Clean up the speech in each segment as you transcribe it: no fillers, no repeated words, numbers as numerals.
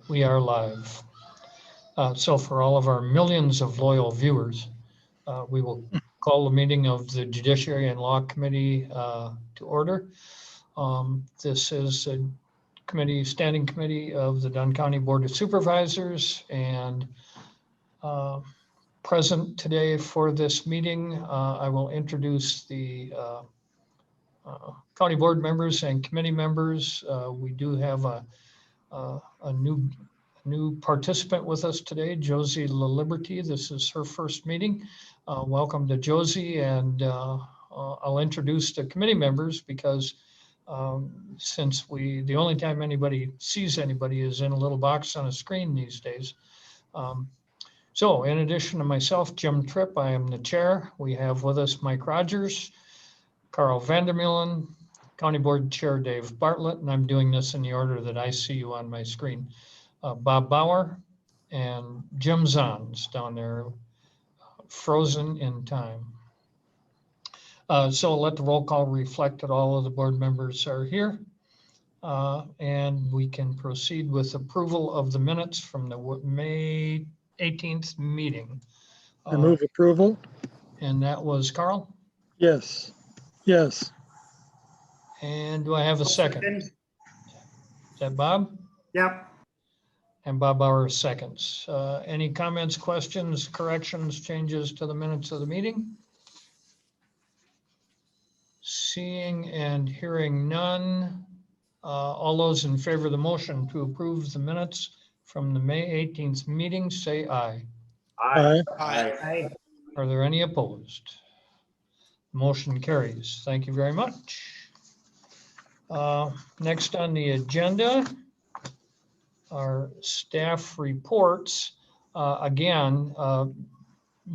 We are live. So for all of our millions of loyal viewers, we will call the meeting of the Judiciary and Law Committee to order. This is a standing committee of the Dunn County Board of Supervisors, and present today for this meeting, I will introduce the county board members and committee members. We do have a new participant with us today, Josie LaLiberty. This is her first meeting. Welcome to Josie, and I'll introduce the committee members because since the only time anybody sees anybody is in a little box on a screen these days. So in addition to myself, Jim Tripp, I am the chair. We have with us Mike Rogers, Carl Vandermeulen, County Board Chair Dave Bartlett, and I'm doing this in the order that I see you on my screen. Bob Bauer and Jim Zahns down there, frozen in time. So let the roll call reflect that all of the board members are here. And we can proceed with approval of the minutes from the May 18th meeting. I move approval. And that was Carl? Yes. Yes. And do I have a second? Is that Bob? Yep. And Bob Bauer seconds. Any comments, questions, corrections, changes to the minutes of the meeting? Seeing and hearing none. All those in favor of the motion to approve the minutes from the May 18th meeting, say aye. Aye. Aye. Are there any opposed? Motion carries. Thank you very much. Next on the agenda are staff reports. Again,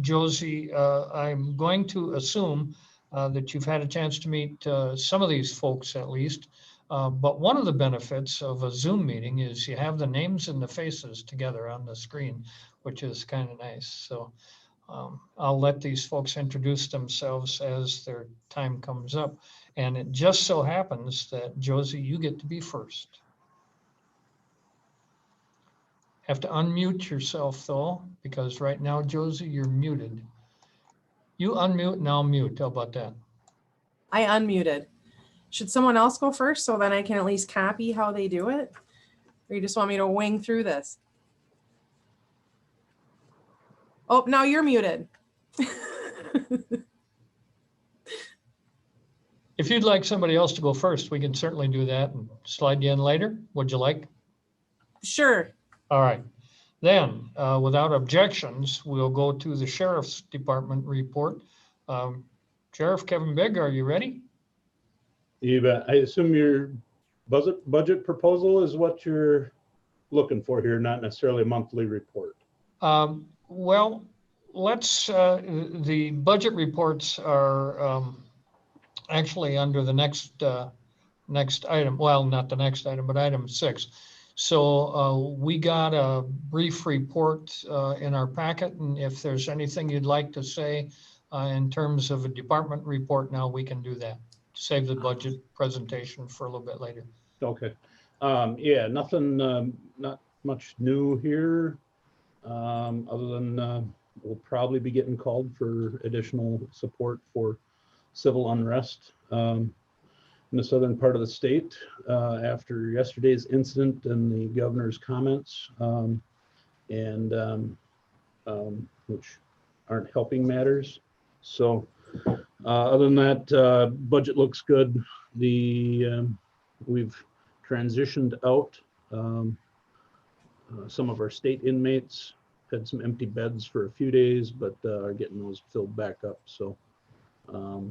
Josie, I'm going to assume that you've had a chance to meet some of these folks at least. But one of the benefits of a Zoom meeting is you have the names and the faces together on the screen, which is kind of nice. So I'll let these folks introduce themselves as their time comes up. And it just so happens that, Josie, you get to be first. Have to unmute yourself though, because right now, Josie, you're muted. You unmute and I'll mute. How about that? I unmuted. Should someone else go first so then I can at least copy how they do it? Or you just want me to wing through this? Oh, now you're muted. If you'd like somebody else to go first, we can certainly do that and slide you in later. Would you like? Sure. All right. Then, without objections, we'll go to the Sheriff's Department report. Sheriff Kevin Bigg, are you ready? You bet. I assume your budget proposal is what you're looking for here, not necessarily a monthly report. Well, let's, the budget reports are actually under the next item. Well, not the next item, but item 6. So we got a brief report in our packet, and if there's anything you'd like to say in terms of a department report now, we can do that. Save the budget presentation for a little bit later. Okay. Yeah, nothing, not much new here, other than we'll probably be getting called for additional support for civil unrest in the southern part of the state after yesterday's incident and the governor's comments, which aren't helping matters. So other than that, budget looks good. We've transitioned out some of our state inmates, had some empty beds for a few days, but are getting those filled back up. So I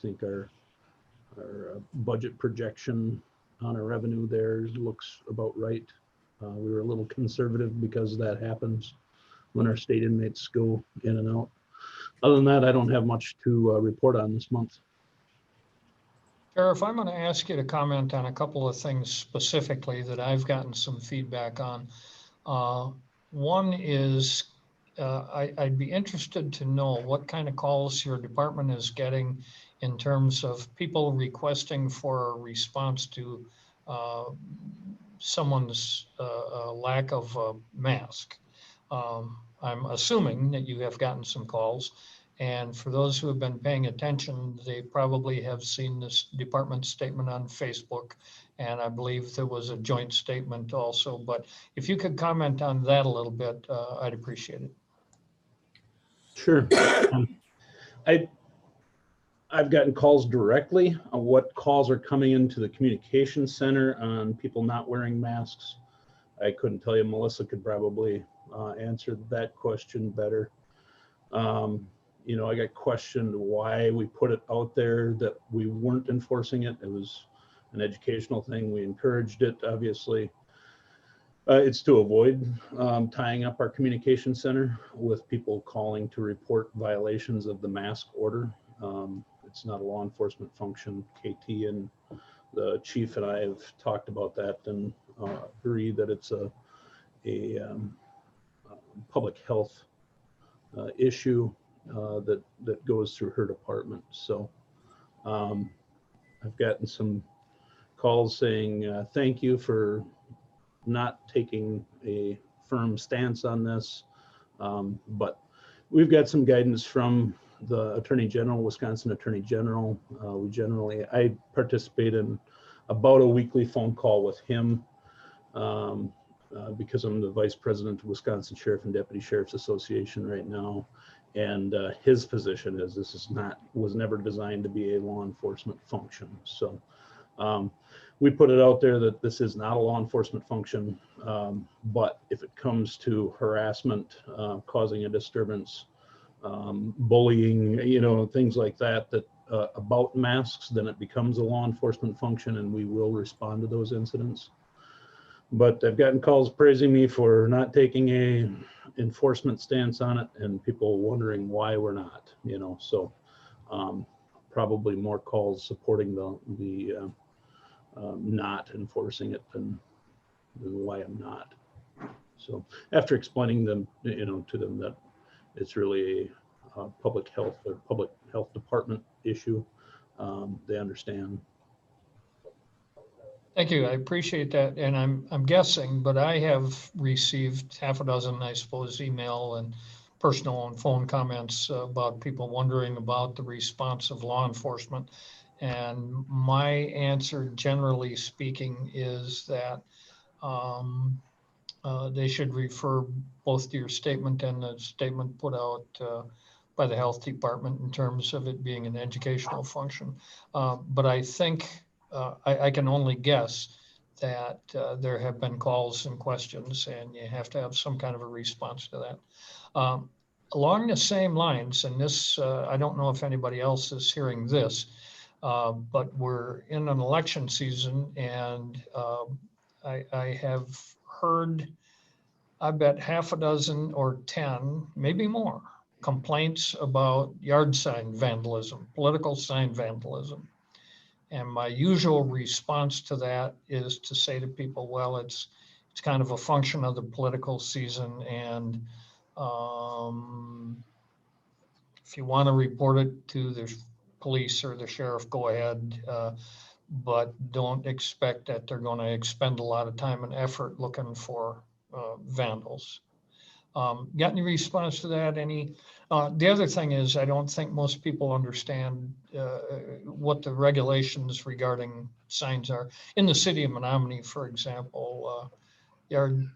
think our budget projection on our revenue there looks about right. We were a little conservative because that happens when our state inmates go in and out. Other than that, I don't have much to report on this month. Sheriff, I'm going to ask you to comment on a couple of things specifically that I've gotten some feedback on. One is I'd be interested to know what kind of calls your department is getting in terms of people requesting for a response to someone's lack of a mask. I'm assuming that you have gotten some calls. And for those who have been paying attention, they probably have seen this department statement on Facebook. And I believe there was a joint statement also. But if you could comment on that a little bit, I'd appreciate it. Sure. I've gotten calls directly on what calls are coming into the communications center on people not wearing masks. I couldn't tell you. Melissa could probably answer that question better. You know, I got questioned why we put it out there that we weren't enforcing it. It was an educational thing. We encouraged it, obviously. It's to avoid tying up our communication center with people calling to report violations of the mask order. It's not a law enforcement function. KT and the chief and I have talked about that and agree that it's a public health issue that goes through her department. So I've gotten some calls saying thank you for not taking a firm stance on this, but we've got some guidance from the Attorney General, Wisconsin Attorney General. I participate in about a weekly phone call with him because I'm the vice president of Wisconsin Sheriff and Deputy Sheriff's Association right now. And his position is this was never designed to be a law enforcement function. So we put it out there that this is not a law enforcement function, but if it comes to harassment, causing a disturbance, bullying, you know, things like that, about masks, then it becomes a law enforcement function and we will respond to those incidents. But I've gotten calls praising me for not taking a enforcement stance on it and people wondering why we're not, you know, so probably more calls supporting the not enforcing it than why I'm not. So after explaining them, you know, to them that it's really a public health or public health department issue, they understand. Thank you. I appreciate that. And I'm guessing, but I have received half a dozen, I suppose, email and personal and phone comments about people wondering about the response of law enforcement. And my answer, generally speaking, is that they should refer both to your statement and the statement put out by the health department in terms of it being an educational function. But I think I can only guess that there have been calls and questions and you have to have some kind of a response to that. Along the same lines, and this, I don't know if anybody else is hearing this, but we're in an election season and I have heard, I bet half a dozen or 10, maybe more, complaints about yard sign vandalism, political sign vandalism. And my usual response to that is to say to people, well, it's kind of a function of the political season. And if you want to report it to the police or the sheriff, go ahead. But don't expect that they're going to expend a lot of time and effort looking for vandals. Got any response to that? The other thing is, I don't think most people understand what the regulations regarding signs are. In the city of Menominee, for example,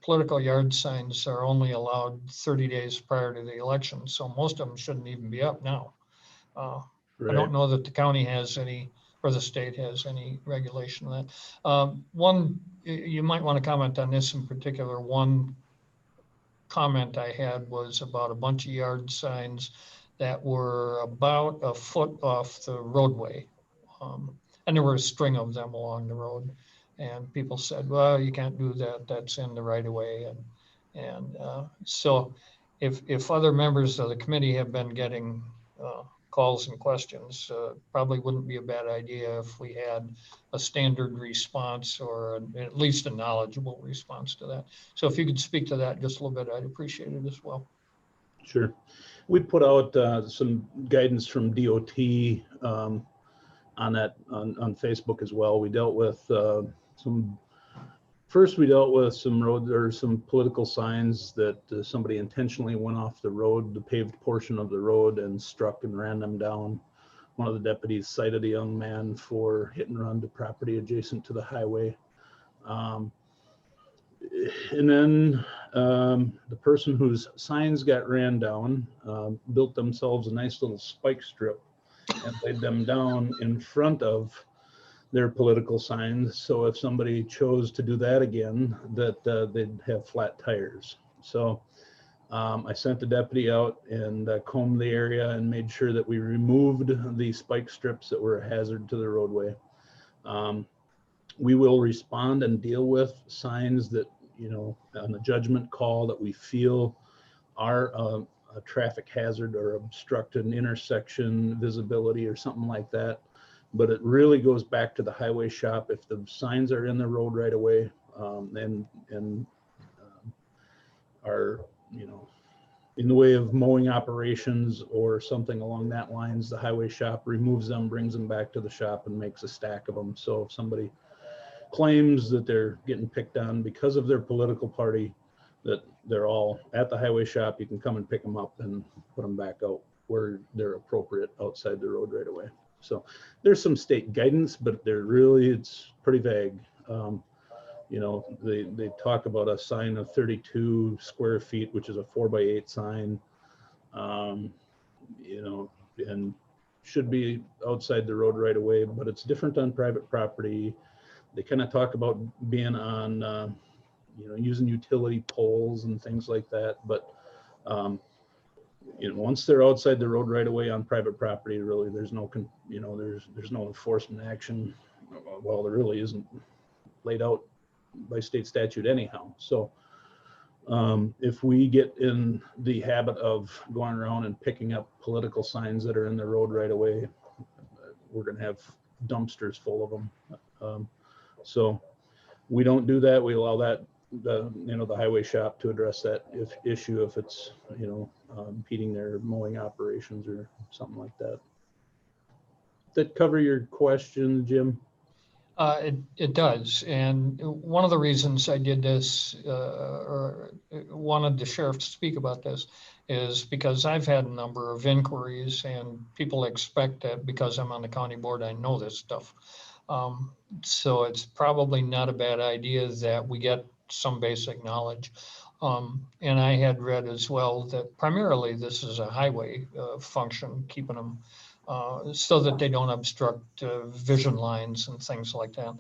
political yard signs are only allowed 30 days prior to the election. So most of them shouldn't even be up now. Right. I don't know that the county has any, or the state has any regulation on that. One, you might want to comment on this in particular. One comment I had was about a bunch of yard signs that were about a foot off the roadway. And there were a string of them along the road. And people said, well, you can't do that. That's in the right of way. And so if other members of the committee have been getting calls and questions. Probably wouldn't be a bad idea if we had a standard response or at least a knowledgeable response to that. So if you could speak to that just a little bit, I'd appreciate it as well. Sure. We put out some guidance from DOT on that on Facebook as well. We dealt with we dealt with some road or some political signs that somebody intentionally went off the road, the paved portion of the road, and struck and ran them down. One of the deputies cited a young man for hit and run to property adjacent to the highway. And then the person whose signs got ran down built themselves a nice little spike strip and laid them down in front of their political signs. So if somebody chose to do that again, that they'd have flat tires. So I sent the deputy out and combed the area and made sure that we removed the spike strips that were a hazard to the roadway. We will respond and deal with signs that, on a judgment call that we feel are a traffic hazard or obstruct an intersection visibility or something like that. But it really goes back to the highway shop. If the signs are in the road right away and are, in the way of mowing operations or something along that lines, the highway shop removes them, brings them back to the shop and makes a stack of them. So if somebody claims that they're getting picked on because of their political party, that they're all at the highway shop, you can come and pick them up and put them back out where they're appropriate outside the road right away. So there's some state guidance, but it's pretty vague. They talk about a sign of 32 square feet, which is a 4x8 sign, and should be outside the road right away, but it's different on private property. They kind of talk about being on, using utility poles and things like that. But, once they're outside the road right away on private property, really, there's no, there's no enforcement action. Well, there really isn't laid out by state statute anyhow. So if we get in the habit of going around and picking up political signs that are in the road right away, we're going to have dumpsters full of them. So we don't do that. We allow that the highway shop to address that issue if it's impeding their mowing operations or something like that. That cover your question, Jim? It does. And one of the reasons I did this or wanted the sheriff to speak about this is because I've had a number of inquiries and people expect that because I'm on the county board, I know this stuff. So it's probably not a bad idea that we get some basic knowledge. And I had read as well that primarily this is a highway function, keeping them so that they don't obstruct vision lines and things like that.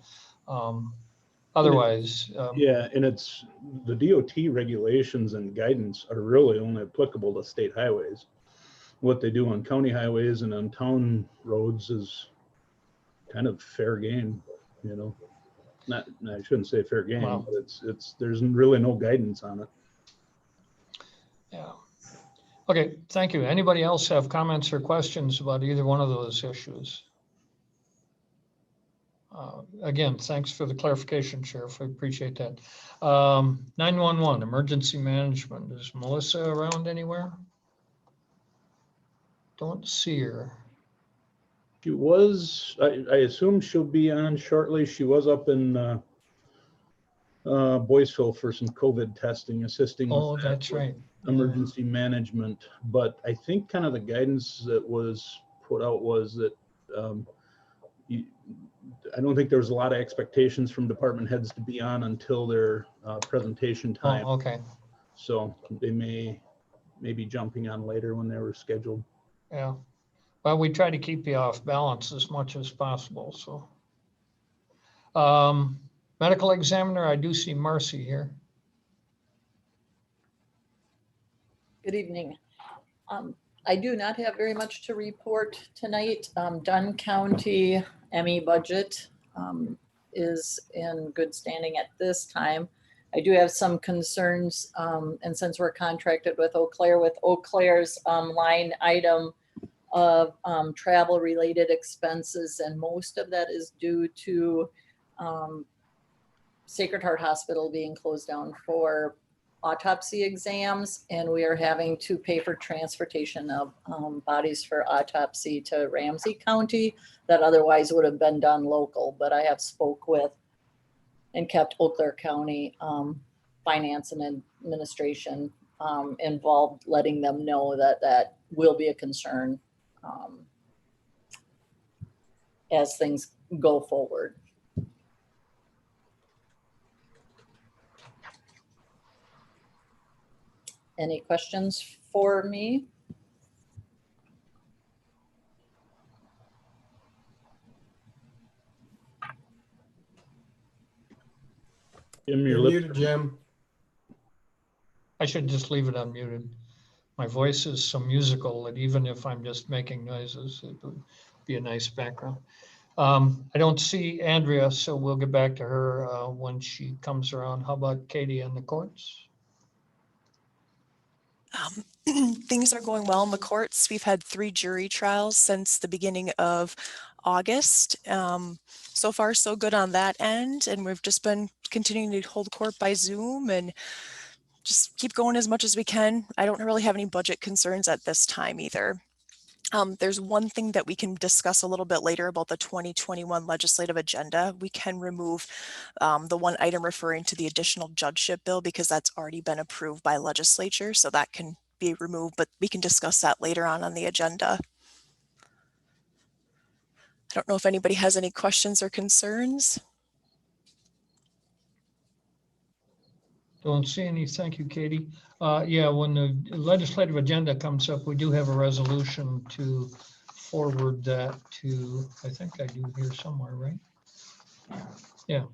Otherwise, yeah, and it's the DOT regulations and guidance are really only applicable to state highways. What they do on county highways and on town roads is kind of fair game, Not, I shouldn't say fair game, Wow. but there's really no guidance on it. yeah. Okay, thank you. Anybody else have comments or questions about either one of those issues? Again, thanks for the clarification, Sheriff. I appreciate that. 911, emergency management. Is Melissa around anywhere? Don't see her. She was, I assume she'll be on shortly. She was up in Boyceville for some COVID testing, assisting Oh, with that's right. emergency management. But I think kind of the guidance that was put out was that I don't think there was a lot of expectations from department heads to be on until their presentation time. Oh, okay. So they may be jumping on later when they were scheduled. Yeah. Well, we try to keep you off balance as much as possible. So, medical examiner, I do see Marcy here. Good evening. I do not have very much to report tonight. Dunn County ME budget is in good standing at this time. I do have some concerns, and since we're contracted with Eau Claire, with Eau Claire's line item of travel related expenses, and most of that is due to Sacred Heart Hospital being closed down for autopsy exams, and we are having to pay for transportation of bodies for autopsy to Ramsey County that otherwise would have been done local. But I have spoke with and kept Eau Claire County finance and administration involved, letting them know that that will be a concern as things go forward. Any questions for me? Jim, You're your lips muted, Jim. I should just leave it unmuted. My voice is so musical that even if I'm just making noises, it would be a nice background. I don't see Andrea, so we'll get back to her when she comes around. How about Katie and the courts? Things are going well in the courts. We've had 3 jury trials since the beginning of August. So far, so good on that end. And we've just been continuing to hold court by Zoom and just keep going as much as we can. I don't really have any budget concerns at this time either. There's one thing that we can discuss a little bit later about the 2021 legislative agenda. We can remove the one item referring to the additional judgeship bill because that's already been approved by legislature. So that can be removed, but we can discuss that later on the agenda. I don't know if anybody has any questions or concerns. Don't see any. Thank you, Katie. Yeah, when the legislative agenda comes up, we do have a resolution to forward that to, I think I do here somewhere, right? Yeah,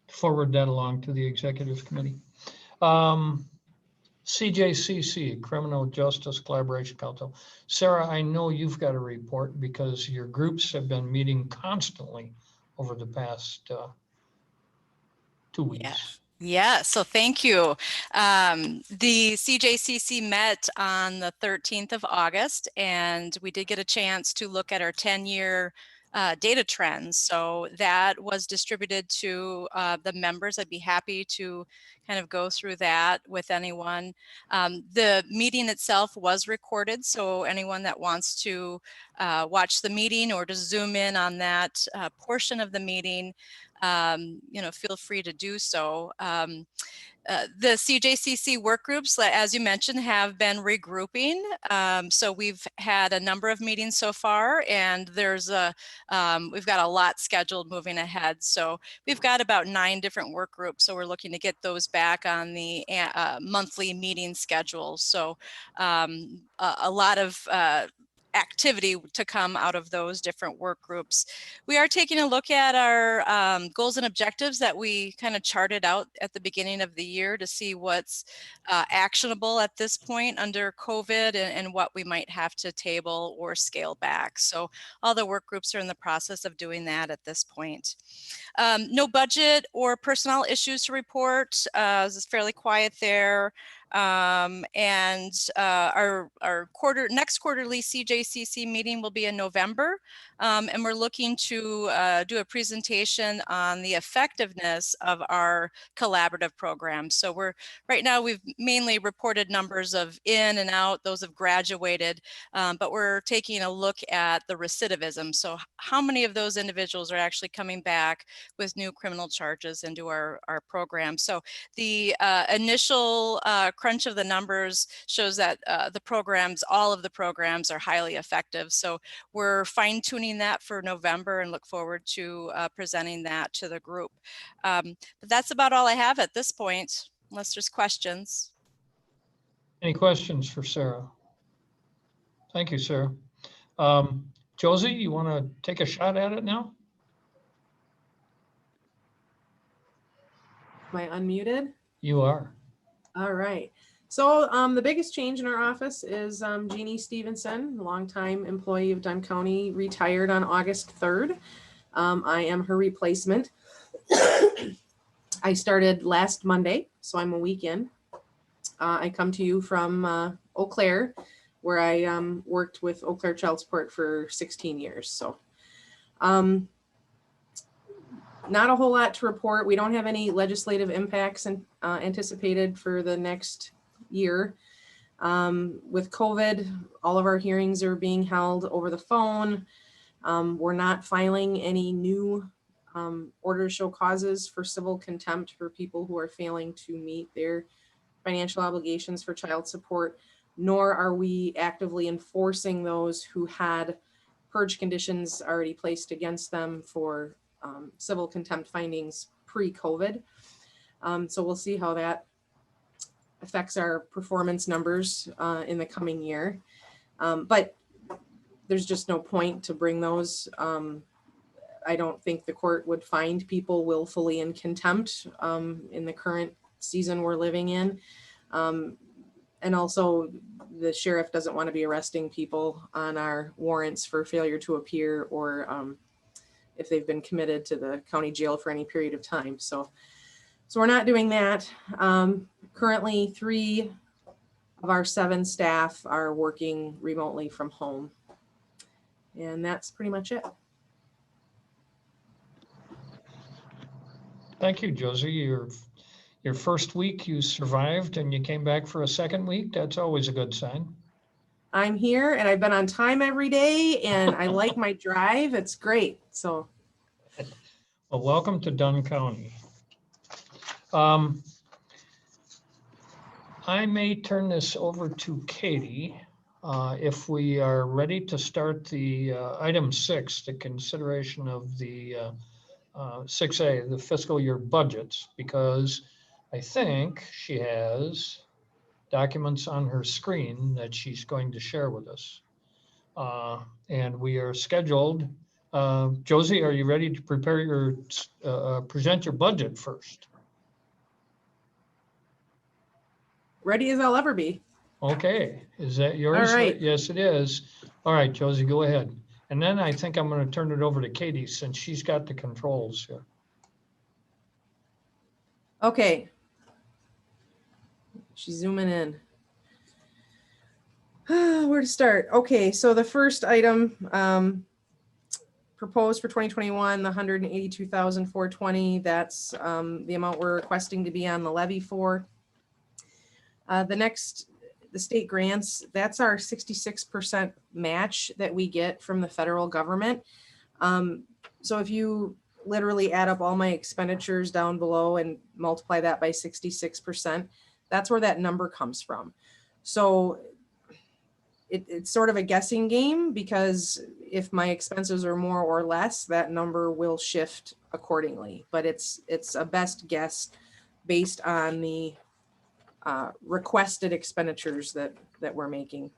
forward that along to the executive committee. CJCC, Criminal Justice Collaboration Council. Sarah, I know you've got a report because your groups have been meeting constantly over the past 2 weeks. Yeah, so thank you. The CJCC met on the 13th of August, and we did get a chance to look at our 10-year data trends. So that was distributed to the members. I'd be happy to kind of go through that with anyone. The meeting itself was recorded, so anyone that wants to watch the meeting or to zoom in on that portion of the meeting, feel free to do so. The CJCC work groups, as you mentioned, have been regrouping. So we've had a number of meetings so far, and we've got a lot scheduled moving ahead. So we've got about 9 different work groups. So we're looking to get those back on the monthly meeting schedule. So a lot of activity to come out of those different work groups. We are taking a look at our goals and objectives that we kind of charted out at the beginning of the year to see what's actionable at this point under COVID and what we might have to table or scale back. So all the work groups are in the process of doing that at this point. No budget or personnel issues to report. It's fairly quiet there. Our next quarterly CJCC meeting will be in November, and we're looking to do a presentation on the effectiveness of our collaborative programs. So right now we've mainly reported numbers of in and out, those have graduated, but we're taking a look at the recidivism. So how many of those individuals are actually coming back with new criminal charges into our program? So the initial crunch of the numbers shows that all of the programs are highly effective. So we're fine tuning that for November and look forward to presenting that to the group. But that's about all I have at this point, unless there's questions. Any questions for Sarah? Thank you, Sarah. Josie, you want to take a shot at it now? Am I unmuted? You are. All right. So the biggest change in our office is Jeannie Stevenson, longtime employee of Dunn County, retired on August 3rd. I am her replacement. I started last Monday, so I'm a week in. I come to you from Eau Claire, where I worked with Eau Claire Child Support for 16 years. So not a whole lot to report. We don't have any legislative impacts anticipated for the next year. With COVID, all of our hearings are being held over the phone. We're not filing any new order to show causes for civil contempt for people who are failing to meet their financial obligations for child support, nor are we actively enforcing those who had purge conditions already placed against them for civil contempt findings pre-COVID. So we'll see how that affects our performance numbers in the coming year. But there's just no point to bring those. I don't think the court would find people willfully in contempt in the current season we're living in. And also the sheriff doesn't want to be arresting people on our warrants for failure to appear or if they've been committed to the county jail for any period of time. So we're not doing that. Currently 3 of our 7 staff are working remotely from home. And that's pretty much it. Thank you, Josie. Your first week you survived and you came back for a second week. That's always a good sign. I'm here and I've been on time every day and I like my drive. It's great. So. Well, welcome to Dunn County. I may turn this over to Katie if we are ready to start the item 6, the consideration of the 6A, the fiscal year budgets, because I think she has documents on her screen that she's going to share with us. And we are scheduled. Josie, are you ready to prepare your, present your budget first? Ready as I'll ever be. Okay, is that yours? All right. Yes, it is. All right, Josie, go ahead. And then I think I'm going to turn it over to Katie since she's got the controls here. Okay. She's zooming in. Where to start? Okay, so the first item proposed for 2021, the $182,420. That's the amount we're requesting to be on the levy for. The state grants, that's our 66% match that we get from the federal government. So if you literally add up all my expenditures down below and multiply that by 66%, that's where that number comes from. So it's sort of a guessing game because if my expenses are more or less, that number will shift accordingly. But it's a best guess based on the requested expenditures that we're making.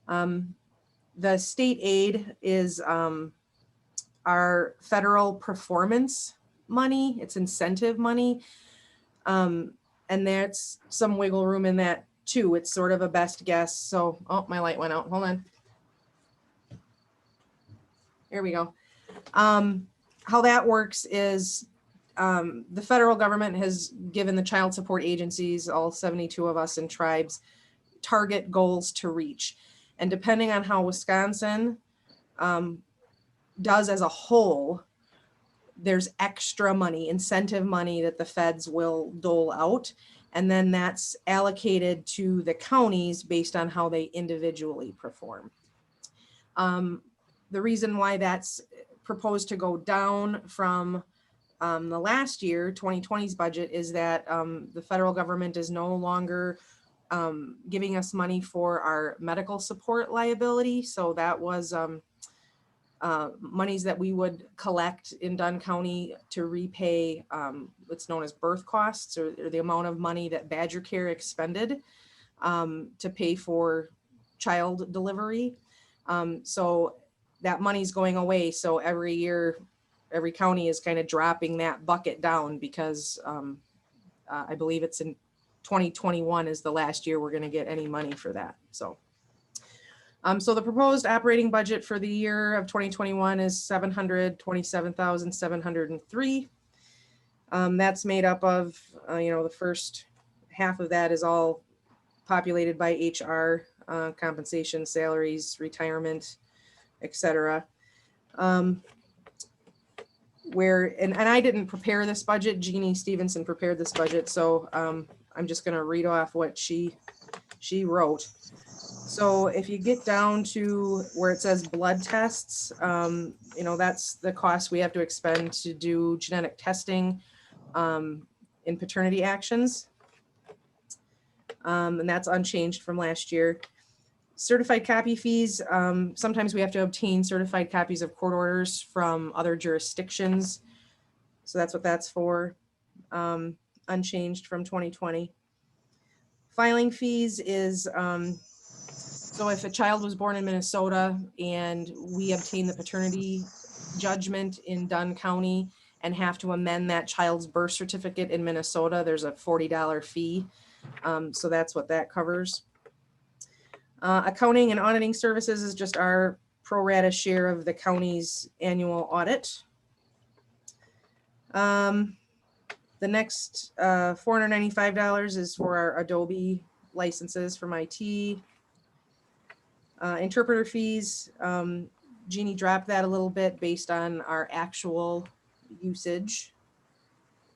The state aid is our federal performance money. It's incentive money. And there's some wiggle room in that too. It's sort of a best guess. So, oh, my light went out. Hold on. Here we go. How that works is the federal government has given the child support agencies, all 72 of us in tribes, target goals to reach. And depending on how Wisconsin does as a whole, there's extra money, incentive money that the feds will dole out. And then that's allocated to the counties based on how they individually perform. The reason why that's proposed to go down from the last year, 2020's budget, is that the federal government is no longer giving us money for our medical support liability. So that was monies that we would collect in Dunn County to repay what's known as birth costs, or the amount of money that Badger Care expended to pay for child delivery. So that money's going away. So every year, every county is kind of dropping that bucket down because I believe it's in 2021 is the last year we're going to get any money for that. So the proposed operating budget for the year of 2021 is $727,703. That's made up of, the first half of that is all populated by HR, compensation, salaries, retirement, etc. And I didn't prepare this budget. Jeannie Stevenson prepared this budget, so I'm just going to read off what she wrote. So if you get down to where it says blood tests, that's the cost we have to expend to do genetic testing in paternity actions. And that's unchanged from last year. Certified copy fees, sometimes we have to obtain certified copies of court orders from other jurisdictions. So that's what that's for, unchanged from 2020. Filing fees is, so if a child was born in Minnesota and we obtain the paternity judgment in Dunn County and have to amend that child's birth certificate in Minnesota, there's a $40 fee. So that's what that covers. Accounting and auditing services is just our pro rata share of the county's annual audit. The next $495 is for our Adobe licenses from IT. Interpreter fees, Jeannie dropped that a little bit based on our actual usage.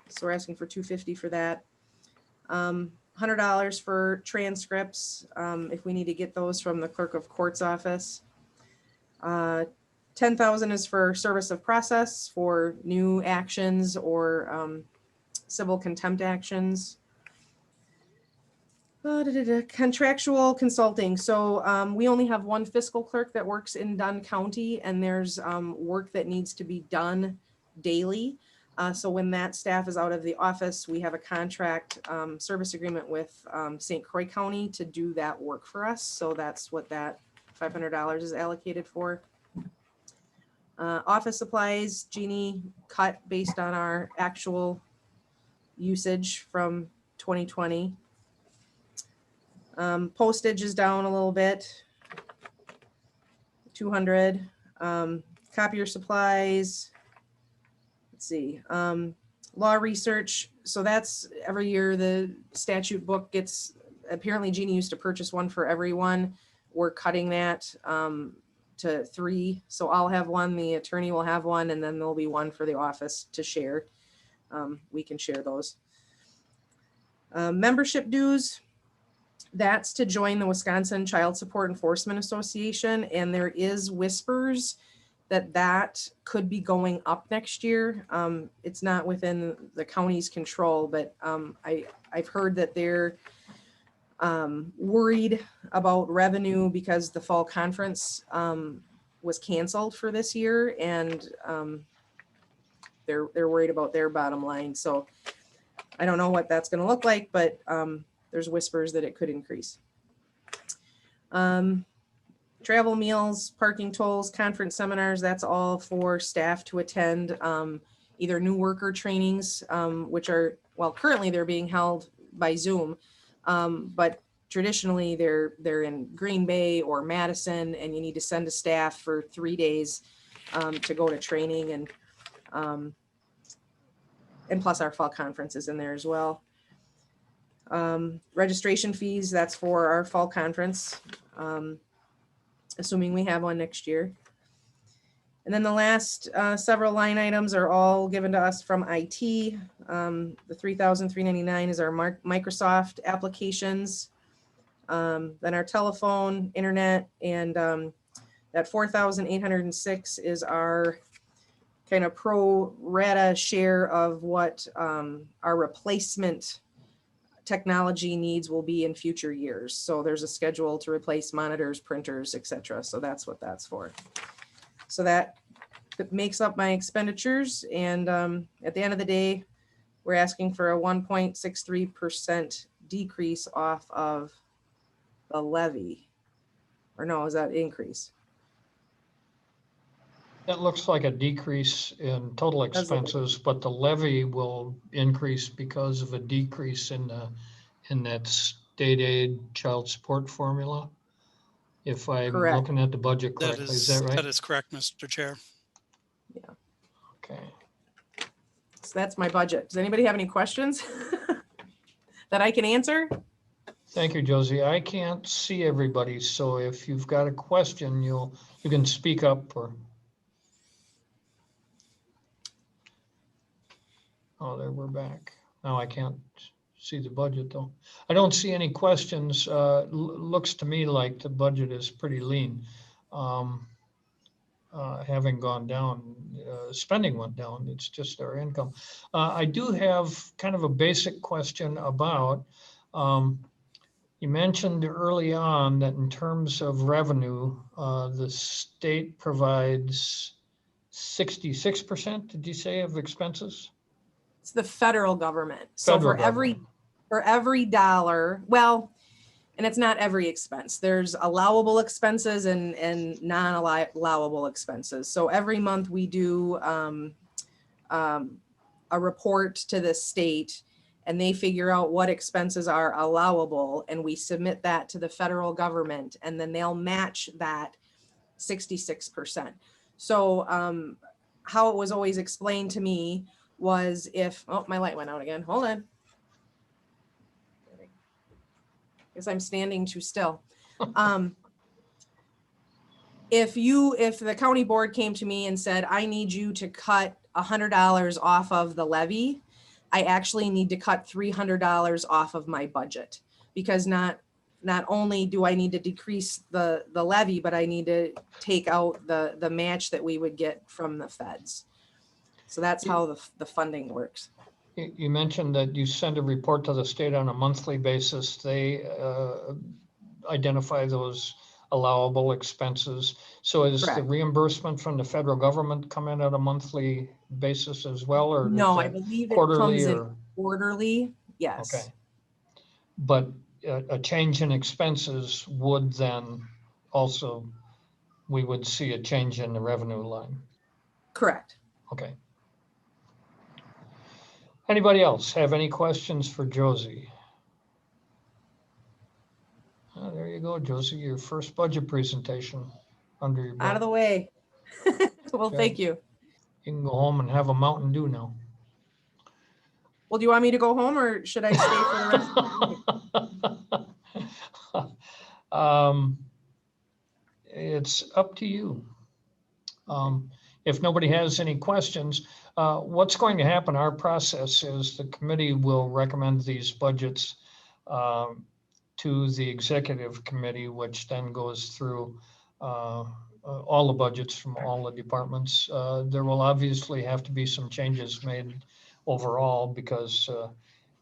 So we're asking for $250 for that. $100 for transcripts, if we need to get those from the clerk of court's office. $10,000 is for service of process for new actions or civil contempt actions. Contractual consulting. So we only have one fiscal clerk that works in Dunn County, and there's work that needs to be done daily. So when that staff is out of the office, we have a contract service agreement with St. Croix County to do that work for us. So that's what that $500 is allocated for. Office supplies, Jeannie cut based on our actual usage from 2020. Postage is down a little bit, 200. Copier supplies, let's see, law research. So that's every year the statute book gets, apparently Jeannie used to purchase one for everyone. We're cutting that to 3. So I'll have one, the attorney will have one, and then there'll be one for the office to share. We can share those. Membership dues. That's to join the Wisconsin Child Support Enforcement Association. And there is whispers that could be going up next year. It's not within the county's control, but I've heard that they're worried about revenue because the fall conference was canceled for this year, and they're worried about their bottom line. So I don't know what that's going to look like, but there's whispers that it could increase. Travel, meals, parking tolls, conference seminars, that's all for staff to attend, either new worker trainings, which are, well, currently they're being held by Zoom, but traditionally they're in Green Bay or Madison, and you need to send a staff for 3 days to go to training, and plus our fall conference is in there as well. Registration fees, that's for our fall conference, assuming we have one next year. And then the last several line items are all given to us from IT. The $3,399 is our Microsoft applications. Then our telephone, internet, and that $4,806 is our kind of pro rata share of what our replacement technology needs will be in future years. So there's a schedule to replace monitors, printers, etc. So that's what that's for. So that makes up my expenditures. And at the end of the day, we're asking for a 1.63% decrease off of the levy. Or no, is that increase? It looks like a decrease in total expenses, but the levy will increase because of a decrease in that state aid child support formula. If I'm Correct. looking at the budget correctly, is that right? That is correct, Mr. Chair. Yeah. Okay. So that's my budget. Does anybody have any questions that I can answer? Thank you, Josie. I can't see everybody, so if you've got a question, you can speak up or. Oh, there we're back. Now I can't see the budget though. I don't see any questions. Looks to me like the budget is pretty lean. Having gone down, spending went down. It's just our income. I do have kind of a basic question about, you mentioned early on that in terms of revenue, the state provides 66%, did you say, of expenses? It's the federal government. So Federal for every dollar, well, and it's not every expense. There's allowable expenses and non-allowable expenses. So every month we do a report to the state, and they figure out what expenses are allowable, and we submit that to the federal government, and then they'll match that 66%. So how it was always explained to me was if, oh, my light went out again. Hold on. Guess I'm standing too still. If the county board came to me and said, I need you to cut $100 off of the levy, I actually need to cut $300 off of my budget, because not only do I need to decrease the levy, but I need to take out the match that we would get from the feds. So that's how the funding works. You mentioned that you send a report to the state on a monthly basis. They identify those allowable expenses. So is Correct. the reimbursement from the federal government come in at a monthly basis as well, or No, is I that believe it quarterly comes in or? quarterly. Yes. Okay. But a change in expenses would then also, we would see a change in the revenue line. Correct. Okay. Anybody else have any questions for Josie? There you go, Josie, your first budget presentation under your belt. Out of the way. Well, Okay. thank you. You can go home and have a Mountain Dew now. Well, do you want me to go home, or should I stay for the rest? It's up to you. If nobody has any questions, what's going to happen, our process is the committee will recommend these budgets to the executive committee, which then goes through all the budgets from all the departments. There will obviously have to be some changes made overall because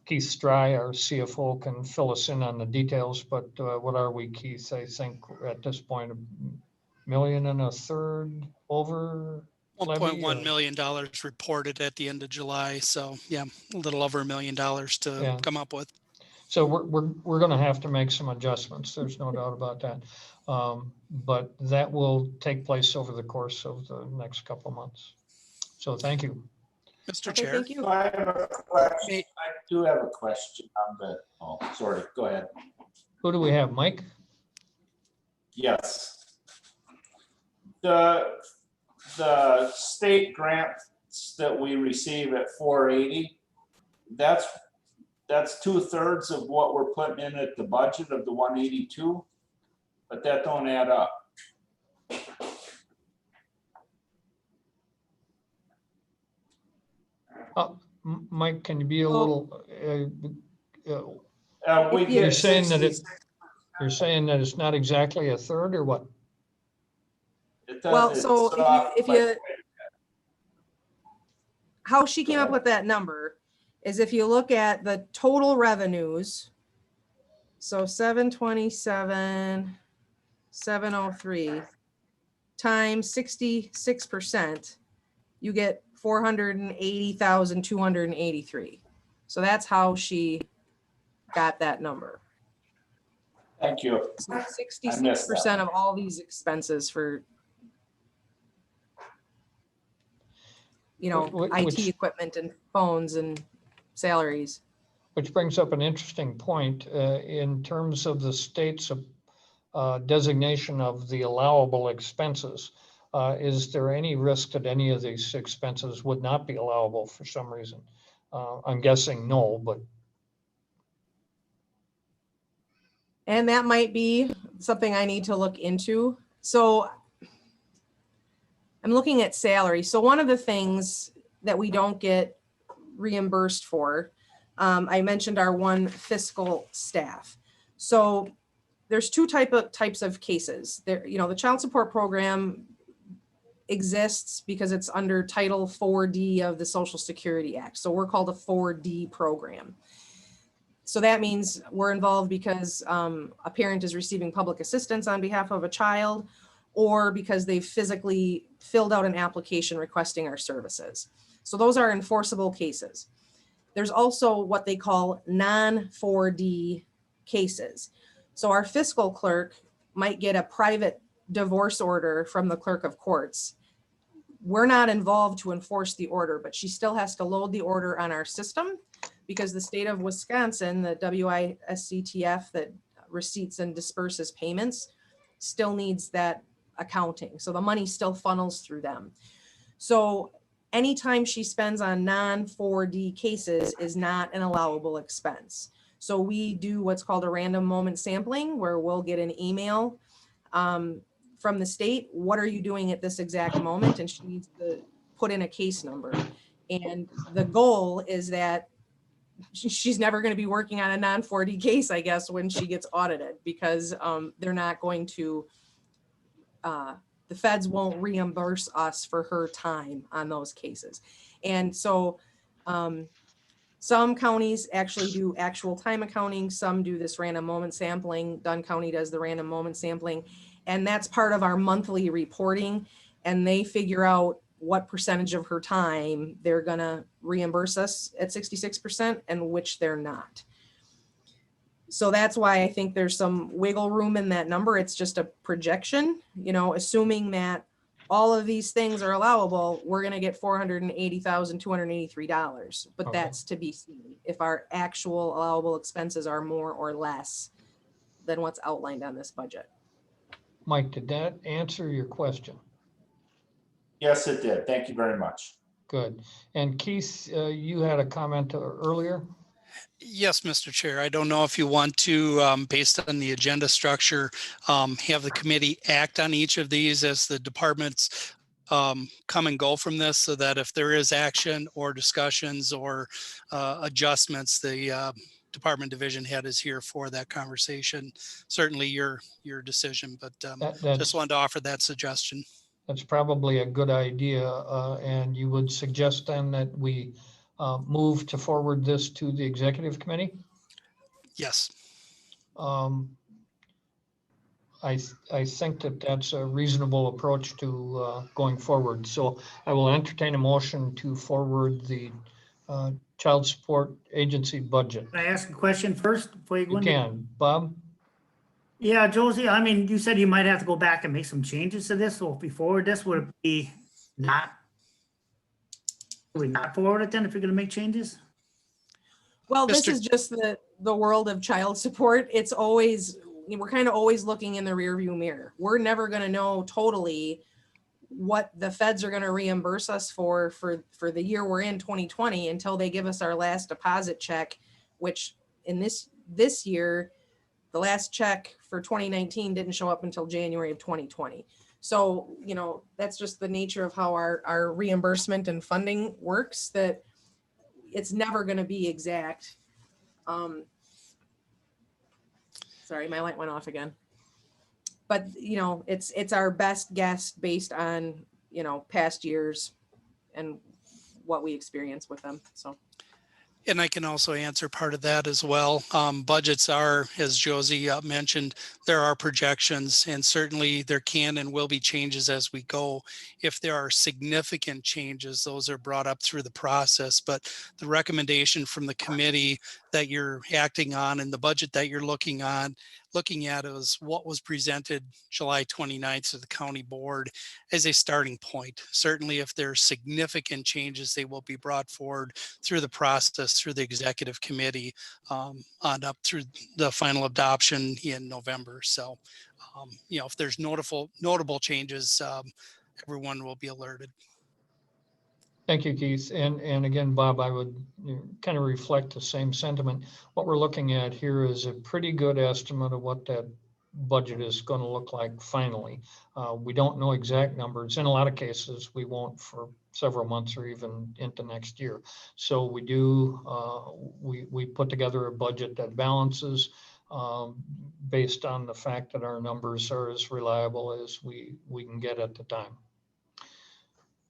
Keith Stry, our CFO, can fill us in on the details, but what are we, Keith? I think at this point, $1.3 million over levy, $1.1 million reported at the end of July. So yeah, a little over $1 million to come up with. So we're going to have to make some adjustments. There's no doubt about that. But that will take place over the course of the next couple of months. So thank you. Mr. Okay, Chair. thank you. I have a question. I do have a question on the, oh, sorry, go ahead. Who do we have, Mike? Yes. The state grants that we receive at 480, that's 2/3 of what we're putting in at the budget of the 182, but that don't add up. Mike, can you be a little, We You're get saying that 66. you're saying that it's not exactly a third or what? It Well, does- so it's off if by- you, how she came up with that number is if you look at the total revenues. So 727, 703 times 66%, you get 480,283. So that's how she got that number. Thank you. So 66% of all these expenses for, IT equipment and phones and salaries. Which brings up an interesting point in terms of the state's designation of the allowable expenses. Is there any risk that any of these expenses would not be allowable for some reason? I'm guessing no, but. And that might be something I need to look into. So I'm looking at salary. So one of the things that we don't get reimbursed for, I mentioned our one fiscal staff. So there's two types of cases. There, you know, the child support program exists because it's under Title 4D of the Social Security Act. So we're called a 4D program. So that means we're involved because a parent is receiving public assistance on behalf of a child, or because they've physically filled out an application requesting our services. So those are enforceable cases. There's also what they call non-4D cases. So our fiscal clerk might get a private divorce order from the clerk of courts. We're not involved to enforce the order, but she still has to load the order on our system because the state of Wisconsin, the WISCTF that receipts and disperses payments, still needs that accounting. So the money still funnels through them. So anytime she spends on non-4D cases is not an allowable expense. So we do what's called a random moment sampling, where we'll get an email from the state. What are you doing at this exact moment? And she needs to put in a case number. And the goal is that she's never going to be working on a non-4D case, I guess, when she gets audited, because they're not going to, the feds won't reimburse us for her time on those cases. And so some counties actually do actual time accounting. Some do this random moment sampling. Dunn County does the random moment sampling. And that's part of our monthly reporting. And they figure out what percentage of her time they're gonna reimburse us at 66% and which they're not. So that's why I think there's some wiggle room in that number. It's just a projection, you know, assuming that all of these things are allowable, we're gonna get $480,283, but Okay. that's to be seen if our actual allowable expenses are more or less than what's outlined on this budget. Mike, did that answer your question? Yes, it did. Thank you very much. Good. And Keith, you had a comment earlier? Yes, Mr. Chair. I don't know if you want to, based on the agenda structure, have the committee act on each of these as the departments come and go from this, so that if there is action or discussions or adjustments, the department division head is here for that conversation. Certainly your decision, but just wanted to offer that suggestion. That's probably a good idea. And you would suggest then that we move to forward this to the executive committee? Yes. I think that that's a reasonable approach to going forward. So I will entertain a motion to forward the child support agency budget. Can I ask a question first before you go You into? can. Bob? Yeah, Josie, I mean, you said you might have to go back and make some changes to this, so if we forward this, would it be not? Would we not forward it then if you're gonna make changes? Well, this Mr. is just the world of child support. It's always, we're kind of always looking in the rearview mirror. We're never going to know totally what the feds are going to reimburse us for the year we're in, 2020, until they give us our last deposit check, which in this year, the last check for 2019 didn't show up until January of 2020. So, you know, that's just the nature of how our reimbursement and funding works, that it's never going to be exact. Sorry, my light went off again. But, you know, it's our best guess based on, you know, past years and what we experience with them. So. And I can also answer part of that as well. Budgets are, as Josie mentioned, there are projections, and certainly there can and will be changes as we go. If there are significant changes, those are brought up through the process. But the recommendation from the committee that you're acting on and the budget that you're looking at is what was presented July 29th to the county board as a starting point. Certainly, if there are significant changes, they will be brought forward through the process, through the executive committee, on up through the final adoption in November. So, you know, if there's notable changes, everyone will be alerted. Thank you, Keith. And again, Bob, I would kind of reflect the same sentiment. What we're looking at here is a pretty good estimate of what that budget is going to look like finally. We don't know exact numbers. In a lot of cases, we won't for several months or even into next year. So we do, we put together a budget that balances based on the fact that our numbers are as reliable as we can get at the time.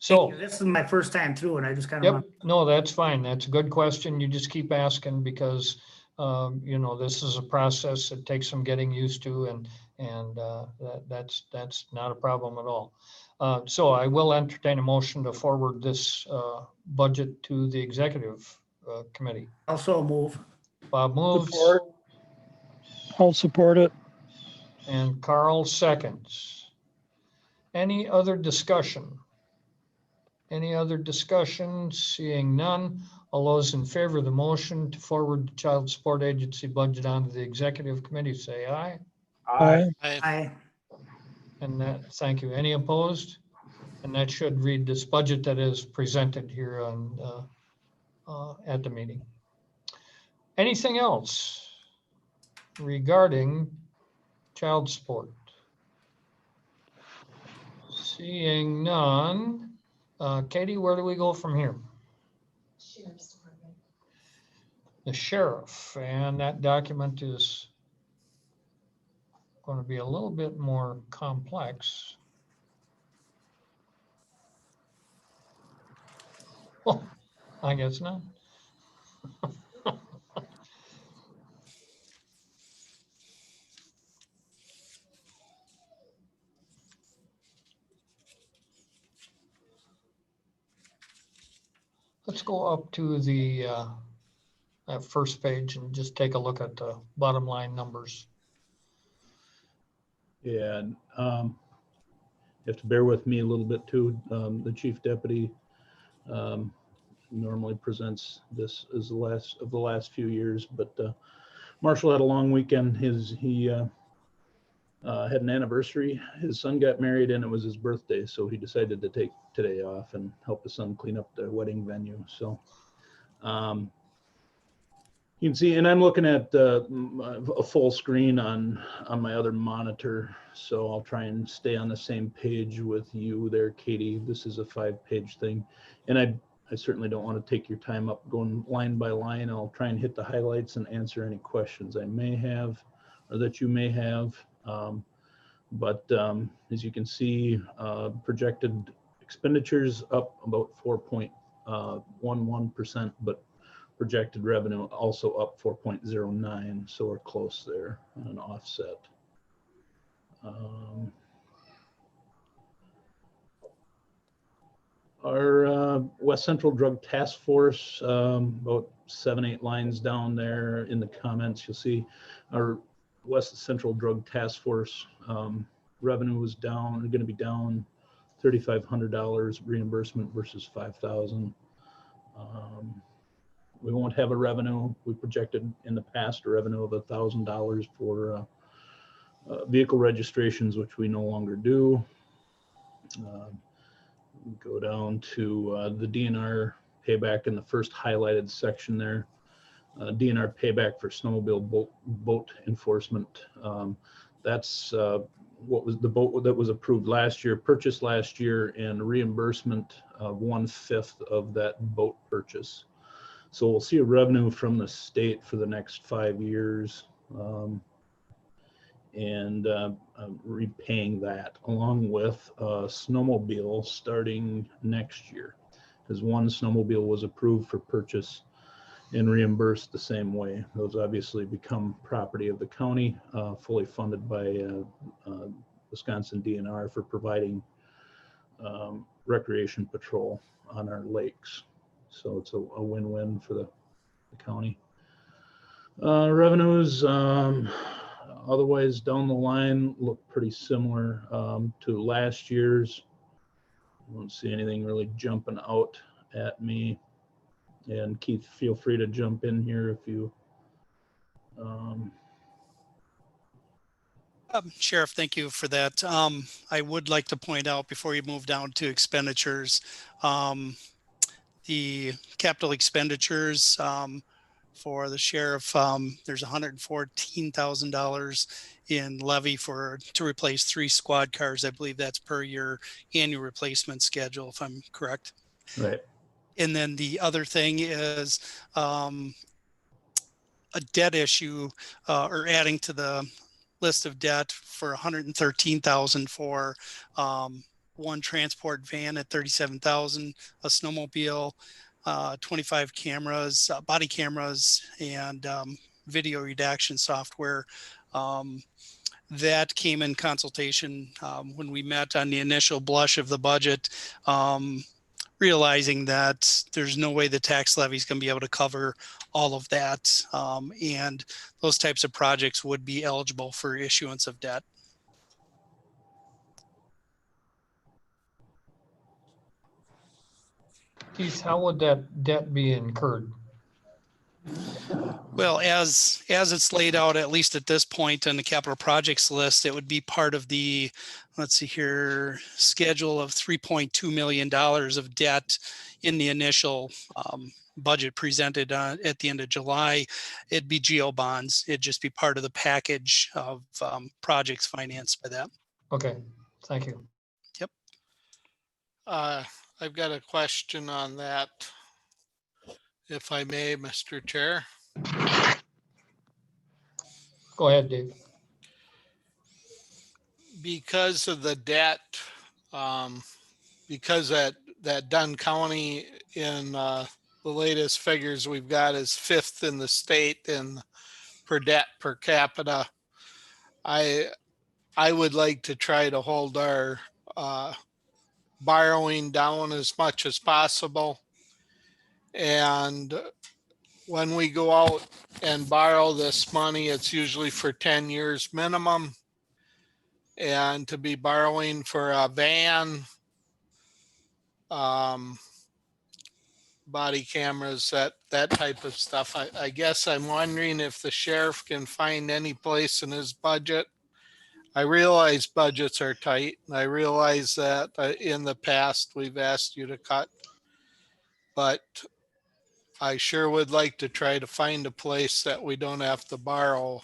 So This is my first time through and I just kind of yep, no, that's fine. That's a good question. You just keep asking because, you know, this is a process that takes some getting used to and that's not a problem at all. So I will entertain a motion to forward this budget to the executive committee. also move. Bob moves Support. I'll support it. and Carl seconds. Any other discussion? Any other discussion? Seeing none. All those in favor of the motion to forward the Child Support Agency budget onto the executive committee, say aye. Aye. Aye. And that, thank you. Any opposed? And that should read this budget that is presented here on at the meeting. Anything else regarding child support? Seeing none. Katie, where do we go from here? Sheriff's Department. The sheriff, and that document is going to be a little bit more complex. Oh, I guess not. Let's go up to the that first page and just take a look at the bottom line numbers. Yeah, and, you have to bear with me a little bit too. The chief deputy normally presents this as the last of the last few years, but Marshall had a long weekend. He had an anniversary. His son got married and it was his birthday, so he decided to take today off and help his son clean up the wedding venue. So you can see, and I'm looking at a full screen on my other monitor, so I'll try and stay on the same page with you there, Katie. This is a 5-page thing, and I certainly don't want to take your time up going line by line. I'll try and hit the highlights and answer any questions I may have or that you may have. But as you can see, projected expenditures up about 4.11%, but projected revenue also up 4.09, so we're close there on an offset. Our West Central Drug Task Force, about 7-8 lines down there in the comments, you'll see our West Central Drug Task Force revenue was down, going to be down $3,500 reimbursement versus $5,000. We won't have a revenue. We projected in the past a revenue of $1,000 for vehicle registrations, which we no longer do. Go down to the DNR payback in the first highlighted section there. DNR payback for snowmobile boat enforcement. That's what was the boat that was approved last year, purchased last year, and reimbursement of 1/5 of that boat purchase. So we'll see a revenue from the state for the next 5 years, and repaying that along with a snowmobile starting next year, because one snowmobile was approved for purchase and reimbursed the same way. Those obviously become property of the county, fully funded by Wisconsin DNR for providing recreation patrol on our lakes. So it's a win-win for the county. Revenues, otherwise down the line, look pretty similar to last year's. I don't see anything really jumping out at me. And Keith, feel free to jump in here if you. Sheriff, thank you for that. I would like to point out before you move down to expenditures, the capital expenditures for the sheriff, there's $114,000 in levy to replace 3 squad cars. I believe that's per your annual replacement schedule, if I'm correct. Right. And then the other thing is a debt issue or adding to the list of debt for $113,000 for one transport van at $37,000, a snowmobile, 25 cameras, body cameras, and video redaction software. That came in consultation when we met on the initial blush of the budget, realizing that there's no way the tax levy is going to be able to cover all of that. And those types of projects would be eligible for issuance of debt. Keith, how would that debt be incurred? Well, as it's laid out, at least at this point on the capital projects list, it would be part of the, let's see here, schedule of $3.2 million of debt in the initial budget presented at the end of July. It'd be GO bonds. It'd just be part of the package of projects financed by that. Okay, thank you. Yep. I've got a question on that, if I may, Mr. Chair. Go ahead, Dave. Because of the debt, because that Dunn County in the latest figures we've got is 5th in the state in per debt per capita, I would like to try to hold our borrowing down as much as possible. And when we go out and borrow this money, it's usually for 10 years minimum. And to be borrowing for a van, body cameras, that type of stuff. I guess I'm wondering if the sheriff can find any place in his budget. I realize budgets are tight, and I realize that in the past we've asked you to cut, but I sure would like to try to find a place that we don't have to borrow,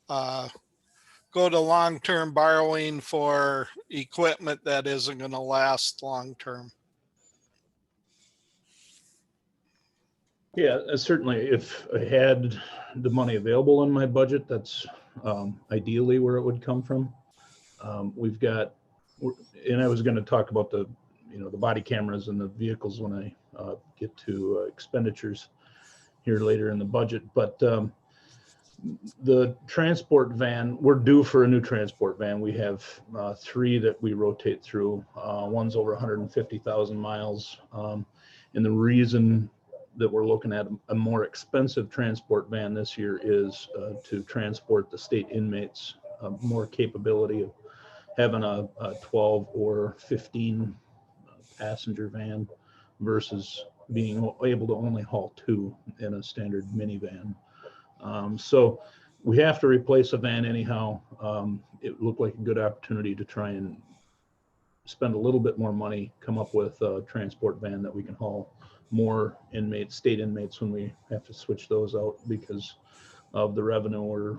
go to long-term borrowing for equipment that isn't going to last long-term. Yeah, certainly. If I had the money available in my budget, that's ideally where it would come from. We've got, and I was going to talk about the body cameras and the vehicles when I get to expenditures here later in the budget. But the transport van, we're due for a new transport van. We have 3 that we rotate through. One's over 150,000 miles. And the reason that we're looking at a more expensive transport van this year is to transport the state inmates, more capability of having a 12 or 15 passenger van versus being able to only haul 2 in a standard minivan. So we have to replace a van anyhow. It looked like a good opportunity to try and spend a little bit more money, come up with a transport van that we can haul more inmates, state inmates, when we have to switch those out because of the revenue we're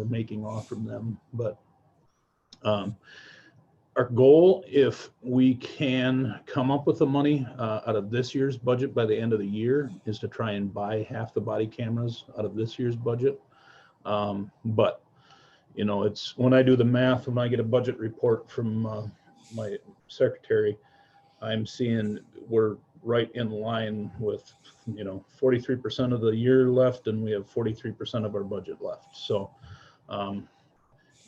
making off from them. But our goal, if we can come up with the money out of this year's budget by the end of the year, is to try and buy half the body cameras out of this year's budget. But it's when I do the math, when I get a budget report from my secretary, I'm seeing we're right in line with 43% of the year left, and we have 43% of our budget left. So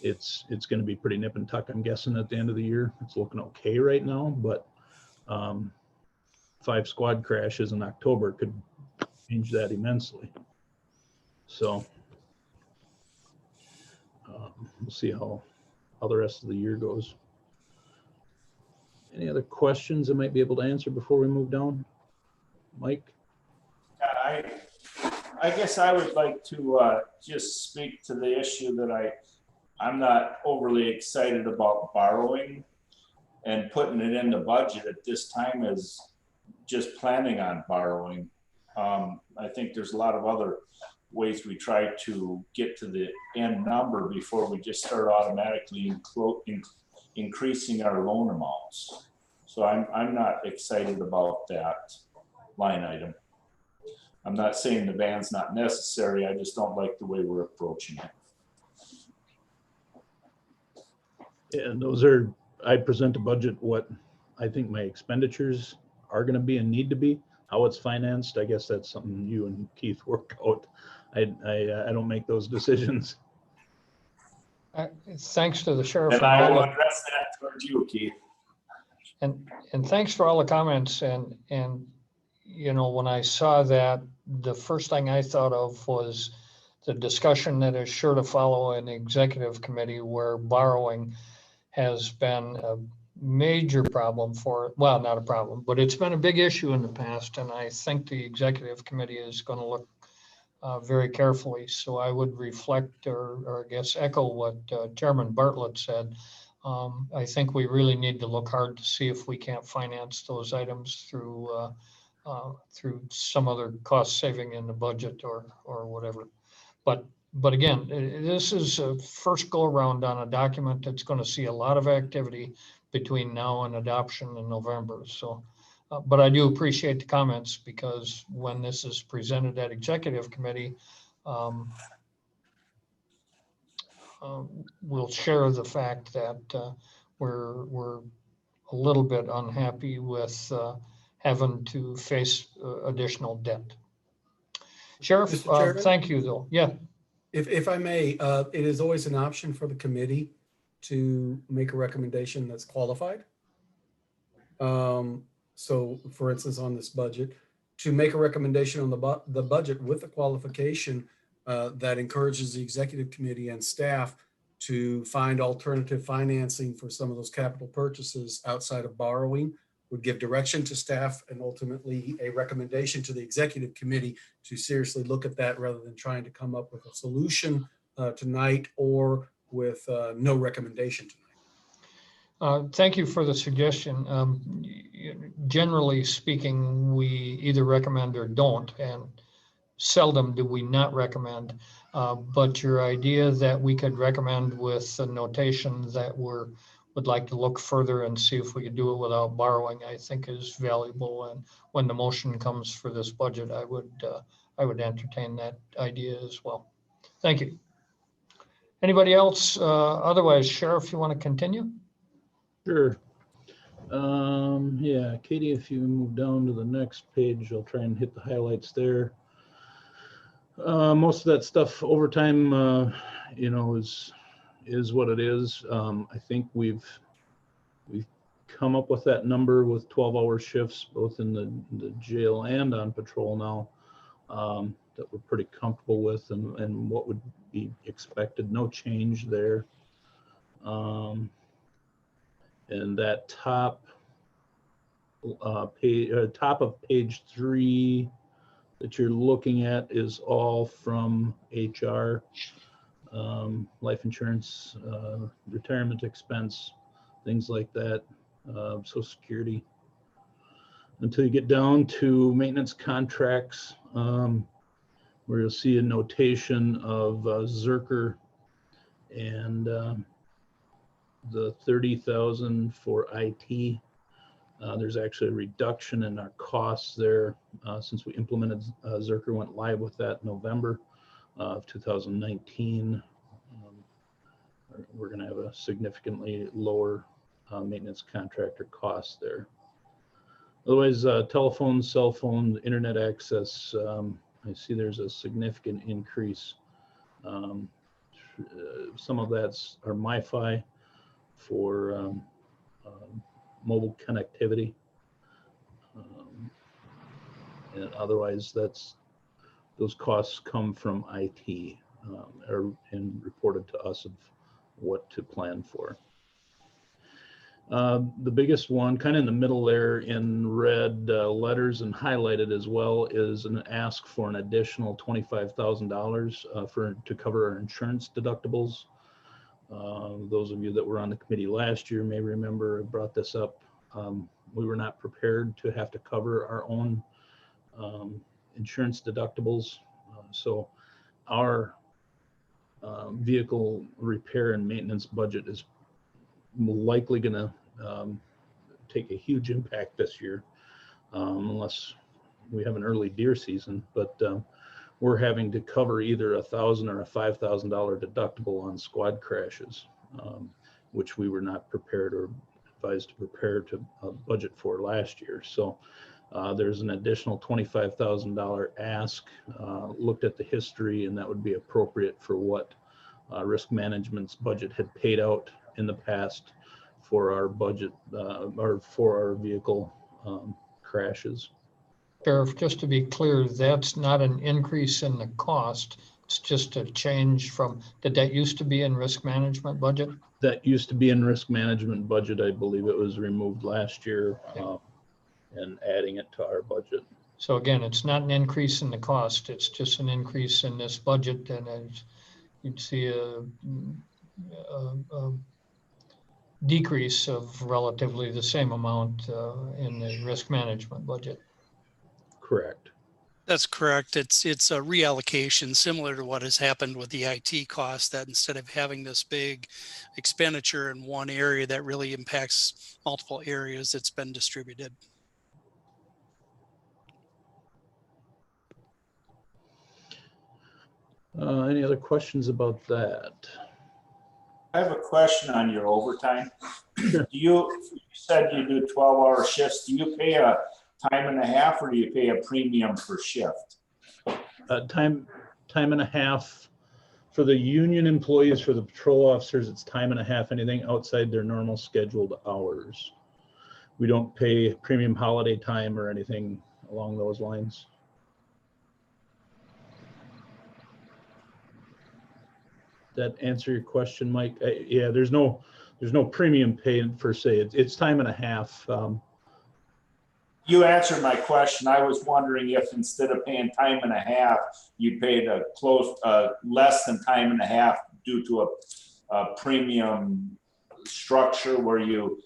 it's going to be pretty nip and tuck, I'm guessing, at the end of the year. It's looking okay right now, but 5 squad crashes in October could change that immensely. So we'll see how the rest of the year goes. Any other questions I might be able to answer before we move down? Mike? I guess I would like to just speak to the issue that I'm not overly excited about borrowing and putting it in the budget at this time, as just planning on borrowing. I think there's a lot of other ways we try to get to the end number before we just start automatically increasing our loan amounts. So I'm not excited about that line item. I'm not saying the van's not necessary. I just don't like the way we're approaching it. And those are, I present a budget, what I think my expenditures are gonna be and need to be, how it's financed. I guess that's something you and Keith work out. I don't make those decisions. Thanks to the sheriff. And I will address that towards you, Keith. And thanks for all the comments. And, you know, when I saw that, the first thing I thought of was the discussion that is sure to follow in the executive committee, where borrowing has been a major problem for, well, not a problem, but it's been a big issue in the past. And I think the executive committee is going to look very carefully. So I would reflect or I guess echo what Chairman Bartlett said. I think we really need to look hard to see if we can't finance those items through some other cost saving in the budget or whatever. But again, this is a first go around on a document that's going to see a lot of activity between now and adoption in November. So, but I do appreciate the comments, because when this is presented at executive committee, we'll share the fact that we're a little bit unhappy with having to face additional debt. Sheriff, Mr. Chairman? thank you though. Yeah. If I may, it is always an option for the committee to make a recommendation that's qualified. So for instance, on this budget, to make a recommendation on the budget with a qualification that encourages the executive committee and staff to find alternative financing for some of those capital purchases outside of borrowing, would give direction to staff and ultimately a recommendation to the executive committee to seriously look at that, rather than trying to come up with a solution tonight or with no recommendation tonight. Thank you for the suggestion. Generally speaking, we either recommend or don't, and seldom do we not recommend. But your idea that we could recommend with a notation that would like to look further and see if we could do it without borrowing, I think is valuable. And when the motion comes for this budget, I would entertain that idea as well. Thank you. Anybody else? Otherwise, Sheriff, you want to continue? Sure. Yeah, Katie, if you move down to the next page, I'll try and hit the highlights there. Most of that stuff, overtime, you know, is what it is. I think we've come up with that number with 12-hour shifts, both in the jail and on patrol now, that we're pretty comfortable with, and what would be expected. No change there. And that top of page 3 that you're looking at is all from HR, life insurance, retirement expense, things like that, Social Security. Until you get down to maintenance contracts, where you'll see a notation of Zerker and the 30,000 for IT. There's actually a reduction in our costs there since we implemented Zerker, went live with that in November of 2019. We're going to have a significantly lower maintenance contractor cost there. Otherwise, telephone, cell phone, internet access, I see there's a significant increase. Some of that's our MiFi for mobile connectivity. And otherwise, those costs come from IT and reported to us of what to plan for. The biggest one, kind of in the middle there in red letters and highlighted as well, is an ask for an additional $25,000 to cover our insurance deductibles. Those of you that were on the committee last year may remember I brought this up we were not prepared to have to cover our own insurance deductibles. So our vehicle repair and maintenance budget is likely going to take a huge impact this year, unless we have an early deer season. But we're having to cover either $1,000 or a $5,000 deductible on squad crashes, which we were not prepared or advised to prepare to budget for last year. So there's an additional $25,000 ask. Looked at the history, and that would be appropriate for what risk management's budget had paid out in the past for our budget or for our vehicle crashes. Sheriff, just to be clear, that's not an increase in the cost. It's just a change from, did that used to be in risk management budget? That used to be in risk management budget. I believe it was removed last year, and adding it to our budget. So again, it's not an increase in the cost. It's just an increase in this budget, and as you'd see a decrease of relatively the same amount in the risk management budget. Correct. That's correct. It's a reallocation similar to what has happened with the IT cost, that instead of having this big expenditure in one area that really impacts multiple areas, it's been distributed. Any other questions about that? I have a question on your overtime. You said you do 12-hour shifts. Do you pay a time and a half, or do you pay a premium per shift? Time and a half for the union employees. For the patrol officers, it's time and a half, anything outside their normal scheduled hours. We don't pay premium holiday time or anything along those lines. That answer your question, Mike? Yeah, there's no premium paid per se. It's time and a half. You answered my question. I was wondering if instead of paying time and a half, you paid a less than time and a half due to a premium structure where you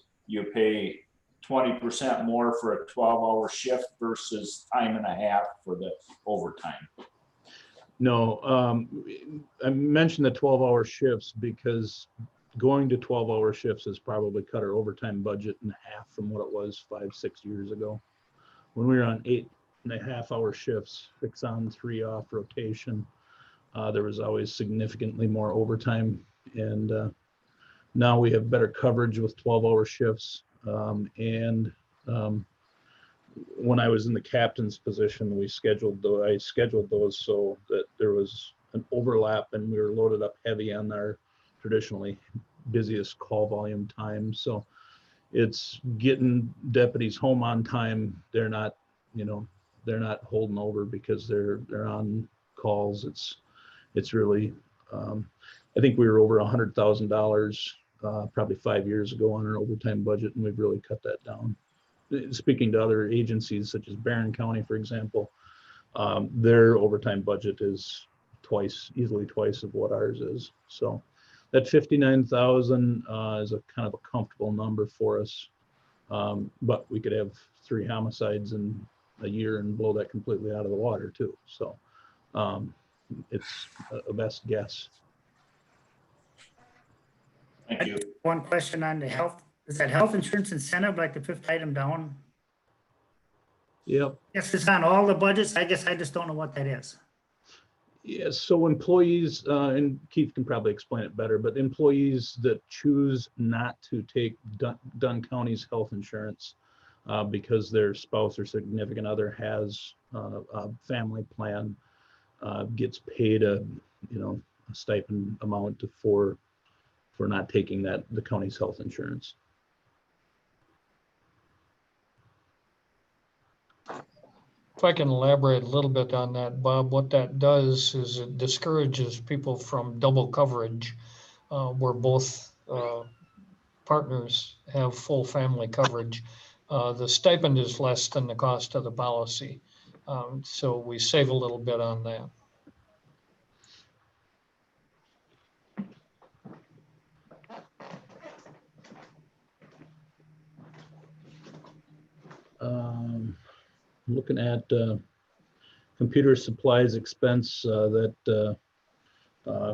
pay 20% more for a 12-hour shift versus time and a half for the overtime. No, I mentioned the 12-hour shifts because going to 12-hour shifts has probably cut our overtime budget in half from what it was 5-6 years ago. When we were on 8.5-hour shifts, 6 on, 3 off rotation, there was always significantly more overtime. And now we have better coverage with 12-hour shifts. When I was in the captain's position, I scheduled those so that there was an overlap, and we were loaded up heavy on our traditionally busiest call volume time. So it's getting deputies home on time. They're not holding over because they're on calls. It's really, I think we were over $100,000 probably 5 years ago on our overtime budget, and we've really cut that down. Speaking to other agencies such as Barron County, for example, their overtime budget is easily twice of what ours is. So that 59,000 is a kind of a comfortable number for us. But we could have 3 homicides in a year and blow that completely out of the water too. So it's a best guess. Thank you. One question on the health, is that health insurance incentive like the 5th item down? Yep. Yes, it's on all the budgets. I guess I just don't know what that is. Yes, so employees, and Keith can probably explain it better, but employees that choose not to take Dunn County's health insurance because their spouse or significant other has a family plan, gets paid a stipend amount for not taking the county's health insurance. If I can elaborate a little bit on that, Bob, what that does is it discourages people from double coverage where both partners have full family coverage. The stipend is less than the cost of the policy. So we save a little bit on that. Looking at computer supplies expense that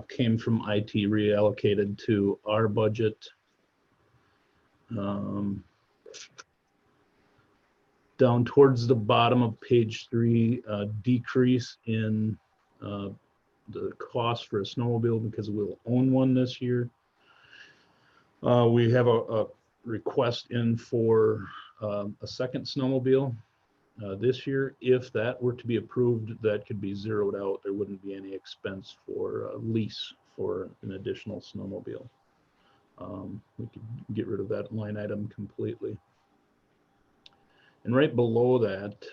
came from IT reallocated to our budget. Down towards the bottom of page 3, decrease in the cost for a snowmobile because we'll own one this year. We have a request in for a second snowmobile this year. If that were to be approved, that could be zeroed out. There wouldn't be any expense for a lease for an additional snowmobile. We could get rid of that line item completely. And right below that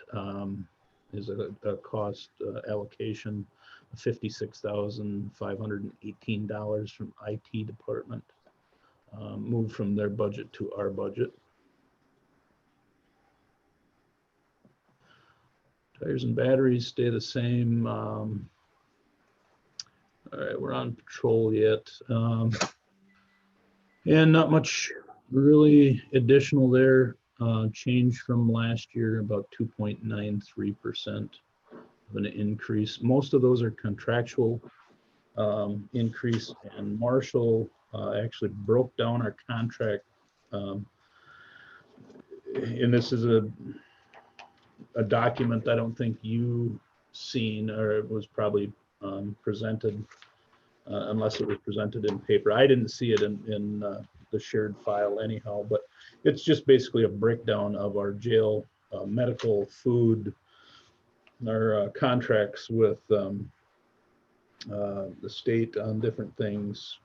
is a cost allocation of $56,518 from IT department, moved from their budget to our budget. Tires and batteries stay the same. All right, we're on patrol yet. And not much really additional there. Change from last year, about 2.93% of an increase. Most of those are contractual increase, and Marshall actually broke down our contract. And this is a document I don't think you seen, or it was probably presented, unless it was presented in paper. I didn't see it in the shared file anyhow, but it's just basically a breakdown of our jail medical, food, our contracts with the state on different things,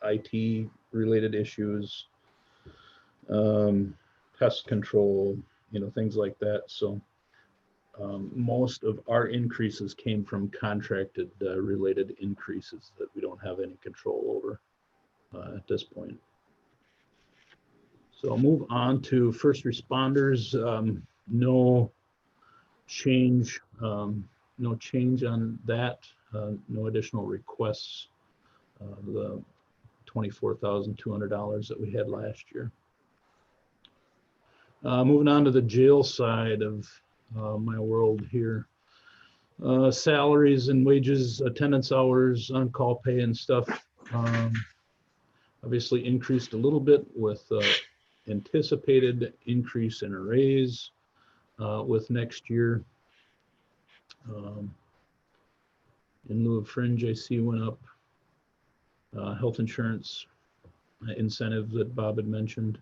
IT related issues, pest control, things like that. So most of our increases came from contracted related increases that we don't have any control over at this point. So I'll move on to first responders. No change on that. No additional requests. The $24,200 that we had last year. Moving on to the jail side of my world here. Salaries and wages, attendance hours, on-call pay and stuff obviously increased a little bit with anticipated increase in a raise with next year. In lieu of fringe, I see went up. Health insurance incentive that Bob had mentioned,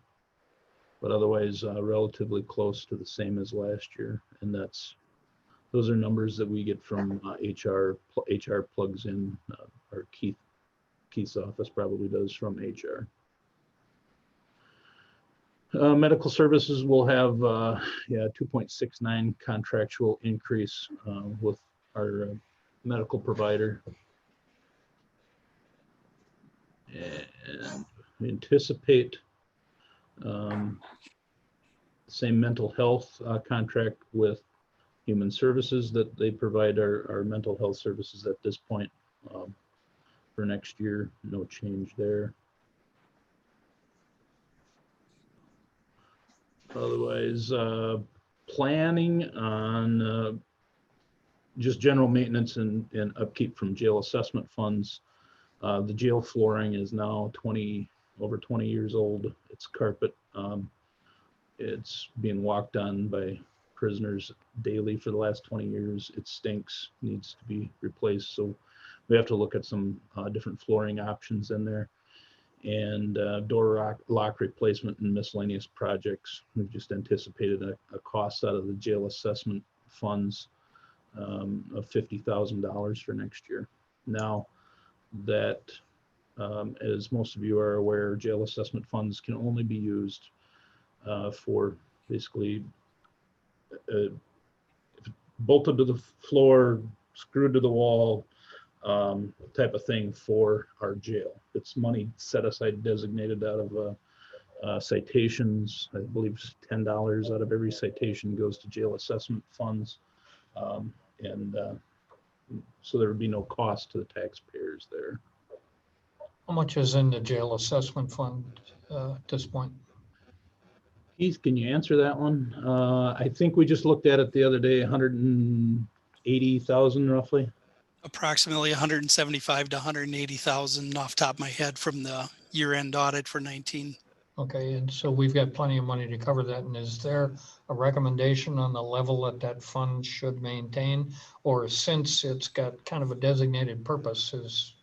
but otherwise relatively close to the same as last year. And those are numbers that we get from HR. HR plugs in, or Keith's office probably does from HR. Medical services will have 2.69 contractual increase with our medical provider. And we anticipate same mental health contract with Human Services that they provide our mental health services at this point for next year. No change there. Otherwise, planning on just general maintenance and upkeep from jail assessment funds. The jail flooring is now over 20 years old. It's carpet. It's being walked on by prisoners daily for the last 20 years. It stinks, needs to be replaced. So we have to look at some different flooring options in there, and door lock replacement and miscellaneous projects. We've just anticipated a cost out of the jail assessment funds of $50,000 for next year. Now that, as most of you are aware, jail assessment funds can only be used for basically bolted to the floor, screwed to the wall type of thing for our jail. It's money set aside designated out of citations. I believe $10 out of every citation goes to jail assessment funds. So there would be no cost to the taxpayers there. How much is in the jail assessment fund at this point? Keith, can you answer that one? I think we just looked at it the other day, 180,000 roughly. Approximately 175 to 180,000 off the top of my head from the year-end audit for 19. Okay, and so we've got plenty of money to cover that. And is there a recommendation on the level that that fund should maintain? Or since it's got kind of a designated purpose is,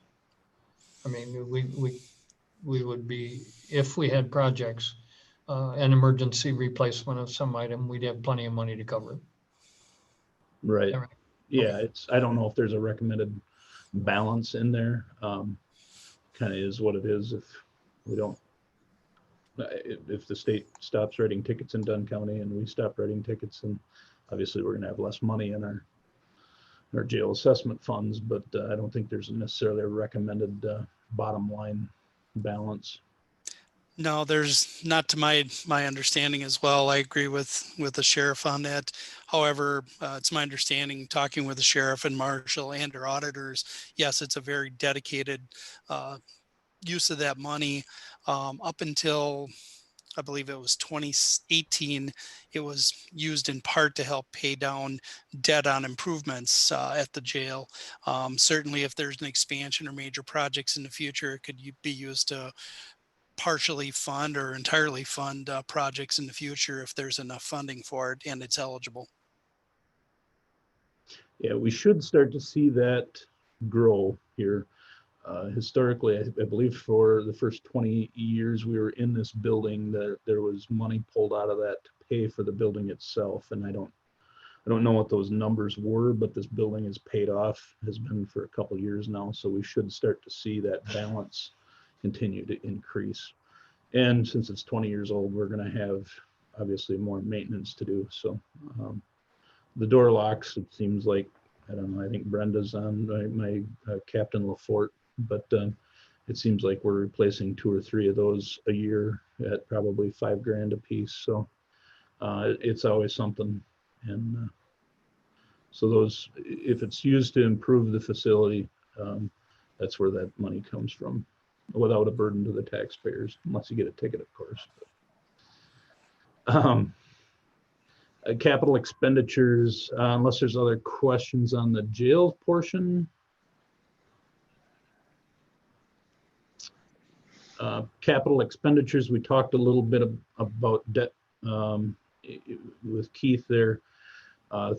I mean, we would be, if we had projects, an emergency replacement of some item, we'd have plenty of money to cover it. Right. All right. Yeah, I don't know if there's a recommended balance in there. Kind of is what it is. If we don't, if the state stops writing tickets in Dunn County and we stop writing tickets, and obviously we're gonna have less money in our jail assessment funds, but I don't think there's necessarily a recommended bottom line balance. No, there's not, to my understanding as well. I agree with the sheriff on that. However, it's my understanding, talking with the sheriff and marshal and our auditors, yes, it's a very dedicated use of that money. Up until I believe it was 2018, it was used in part to help pay down debt on improvements at the jail. Certainly, if there's an expansion or major projects in the future, it could be used to partially fund or entirely fund projects in the future if there's enough funding for it and it's eligible. Yeah, we should start to see that grow here. Historically, I believe for the first 20 years we were in this building, there was money pulled out of that to pay for the building itself. And I don't know what those numbers were, but this building is paid off, has been for a couple of years now. So we should start to see that balance continue to increase. And since it's 20 years old, we're going to have obviously more maintenance to do. So the door locks, it seems like, I don't know, I think Brenda's on my Captain Lafort, but it seems like we're replacing 2 or 3 of those a year at probably $5,000 a piece. So it's always something. And so those, if it's used to improve the facility, that's where that money comes from, without a burden to the taxpayers, unless you get a ticket, of course. Capital expenditures, unless there's other questions on the jail portion. Capital expenditures, we talked a little bit about debt with Keith there.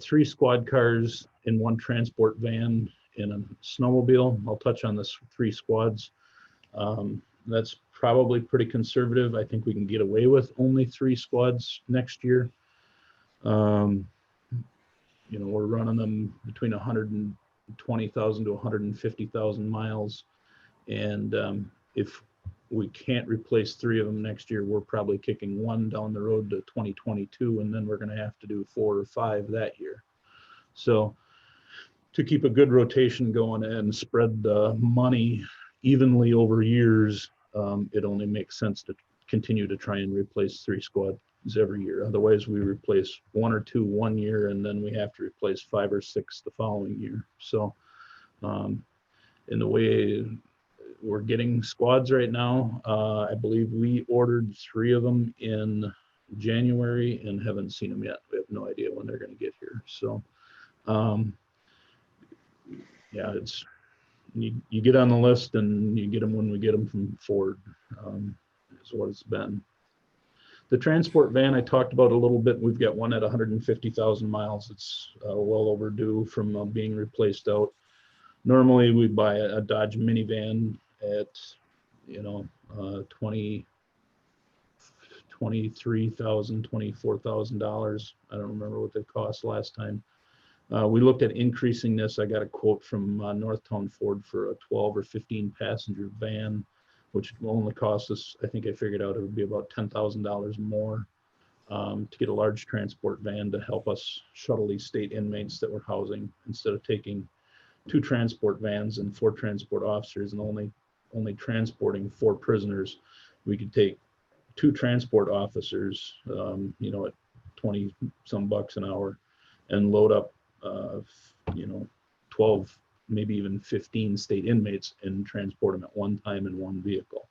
3 squad cars in 1 transport van in a snowmobile. I'll touch on this 3 squads. That's probably pretty conservative. I think we can get away with only 3 squads next year. You know, we're running them between 120,000 to 150,000 miles. And if we can't replace 3 of them next year, we're probably kicking 1 down the road to 2022, and then we're going to have to do 4 or 5 that year. So to keep a good rotation going and spread the money evenly over years, it only makes sense to continue to try and replace 3 squads every year. Otherwise, we replace 1 or 2 one year, and then we have to replace 5 or 6 the following year. So in the way we're getting squads right now, I believe we ordered 3 of them in January and haven't seen them yet. We have no idea when they're going to get here. So yeah, it's you get on the list and you get them when we get them from Ford, is what it's been. The transport van I talked about a little bit. We've got one at 150,000 miles. It's well overdue from being replaced out. Normally we buy a Dodge minivan at, you know, $23,000, $24,000. I don't remember what they cost last time. We looked at increasing this. I got a quote from Northtown Ford for a 12 or 15 passenger van, which will only cost us, I think I figured out it would be about $10,000 more to get a large transport van to help us shuttle these state inmates that we're housing, instead of taking 2 transport vans and 4 transport officers and only transporting 4 prisoners. We could take 2 transport officers, you know, at 20 some bucks an hour, and load up, you know, 12, maybe even 15 state inmates and transport them at one time in one vehicle.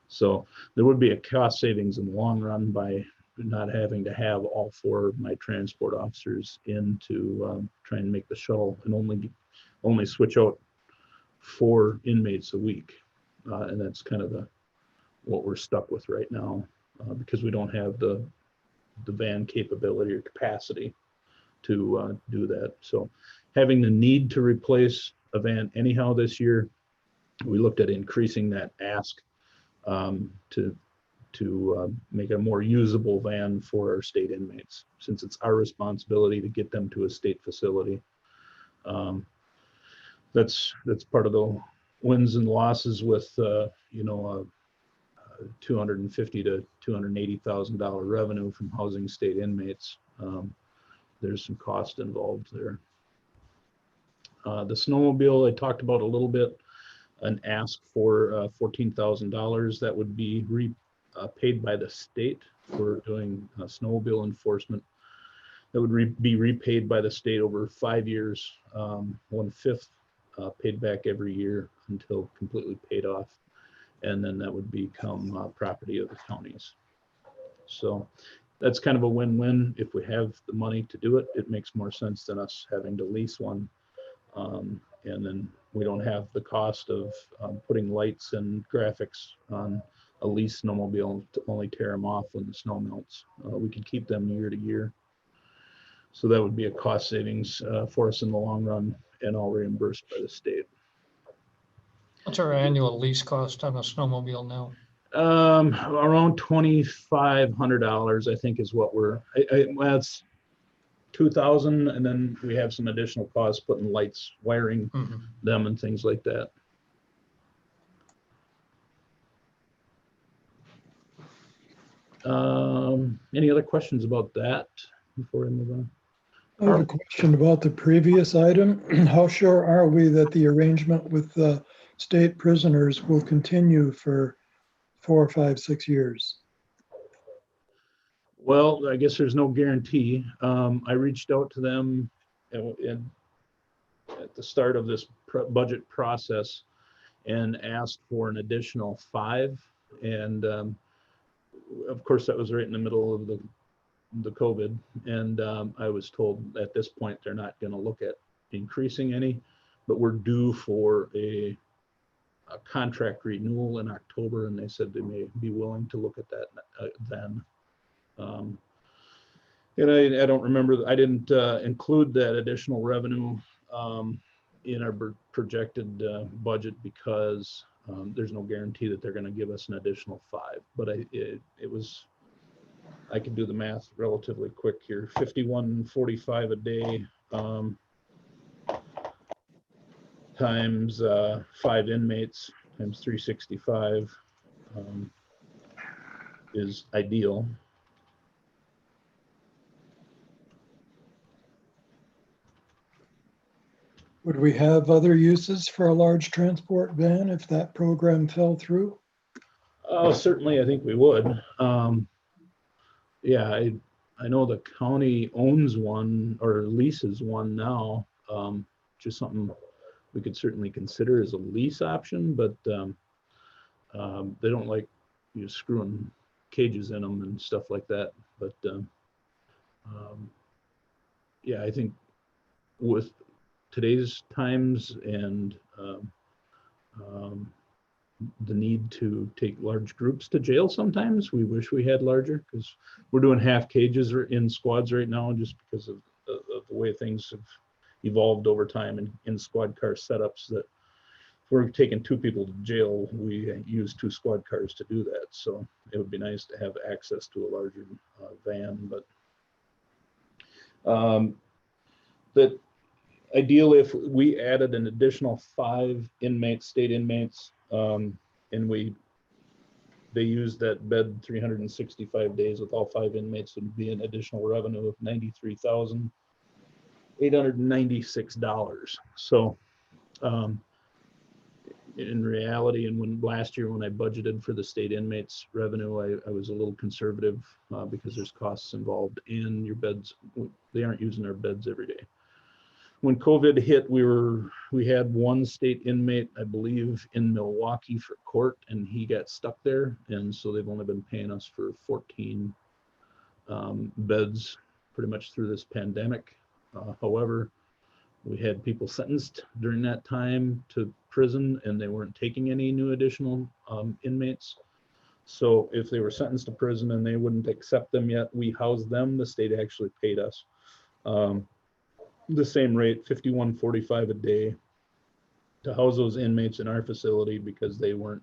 So there would be a cost savings in the long run by not having to have all 4 of my transport officers in to try and make the shuttle, and only switch out 4 inmates a week. And that's kind of what we're stuck with right now, because we don't have the van capability or capacity to do that. So having the need to replace a van anyhow this year, we looked at increasing that ask to make a more usable van for our state inmates, since it's our responsibility to get them to a state facility. That's part of the wins and losses with $250,000 to $280,000 revenue from housing state inmates. There's some cost involved there. The snowmobile I talked about a little bit, an ask for $14,000 that would be paid by the state for doing snowmobile enforcement. That would be repaid by the state over 5 years, 1/5 paid back every year until completely paid off. And then that would become property of the counties. So that's kind of a win-win. If we have the money to do it, it makes more sense than us having to lease one. And then we don't have the cost of putting lights and graphics on a leased snowmobile to only tear them off when the snow melts. We can keep them year to year. So that would be a cost savings for us in the long run, and all reimbursed by the state. What's our annual lease cost on a snowmobile now? Around $2,500, I think, is what well, it's $2,000, and then we have some additional costs putting lights, wiring them, and things like that. Any other questions about that before I move on? I have a question about the previous item. How sure are we that the arrangement with the state prisoners will continue for 4, 5, 6 years? Well, I guess there's no guarantee. I reached out to them at the start of this budget process and asked for an additional 5. And of course, that was right in the middle of the COVID. And I was told at this point, they're not going to look at increasing any, but we're due for a contract renewal in October. And they said they may be willing to look at that then. And I don't remember, I didn't include that additional revenue in our projected budget because there's no guarantee that they're going to give us an additional 5. But I could do the math relatively quick here. $51.45 a day times 5 inmates times 365 is ideal. Would we have other uses for a large transport van if that program fell through? Oh, certainly, I think we would. Yeah, I know the county owns one or leases one now, just something we could certainly consider as a lease option, but they don't like you screwing cages in them and stuff like that. But yeah, I think with today's times and the need to take large groups to jail sometimes, we wish we had larger, because we're doing half cages in squads right now just because of the way things have evolved over time in squad car setups, that if we're taking 2 people to jail, we use 2 squad cars to do that. So it would be nice to have access to a larger van, but that ideally, if we added an additional 5 inmates, state inmates, and they use that bed 365 days with all 5 inmates, would be an additional revenue of $93,896. So in reality, and last year when I budgeted for the state inmates revenue, I was a little conservative because there's costs involved, and your beds, they aren't using our beds every day. When COVID hit, we had 1 state inmate, I believe, in Milwaukee for court, and he got stuck there. And so they've only been paying us for 14 beds pretty much through this pandemic. However, we had people sentenced during that time to prison and they weren't taking any new additional inmates. So if they were sentenced to prison and they wouldn't accept them yet, we housed them. The state actually paid us the same rate, $51.45 a day, to house those inmates in our facility because they weren't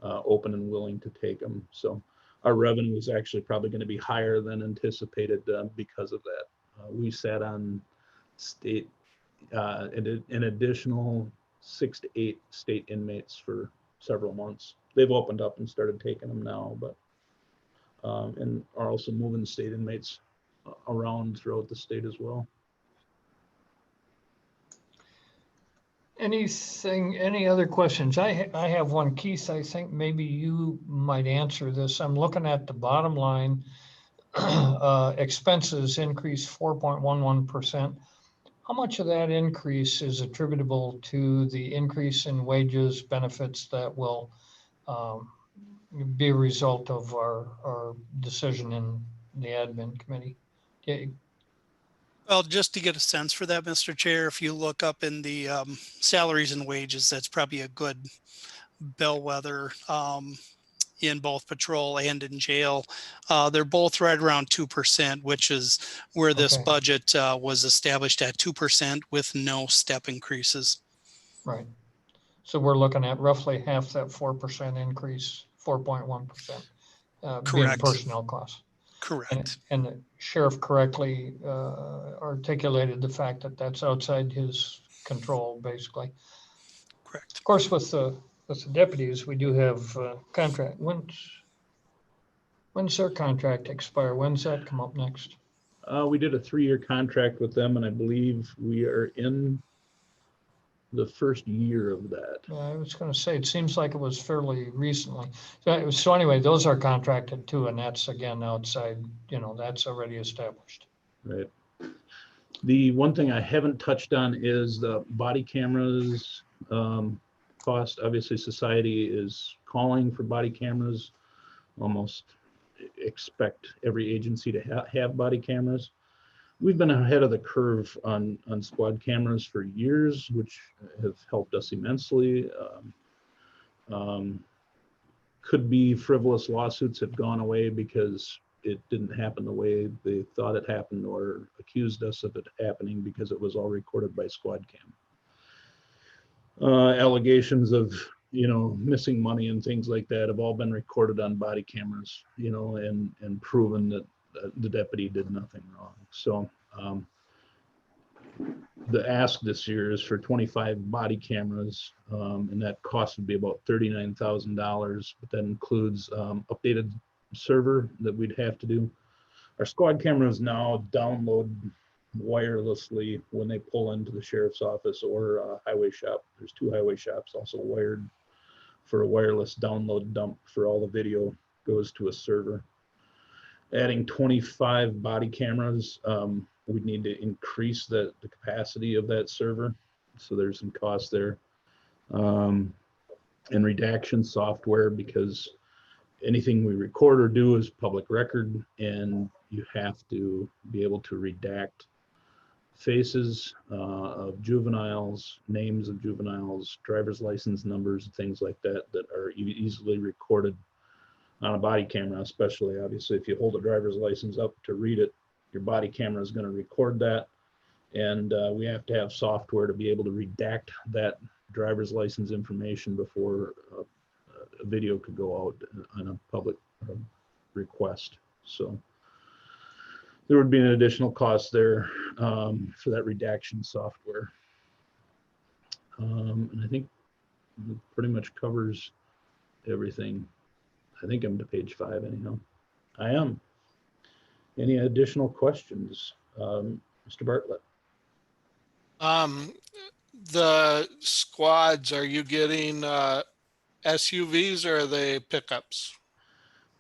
open and willing to take them. So our revenue is actually probably going to be higher than anticipated because of that. We sat on state an additional 6 to 8 state inmates for several months. They've opened up and started taking them now, but and are also moving state inmates around throughout the state as well. Any other questions? I have one, Keith. I think maybe you might answer this. I'm looking at the bottom line. Expenses increased 4.11%. How much of that increase is attributable to the increase in wages, benefits that will be a result of our decision in the admin committee? Okay. Well, just to get a sense for that, Mr. Chair, if you look up in the salaries and wages, that's probably a good bellwether in both patrol and in jail. They're both right around 2%, which is where this Okay. budget was established at 2% with no step increases. Right. So we're looking at roughly half that 4% increase, 4.1%, being Correct. personnel costs. Correct. And the sheriff correctly articulated the fact that that's outside his control, basically. Correct. Of course, with the deputies, we do have contract. When's their contract expire? When's that come up next? We did a 3-year contract with them, and I believe we are in the first year of that. I was going to say, it seems like it was fairly recently. So anyway, those are contracted too, and that's again outside, that's already established. Right. The one thing I haven't touched on is the body cameras cost. Obviously, society is calling for body cameras. Almost expect every agency to have body cameras. We've been ahead of the curve on squad cameras for years, which have helped us immensely. Could be frivolous lawsuits have gone away because it didn't happen the way they thought it happened, or accused us of it happening because it was all recorded by squad cam. Allegations of missing money and things like that have all been recorded on body cameras, and proven that the deputy did nothing wrong. So the ask this year is for 25 body cameras, and that cost would be about $39,000, but that includes updated server that we'd have to do. Our squad cameras now download wirelessly when they pull into the sheriff's office or highway shop. There's 2 highway shops also wired for a wireless download dump for all the video goes to a server. Adding 25 body cameras, we'd need to increase the capacity of that server. So there's some cost there. And redaction software, because anything we record or do is public record, and you have to be able to redact faces of juveniles, names of juveniles, driver's license numbers, things like that are easily recorded on a body camera. Especially, obviously, if you hold a driver's license up to read it, your body camera is going to record that, and we have to have software to be able to redact that driver's license information before a video could go out on a public request. So there would be an additional cost there for that redaction software. And I think it pretty much covers everything. I think I'm to page 5 anyhow. I am. Any additional questions? Mr. Bartlett? The squads, are you getting SUVs or are they pickups?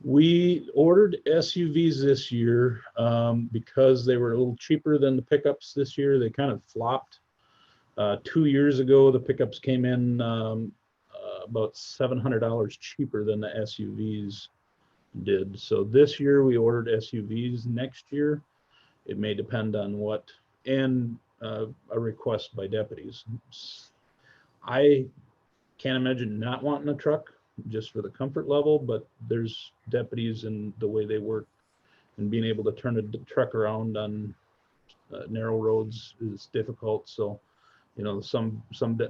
We ordered SUVs this year because they were a little cheaper than the pickups this year. They kind of flopped. 2 years ago, the pickups came in about $700 cheaper than the SUVs. did. So this year we ordered SUVs. Next year, it may depend on what, and a request by deputies. I can't imagine not wanting a truck just for the comfort level, but there's deputies and the way they work and being able to turn a truck around on narrow roads is difficult. So, you know,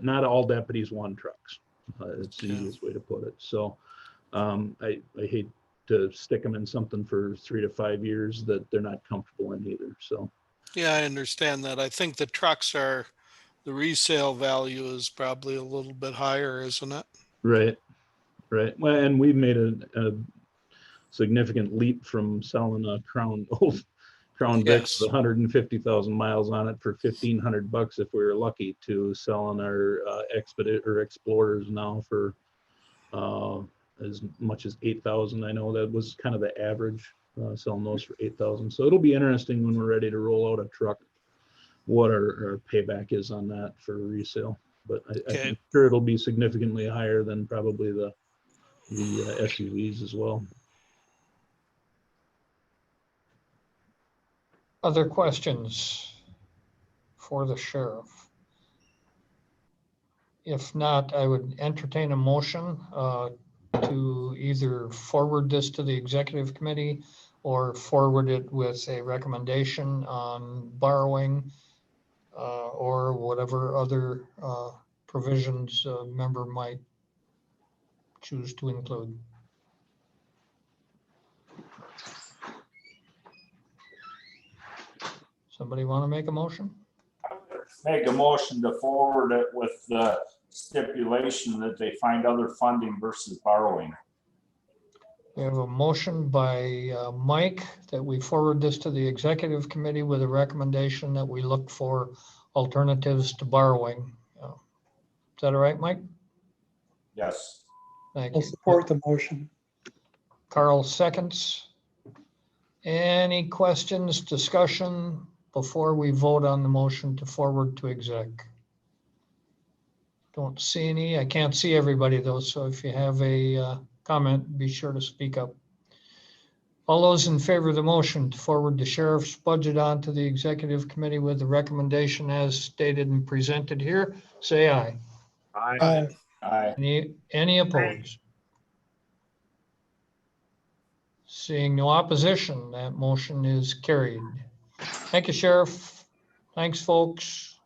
not all deputies want trucks. It's the easiest way to put it. So I hate to stick them in something for 3 to 5 years that they're not comfortable in either. So, Yeah, I understand that. I think the trucks are, the resale value is probably a little bit higher, isn't it? right. Well, and we've made a significant leap from selling a old Crown Vic Yes. with 150,000 miles on it for $1,500 if we were lucky, to selling our Explorers now for as much as 8,000. I know that was kind of the average, selling those for 8,000. So it'll be interesting when we're ready to roll out a truck, what our payback is on that for resale. But I'm sure it'll be significantly higher than probably the SUVs as well. Other questions for the sheriff? If not, I would entertain a motion to either forward this to the executive committee or forward it with a recommendation on borrowing or whatever other provisions a member might choose to include. Somebody want to make a motion? Make a motion to forward it with the stipulation that they find other funding versus borrowing. We have a motion by Mike that we forward this to the executive committee with a recommendation that we look for alternatives to borrowing. Is that all right, Mike? Yes. Thank I'll you. support the motion. Carl seconds. Any questions, discussion before we vote on the motion to forward to exec? Don't see any. I can't see everybody though, so if you have a comment, be sure to speak up. All those in favor of the motion to forward the sheriff's budget on to the executive committee with the recommendation as stated and presented here, say aye. Aye. Aye. Any opposed? Seeing no opposition, that motion is carried. Thank you, Sheriff. Thanks, folks.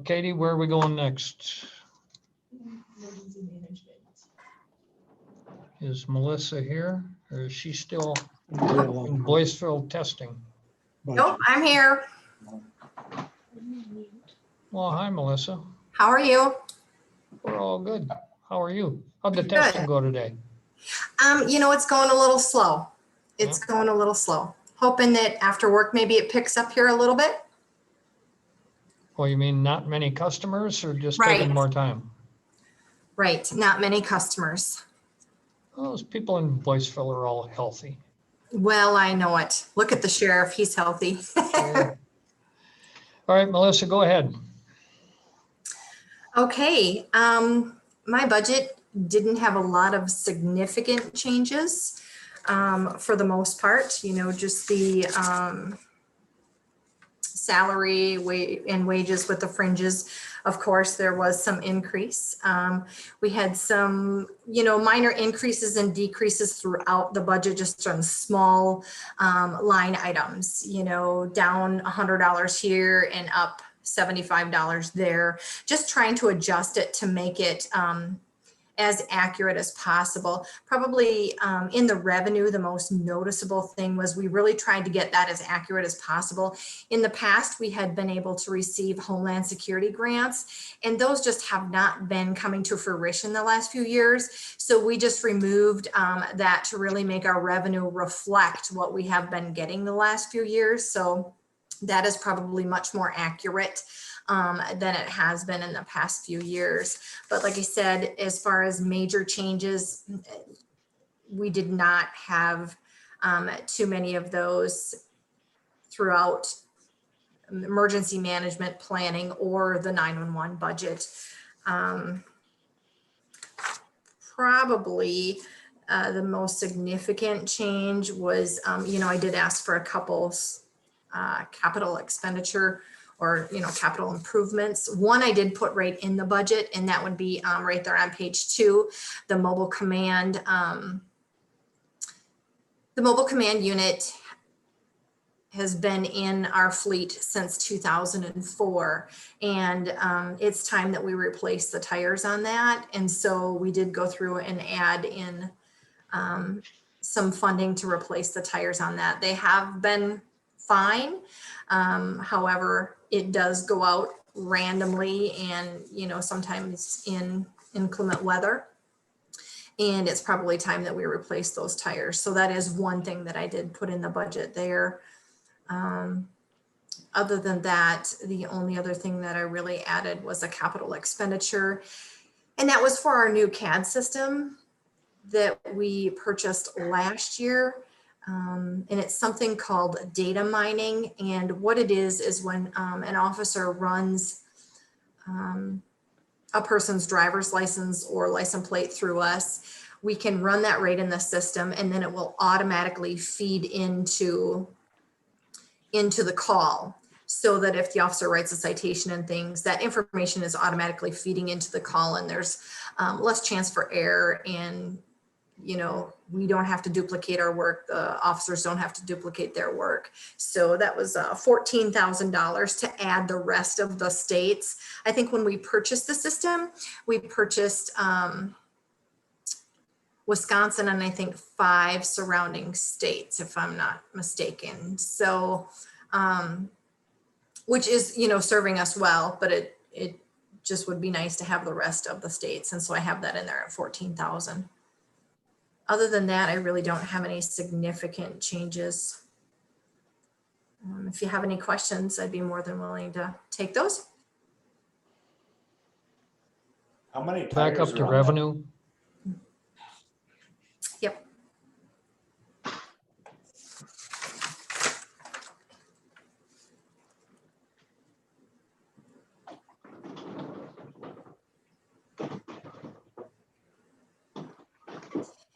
Katie, where are we going next? Emergency management. Is Melissa here or is she still in Budget. Boyceville testing? Nope, I'm here. Well, hi, Melissa. How are you? We're all good. How are you? How'd the testing go today? It's going a little slow. It's going a little slow. Hoping that after work, maybe it picks up here a little bit. Oh, you mean not many customers or just Right. taking more time? Right, not many customers. Well, those people in Boyceville are all healthy. Well, I know it. Look at the sheriff, he's healthy. Sure. All right, Melissa, go ahead. Okay, my budget didn't have a lot of significant changes for the most part, just the salary and wages with the fringes. Of course, there was some increase. We had some, minor increases and decreases throughout the budget, just on small line items, down $100 here and up $75 there, just trying to adjust it to make it as accurate as possible. Probably in the revenue, the most noticeable thing was we really tried to get that as accurate as possible. In the past, we had been able to receive Homeland Security grants, and those just have not been coming to fruition the last few years. So we just removed that to really make our revenue reflect what we have been getting the last few years. So that is probably much more accurate than it has been in the past few years. But like I said, as far as major changes, we did not have too many of those throughout emergency management planning or the 911 budget. Probably The most significant change was, I did ask for a couple capital expenditure or, capital improvements. One I did put right in the budget, and that would be right there on page 2, the mobile command. The mobile command unit has been in our fleet since 2004, and it's time that we replace the tires on that. And so we did go through and add in some funding to replace the tires on that. They have been fine. However, it does go out randomly and, sometimes in inclement weather. And it's probably time that we replace those tires. So that is one thing that I did put in the budget there. Other than that, the only other thing that I really added was a capital expenditure. And that was for our new CAD system that we purchased last year. And it's something called data mining. And what it is when an officer runs a person's driver's license or license plate through us, we can run that right in the system, and then it will automatically feed into the call, so that if the officer writes a citation and things, that information is automatically feeding into the call, and there's less chance for error, and we don't have to duplicate our work. The officers don't have to duplicate their work. So that was $14,000 to add the rest of the states. I think when we purchased the system, we purchased Wisconsin and I think 5 surrounding states, if I'm not mistaken. So, which is, serving us well, but it just would be nice to have the rest of the states. And so I have that in there at 14,000. Other than that, I really don't have any significant changes. If you have any questions, I'd be more than willing to take those. How many Back tires up to are on that? revenue. Yep.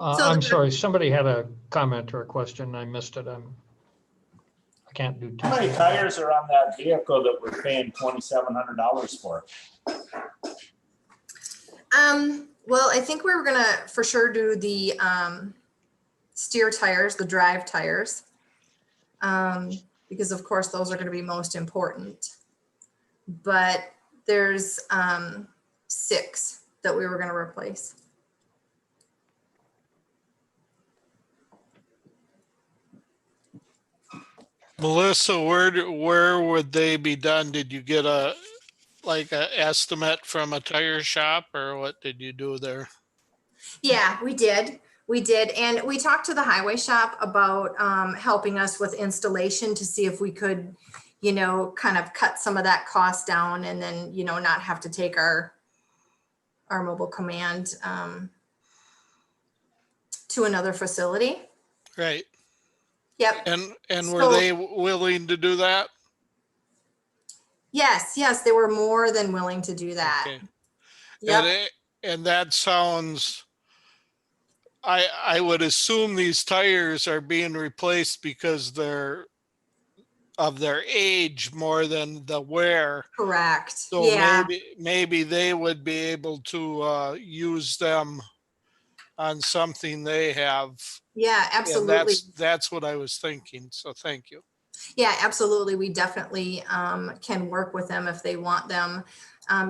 So I'm the- sorry, somebody had a comment or a question. I missed it. I can't do. How many tires are on that vehicle that we're paying $2,700 for? Well, I think we were gonna for sure do the steer tires, the drive tires, because of course those are going to be most important. But there's 6 that we were going to replace. Melissa, where would they be done? Did you get a estimate from a tire shop, or what did you do there? Yeah, we did. And we talked to the highway shop about helping us with installation to see if we could, kind of cut some of that cost down, and then, not have to take our mobile command to another facility. Right. Yep. And were they willing to do that? Yes, they were more than willing to do that. Okay. Yep. And that sounds, I would assume these tires are being replaced because they're of their age more than the wear. Correct. So yeah. maybe they would be able to use them on something they have. Yeah, absolutely. And that's what I was thinking. So thank you. Yeah, absolutely. We definitely can work with them if they want them.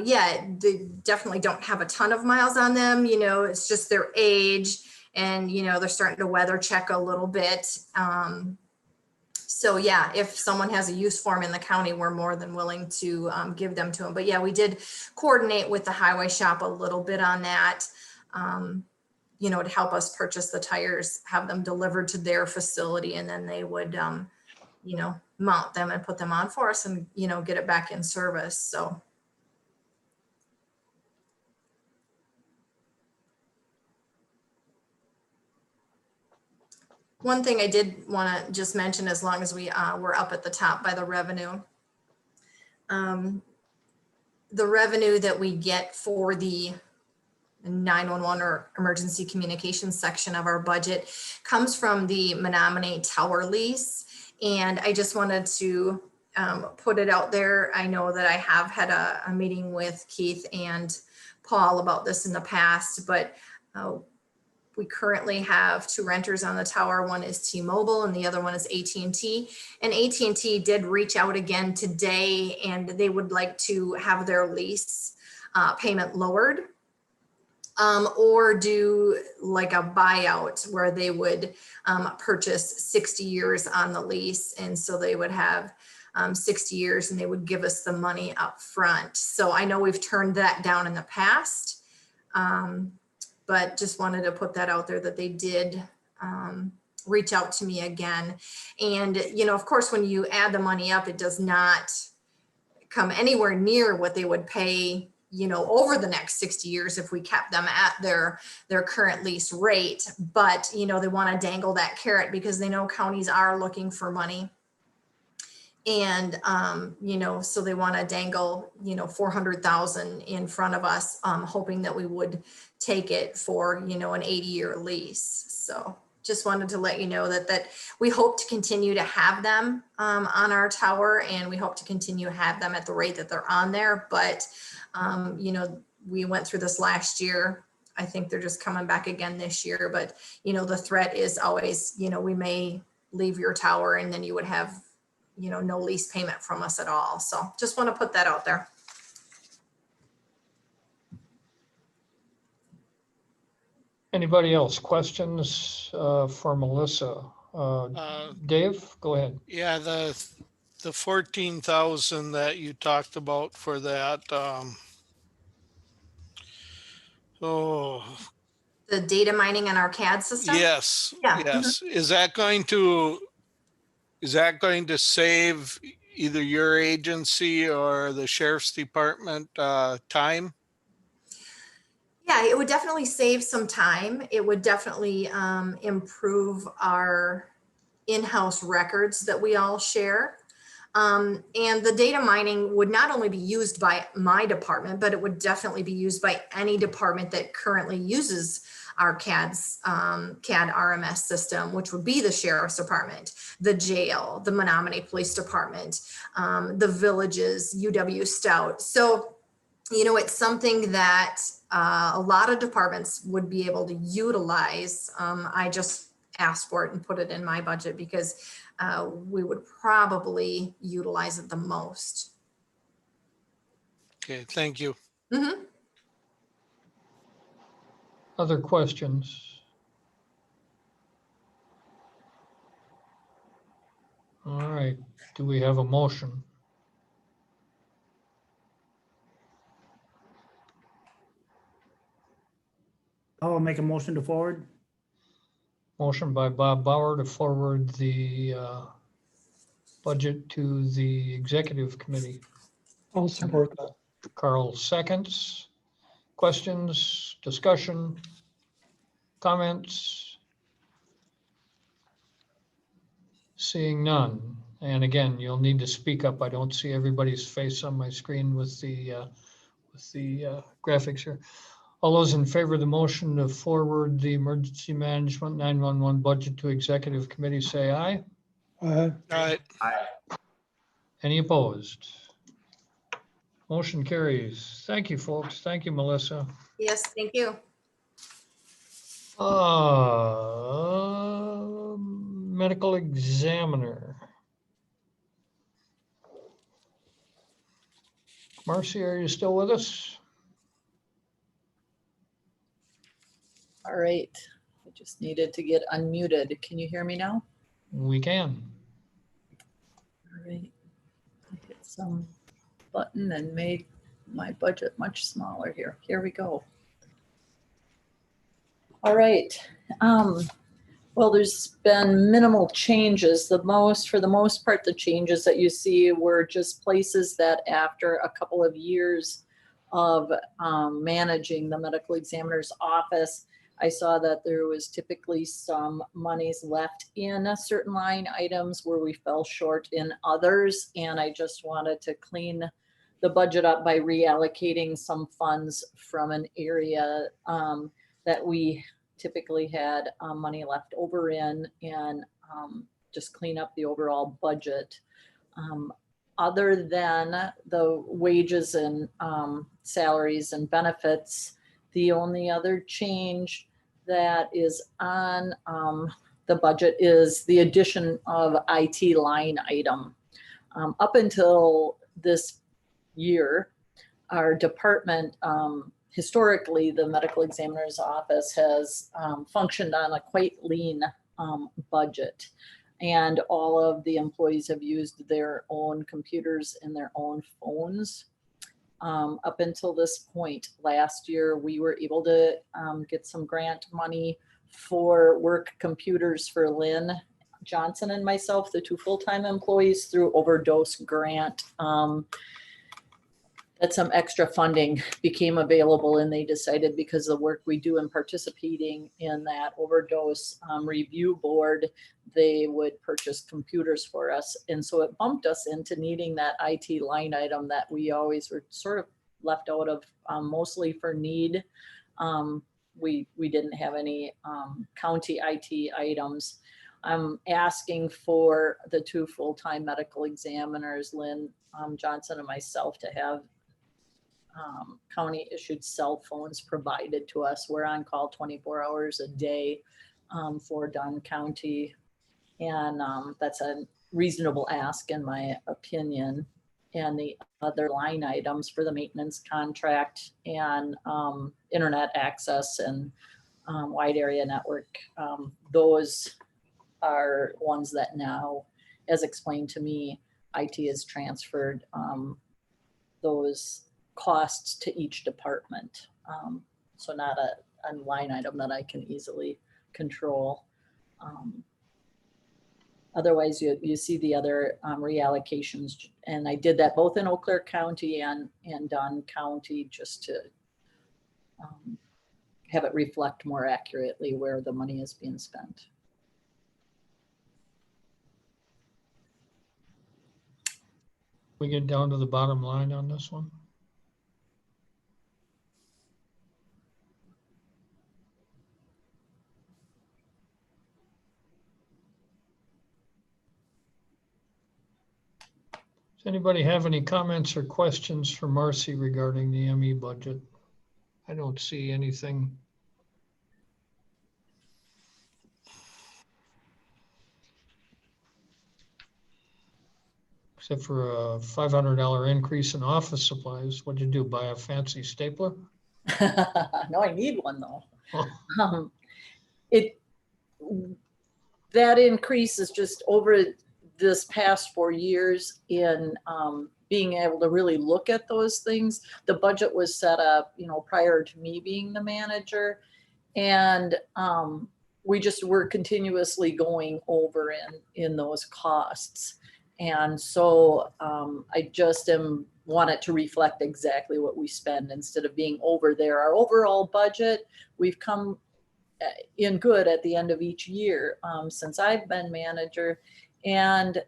Yeah, they definitely don't have a ton of miles on them. It's just their age, and, they're starting to weather check a little bit. So yeah, if someone has a use for them in the county, we're more than willing to give them to them. But yeah, we did coordinate with the highway shop a little bit on that, to help us purchase the tires, have them delivered to their facility, and then they would, mount them and put them on for us and, get it back in service. So. One thing I did want to just mention, as long as we were up at the top by the revenue, the revenue that we get for the 911 or emergency communications section of our budget comes from the Menominee Tower lease. And I just wanted to put it out there. I know that I have had a meeting with Keith and Paul about this in the past, but we currently have 2 renters on the tower. One is T-Mobile and the other one is AT&T. And AT&T did reach out again today, and they would like to have their lease payment lowered, or do like a buyout where they would purchase 60 years on the lease. And so they would have 60 years and they would give us the money up front. So I know we've turned that down in the past, but just wanted to put that out there that they did reach out to me again. And, you know, of course, when you add the money up, it does not come anywhere near what they would pay, you know, over the next 60 years if we kept them at their current lease rate. But, you know, they want to dangle that carrot because they know counties are looking for money. And, you know, so they want to dangle, you know, 400,000 in front of us, hoping that we would take it for, you know, an 80-year lease. So just wanted to let you know that we hope to continue to have them on our tower, and we hope to continue to have them at the rate that they're on there. But, you know, we went through this last year. I think they're just coming back again this year. But, you know, the threat is always, you know, we may leave your tower and then you would have, you know, no lease payment from us at all. So just want to put that out there. Anybody else? Questions for Melissa? Dave, go ahead. Yeah, the 14,000 that you talked about for that, The data mining in our CAD system? yes, Yeah. yes. Is that going to save either your agency or the sheriff's department time? Yeah, it would definitely save some time. It would definitely improve our in-house records that we all share. And the data mining would not only be used by my department, but it would definitely be used by any department that currently uses our CAD RMS system, which would be the sheriff's department, the jail, the Menominee Police Department, the villages, UW Stout. So, you know, it's something that a lot of departments would be able to utilize. I just asked for it and put it in my budget because we would probably utilize it the most. Okay, thank you. Mm-hmm. Other questions? All right, do we have a motion? I'll make a motion to forward. Motion by Bob Bauer to forward the budget to the executive committee. I'll support that. Carl seconds. Questions, discussion, comments? Seeing none. And again, you'll need to speak up. I don't see everybody's face on my screen with the graphics here. All those in favor of the motion to forward the emergency management 911 budget to executive committee, say aye. Aye. All right. Any opposed? Motion carries. Thank you, folks. Thank you, Melissa. Yes, thank you. Medical examiner. Marcy, are you still with us? All right, I just needed to get unmuted. Can you hear me now? We can. All right, I hit some button and made my budget much smaller here. Here we go. All right. Well, there's been minimal changes. For the most part, the changes that you see were just places that after a couple of years of managing the medical examiner's office, I saw that there was typically some monies left in certain line items where we fell short in others. And I just wanted to clean the budget up by reallocating some funds from an area that we typically had money left over in, and just clean up the overall budget. Other than the wages and salaries and benefits, the only other change that is on the budget is the addition of IT line item. Up until this year, our department, historically, the medical examiner's office has functioned on a quite lean budget. And all of the employees have used their own computers and their own phones. Up until this point, last year, we were able to get some grant money for work computers for Lynn Johnson and myself, the 2 full-time employees, through overdose grant. That some extra funding became available, and they decided, because of the work we do in participating in that overdose review board, they would purchase computers for us. And so it bumped us into needing that IT line item that we always were sort of left out of, mostly for need. We didn't have any county IT items. I'm asking for the 2 full-time medical examiners, Lynn Johnson and myself, to have county issued cell phones provided to us. We're on call 24 hours a day for Dunn County. And that's a reasonable ask in my opinion. And the other line items for the maintenance contract and internet access and wide area network, those are ones that now, as explained to me, IT has transferred those costs to each department. So not a line item that I can easily control. Otherwise, you see the other reallocations, and I did that both in Eau Claire County and Dunn County, just to have it reflect more accurately where the money is being spent. We get down to the bottom line on this one. Does anybody have any comments or questions for Marcy regarding the ME budget? I don't see anything. Except for a $500 increase in office supplies. What'd you do, buy a fancy stapler? No, I need one though. Oh. That increase is just over this past 4 years in being able to really look at those things. The budget was set up, prior to me being the manager, and we just were continuously going over in those costs. And so I just want it to reflect exactly what we spend instead of being over there. Our overall budget, we've come in good at the end of each year since I've been manager. And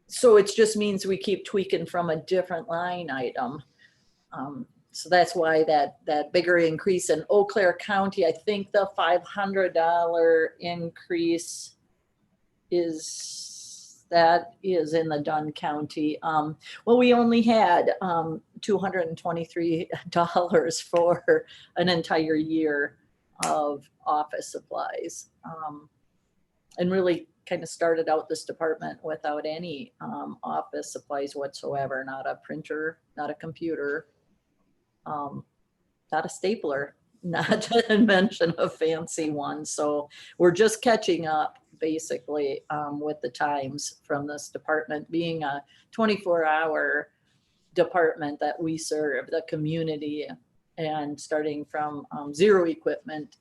so it just means we keep tweaking from a different line item. So that's why that bigger increase in Eau Claire County, I think the $500 increase is in the Dunn County. Well, we only had $223 for an entire year of office supplies. And really kind of started out this department without any office supplies whatsoever, not a printer, not a computer, not a stapler, not to mention a fancy one. So we're just catching up basically with the times from this department being a 24-hour department that we serve the community, and starting from zero equipment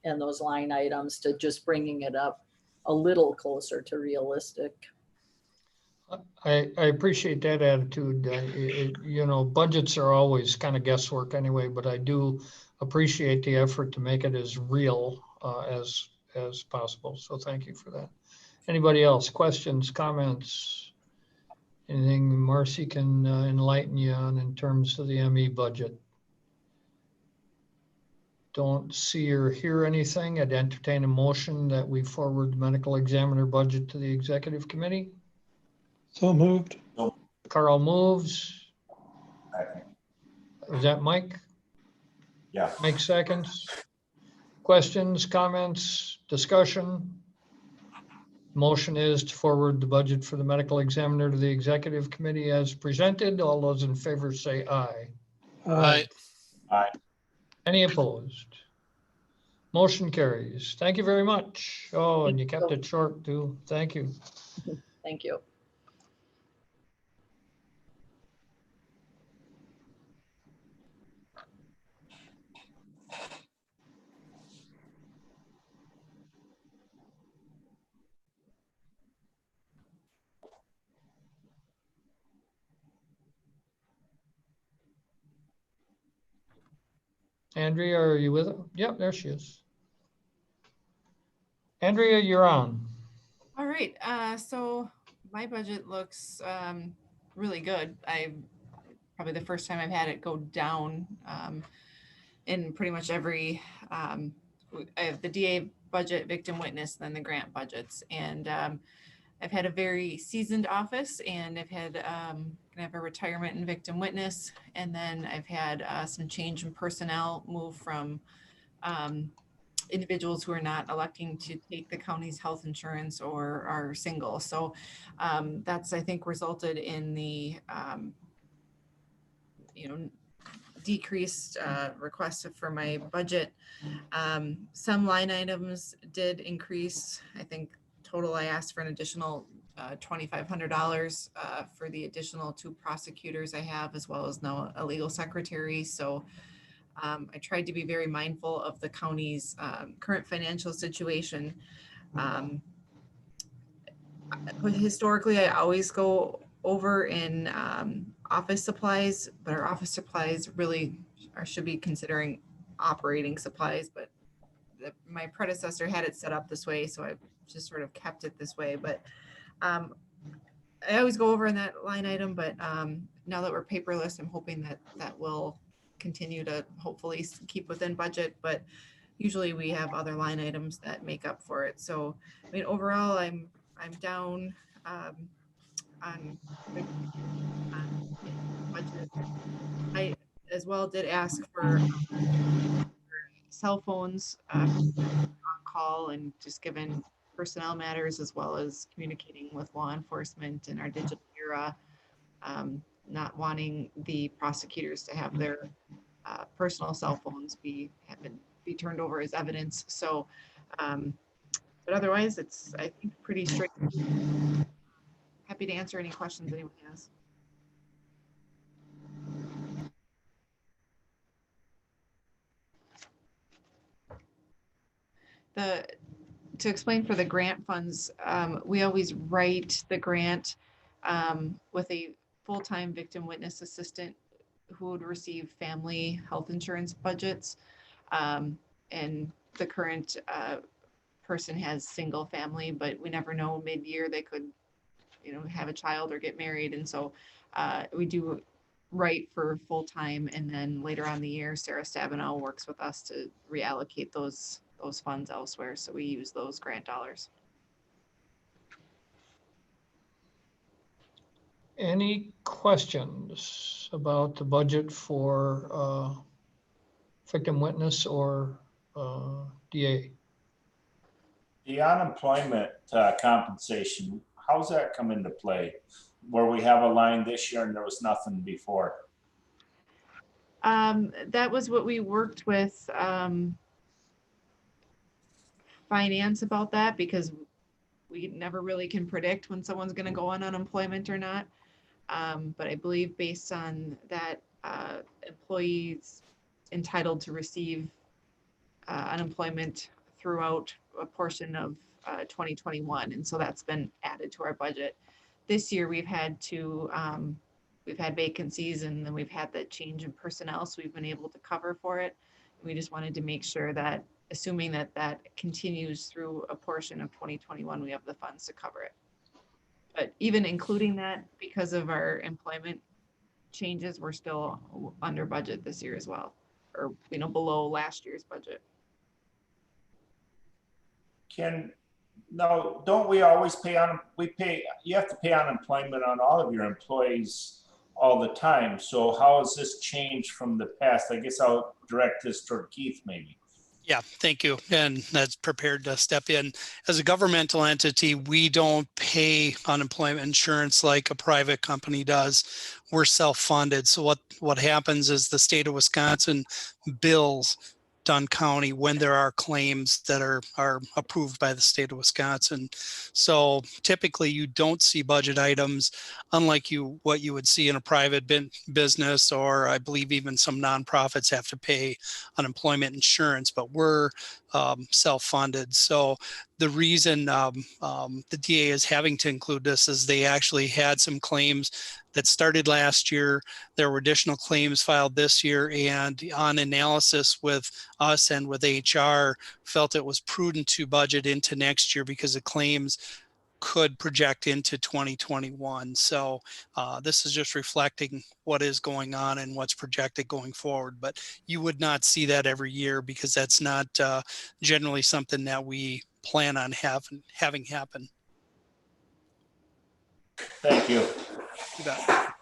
and those line items to just bringing it up a little closer to realistic. I appreciate that attitude. Budgets are always kind of guesswork anyway, but I do appreciate the effort to make it as real as possible. So thank you for that. Anybody else? Questions, comments? Anything Marcy can enlighten you on in terms of the ME budget? Don't see or hear anything. I'd entertain a motion that we forward the medical examiner budget to the executive committee. So moved. Carl moves. Second. Was that Mike? Yeah. Mike seconds. Questions, comments, discussion? Motion is to forward the budget for the medical examiner to the executive committee as presented. All those in favor say aye. Aye. Aye. Any opposed? Motion carries. Thank you very much. Oh, and you kept it short too. Thank you. Thank you. Andrea, are you with it? Yep, there she is. Andrea, you're on. All right, so my budget looks really good. Probably the first time I've had it go down in pretty much every, I have the DA budget, victim witness, then the grant budgets. And I've had a very seasoned office, and I've had, I have a retirement and victim witness. And then I've had some change in personnel, move from individuals who are not electing to take the county's health insurance or are single. So that's, I think, resulted in the, decreased requests for my budget. Some line items did increase. I think total I asked for an additional $2,500 for the additional 2 prosecutors I have, as well as now a legal secretary. So I tried to be very mindful of the county's current financial situation. Historically, I always go over in office supplies, but our office supplies really should be considering operating supplies, but my predecessor had it set up this way, so I just sort of kept it this way. But I always go over in that line item, but now that we're paperless, I'm hoping that that will continue to hopefully keep within budget, but usually we have other line items that make up for it. So, I mean, overall, I'm down on budget. I as well did ask for cell phones on call, and just given personnel matters as well as communicating with law enforcement in our digital era, not wanting the prosecutors to have their personal cell phones be turned over as evidence. So, but otherwise, it's, I think, pretty straight. Happy to answer any questions anyone has. To explain for the grant funds, we always write the grant with a full-time victim witness assistant who would receive family health insurance budgets. And the current person has single family, but we never know, mid-year they could, have a child or get married. And so we do write for full-time, and then later on the year, Sarah Stabenow works with us to reallocate those funds elsewhere. So we use those grant dollars. Any questions about the budget for victim witness or DA? The unemployment compensation, how's that come into play? Where we have a line this year and there was nothing before? That was what we worked with finance about that, because we never really can predict when someone's going to go on unemployment or not. But I believe based on that, employees entitled to receive unemployment throughout a portion of 2021. And so that's been added to our budget. This year we've had vacancies, and then we've had that change in personnel. So we've been able to cover for it. We just wanted to make sure that, assuming that that continues through a portion of 2021, we have the funds to cover it. But even including that, because of our employment changes, we're still under budget this year as well, or, you know, below last year's budget. No, don't we always pay you have to pay unemployment on all of your employees all the time. So how has this changed from the past? I guess I'll direct this toward Keith maybe. Yeah, thank you. And that's prepared to step in. As a governmental entity, we don't pay unemployment insurance like a private company does. We're self-funded. So what happens is the state of Wisconsin bills Dunn County when there are claims that are approved by the state of Wisconsin. So typically you don't see budget items unlike what you would see in a private business, or I believe even some nonprofits have to pay unemployment insurance, but we're self-funded. So the reason the DA is having to include this is they actually had some claims that started last year. There were additional claims filed this year, and on analysis with us and with HR, felt it was prudent to budget into next year because the claims could project into 2021. So this is just reflecting what is going on and what's projected going forward. But you would not see that every year because that's not generally something that we plan on having happen. Thank you. You bet.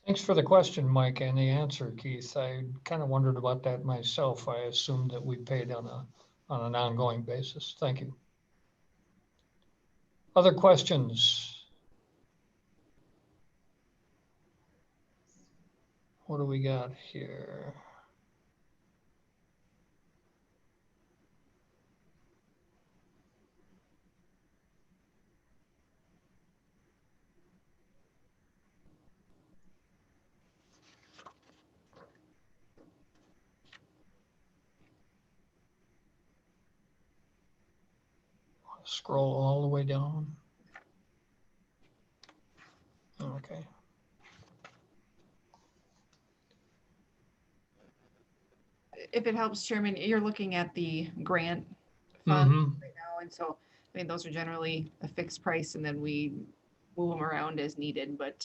Thanks for the question, Mike, and the answer, Keith. I kind of wondered about that myself. I assumed that we paid on an ongoing basis. Thank you. Other questions? What do we got here? Scroll all the way down. Okay. If it helps, Chairman, you're looking at the grant fund right now. And so, I mean, those are generally a fixed price and then we move them around as needed. But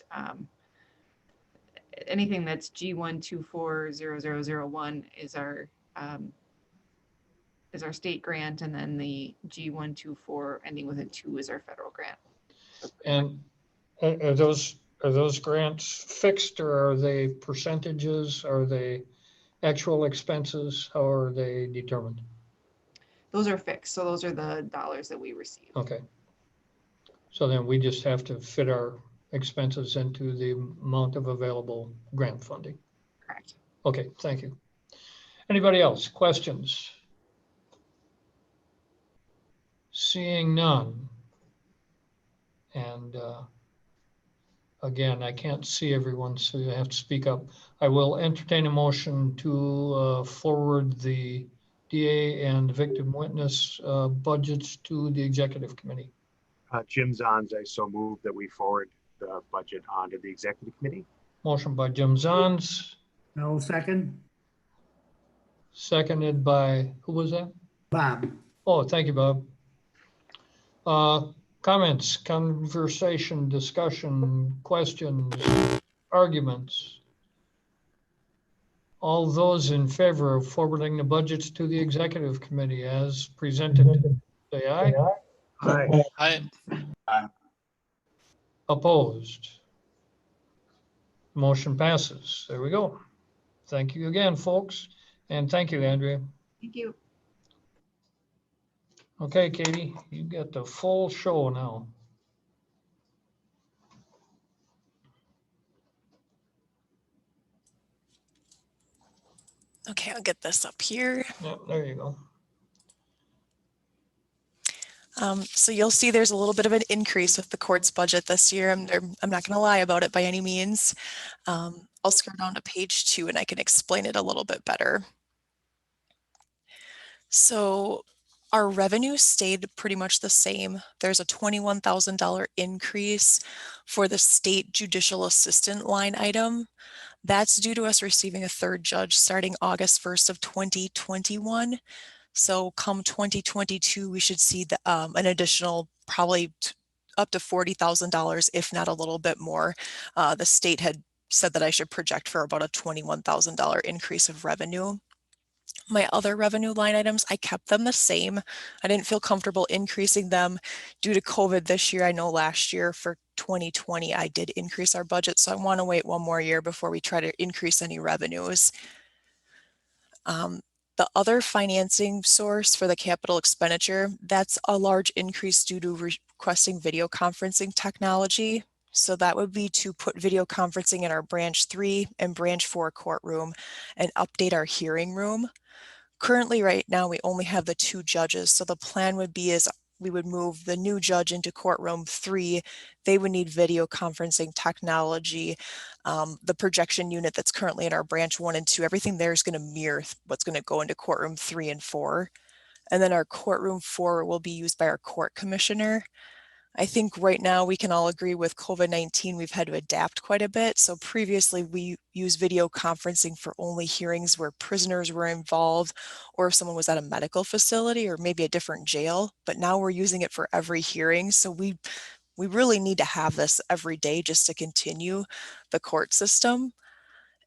anything that's G1240001 is our state grant, and then the G124 ending with a 2 is our federal grant. And are those grants fixed, or are they percentages? Are they actual expenses? How are they determined? Those are fixed. So those are the dollars that we receive. Okay. So then we just have to fit our expenses into the amount of available grant funding. Correct. Okay, thank you. Anybody else? Questions? Seeing none. And again, I can't see everyone, so you have to speak up. I will entertain a motion to forward the DA and victim witness budgets to the executive committee. Jim Zons, I so move that we forward the budget onto the executive committee. Motion by Jim Zons. No, second. Seconded by, who was that? Bob. Oh, thank you, Bob. Comments, conversation, discussion, questions, arguments? All those in favor of forwarding the budgets to the executive committee as presented, say aye. Aye. Opposed? Motion passes. There we go. Thank you again, folks. And thank you, Andrea. Thank you. Okay, Katie, you got the full show now. Okay, I'll get this up here. Yep, there you go. So you'll see there's a little bit of an increase with the court's budget this year. I'm not going to lie about it by any means. I'll scroll down to page 2 and I can explain it a little bit better. So our revenue stayed pretty much the same. There's a $21,000 increase for the state judicial assistant line item. That's due to us receiving a third judge starting August 1st of 2021. So come 2022, we should see an additional probably up to $40,000, if not a little bit more. The state had said that I should project for about a $21,000 increase of revenue. My other revenue line items, I kept them the same. I didn't feel comfortable increasing them due to COVID this year. I know last year for 2020, I did increase our budget, so I want to wait one more year before we try to increase any revenues. The other financing source for the capital expenditure, that's a large increase due to requesting video conferencing technology. So that would be to put video conferencing in our branch 3 and branch 4 courtroom and update our hearing room. Currently, right now, we only have the 2 judges. So the plan would be is we would move the new judge into courtroom 3. They would need video conferencing technology. The projection unit that's currently in our branch 1 and 2, everything there is going to mirror what's going to go into courtroom 3 and 4. And then our courtroom 4 will be used by our court commissioner. I think right now we can all agree with COVID-19, we've had to adapt quite a bit. So previously we used video conferencing for only hearings where prisoners were involved, or if someone was at a medical facility or maybe a different jail, but now we're using it for every hearing. So we really need to have this every day just to continue the court system.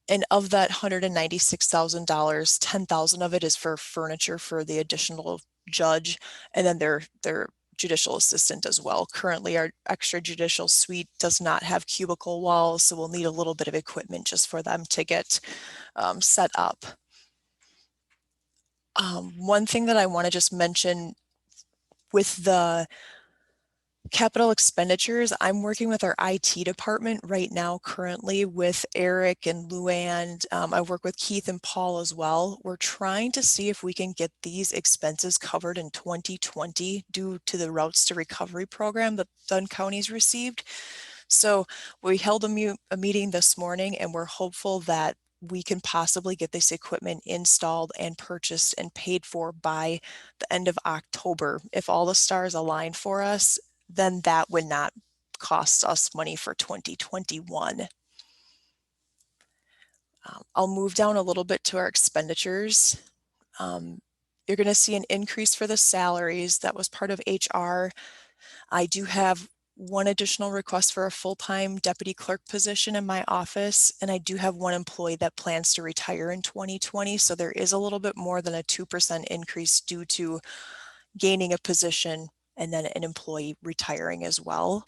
And of that $196,000, $10,000 of it is for furniture for the additional judge, and then their judicial assistant as well. Currently, our extrajudicial suite does not have cubicle walls, so we'll need a little bit of equipment just for them to get set up. One thing that I want to just mention with the capital expenditures, I'm working with our IT department right now currently with Eric and Luann. I work with Keith and Paul as well. We're trying to see if we can get these expenses covered in 2020 due to the Routes to Recovery program that Dunn County's received. So we held a meeting this morning, and we're hopeful that we can possibly get this equipment installed and purchased and paid for by the end of October. If all the stars align for us, then that would not cost us money for 2021. I'll move down a little bit to our expenditures. You're going to see an increase for the salaries. That was part of HR. I do have one additional request for a full-time deputy clerk position in my office, and I do have one employee that plans to retire in 2020. So there is a little bit more than a 2% increase due to gaining a position and then an employee retiring as well.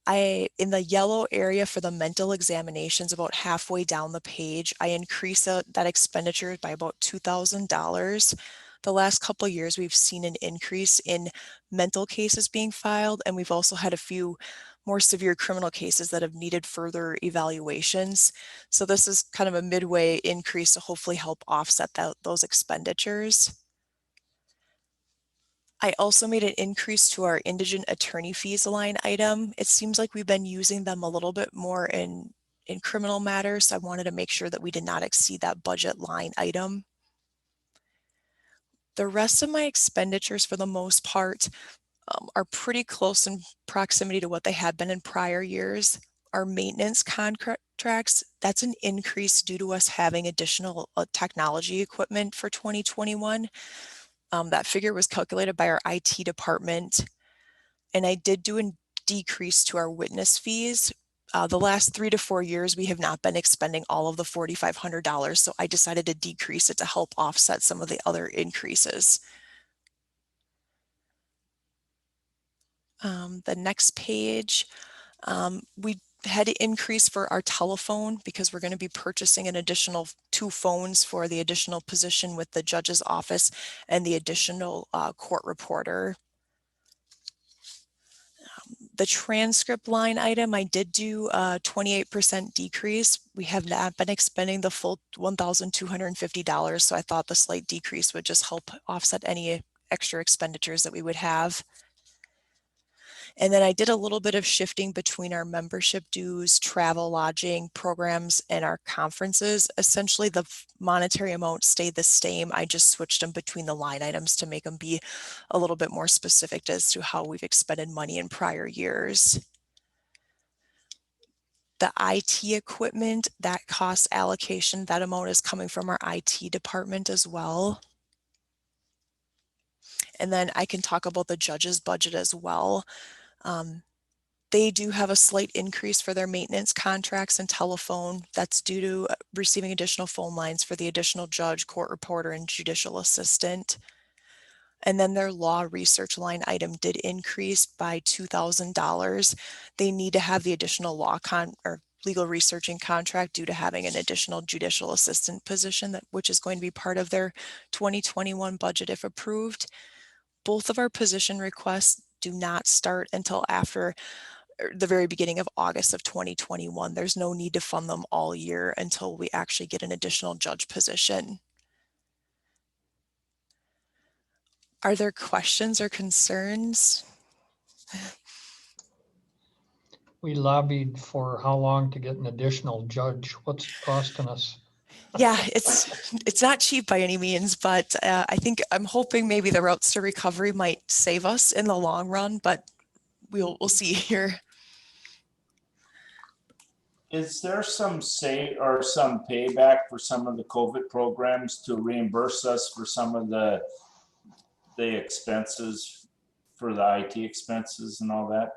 In the yellow area for the mental examinations, about halfway down the page, I increased that expenditure by about $2,000. The last couple of years, we've seen an increase in mental cases being filed, and we've also had a few more severe criminal cases that have needed further evaluations. So this is kind of a midway increase to hopefully help offset those expenditures. I also made an increase to our indigent attorney fees line item. It seems like we've been using them a little bit more in criminal matters, so I wanted to make sure that we did not exceed that budget line item. The rest of my expenditures, for the most part, are pretty close in proximity to what they have been in prior years. Our maintenance contracts, that's an increase due to us having additional technology equipment for 2021. That figure was calculated by our IT department, and I did do a decrease to our witness fees. The last 3 to 4 years, we have not been expending all of the $4,500, so I decided to decrease it to help offset some of the other increases. The next page, we had to increase for our telephone because we're going to be purchasing an additional 2 phones for the additional position with the judge's office and the additional court reporter. The transcript line item, I did do a 28% decrease. We have not been expending the full $1,250, so I thought the slight decrease would just help offset any extra expenditures that we would have. And then I did a little bit of shifting between our membership dues, travel, lodging, programs, and our conferences. Essentially, the monetary amount stayed the same. I just switched them between the line items to make them be a little bit more specific as to how we've expended money in prior years. The IT equipment, that cost allocation, that amount is coming from our IT department as well. And then I can talk about the judge's budget as well. They do have a slight increase for their maintenance contracts and telephone. That's due to receiving additional phone lines for the additional judge, court reporter, and judicial assistant. And then their law research line item did increase by $2,000. They need to have the additional or legal researching contract due to having an additional judicial assistant position, which is going to be part of their 2021 budget if approved. Both of our position requests do not start until after the very beginning of August of 2021. There's no need to fund them all year until we actually get an additional judge position. Are there questions or concerns? We lobbied for how long to get an additional judge? What's it costing us? Yeah, it's not cheap by any means, but I'm hoping maybe the routes to recovery might save us in the long run, but we'll see here. Is there some some payback for some of the COVID programs to reimburse us for some of the expenses for the IT expenses and all that?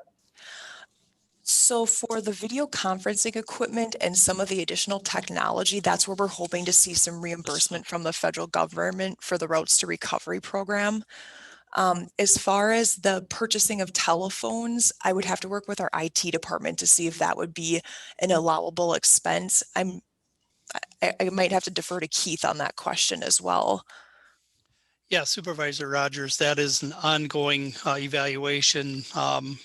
So for the video conferencing equipment and some of the additional technology, that's where we're hoping to see some reimbursement from the federal government for the Routes to Recovery program. As far as the purchasing of telephones, I would have to work with our IT department to see if that would be an allowable expense. I might have to defer to Keith on that question as well. Yeah, Supervisor Rogers, that is an ongoing evaluation.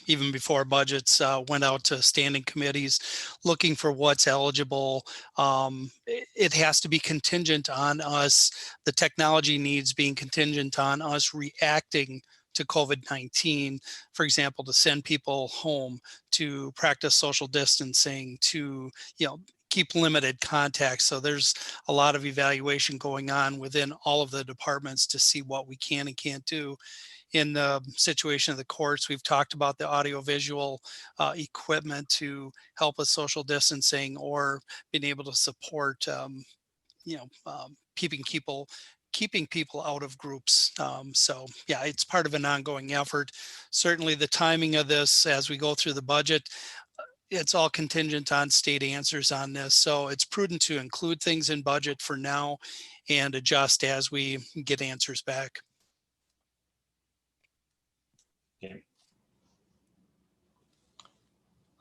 Even before budgets went out to standing committees looking for what's eligible. It has to be contingent on us, the technology needs being contingent on us reacting to COVID-19, for example, to send people home, to practice social distancing, to, keep limited contact. So there's a lot of evaluation going on within all of the departments to see what we can and can't do. In the situation of the courts, we've talked about the audiovisual equipment to help with social distancing or being able to support, keeping people out of groups. So yeah, it's part of an ongoing effort. Certainly the timing of this as we go through the budget, it's all contingent on state answers on this. So it's prudent to include things in budget for now and adjust as we get answers back. Okay.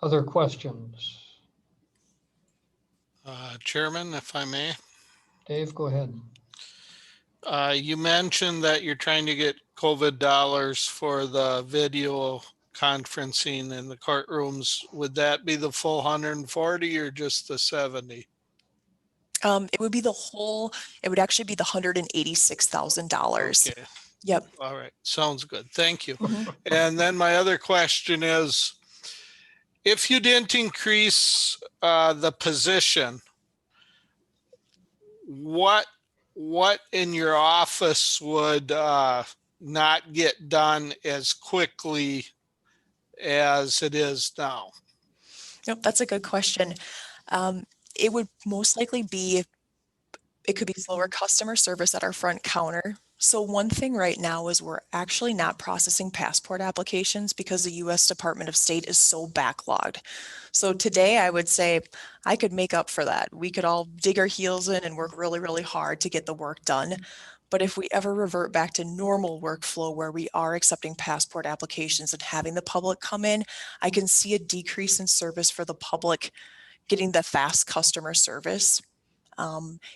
Other questions? Chairman, if I may. Dave, go ahead. You mentioned that you're trying to get COVID dollars for the video conferencing in the courtrooms. Would that be the full 140 or just the 70? It would be the whole, it would actually be the $186,000. Okay. Yep. All right. Sounds good. Thank you. Mhm. And then my other question is, if you didn't increase the position, what in your office would not get done as quickly as it is now? Yep, that's a good question. It would most likely be, it could be slower customer service at our front counter. So one thing right now is we're actually not processing passport applications because the U.S. Department of State is so backlogged. So today I would say I could make up for that. We could all dig our heels in and work really, really hard to get the work done. But if we ever revert back to normal workflow where we are accepting passport applications and having the public come in, I can see a decrease in service for the public getting the fast customer service.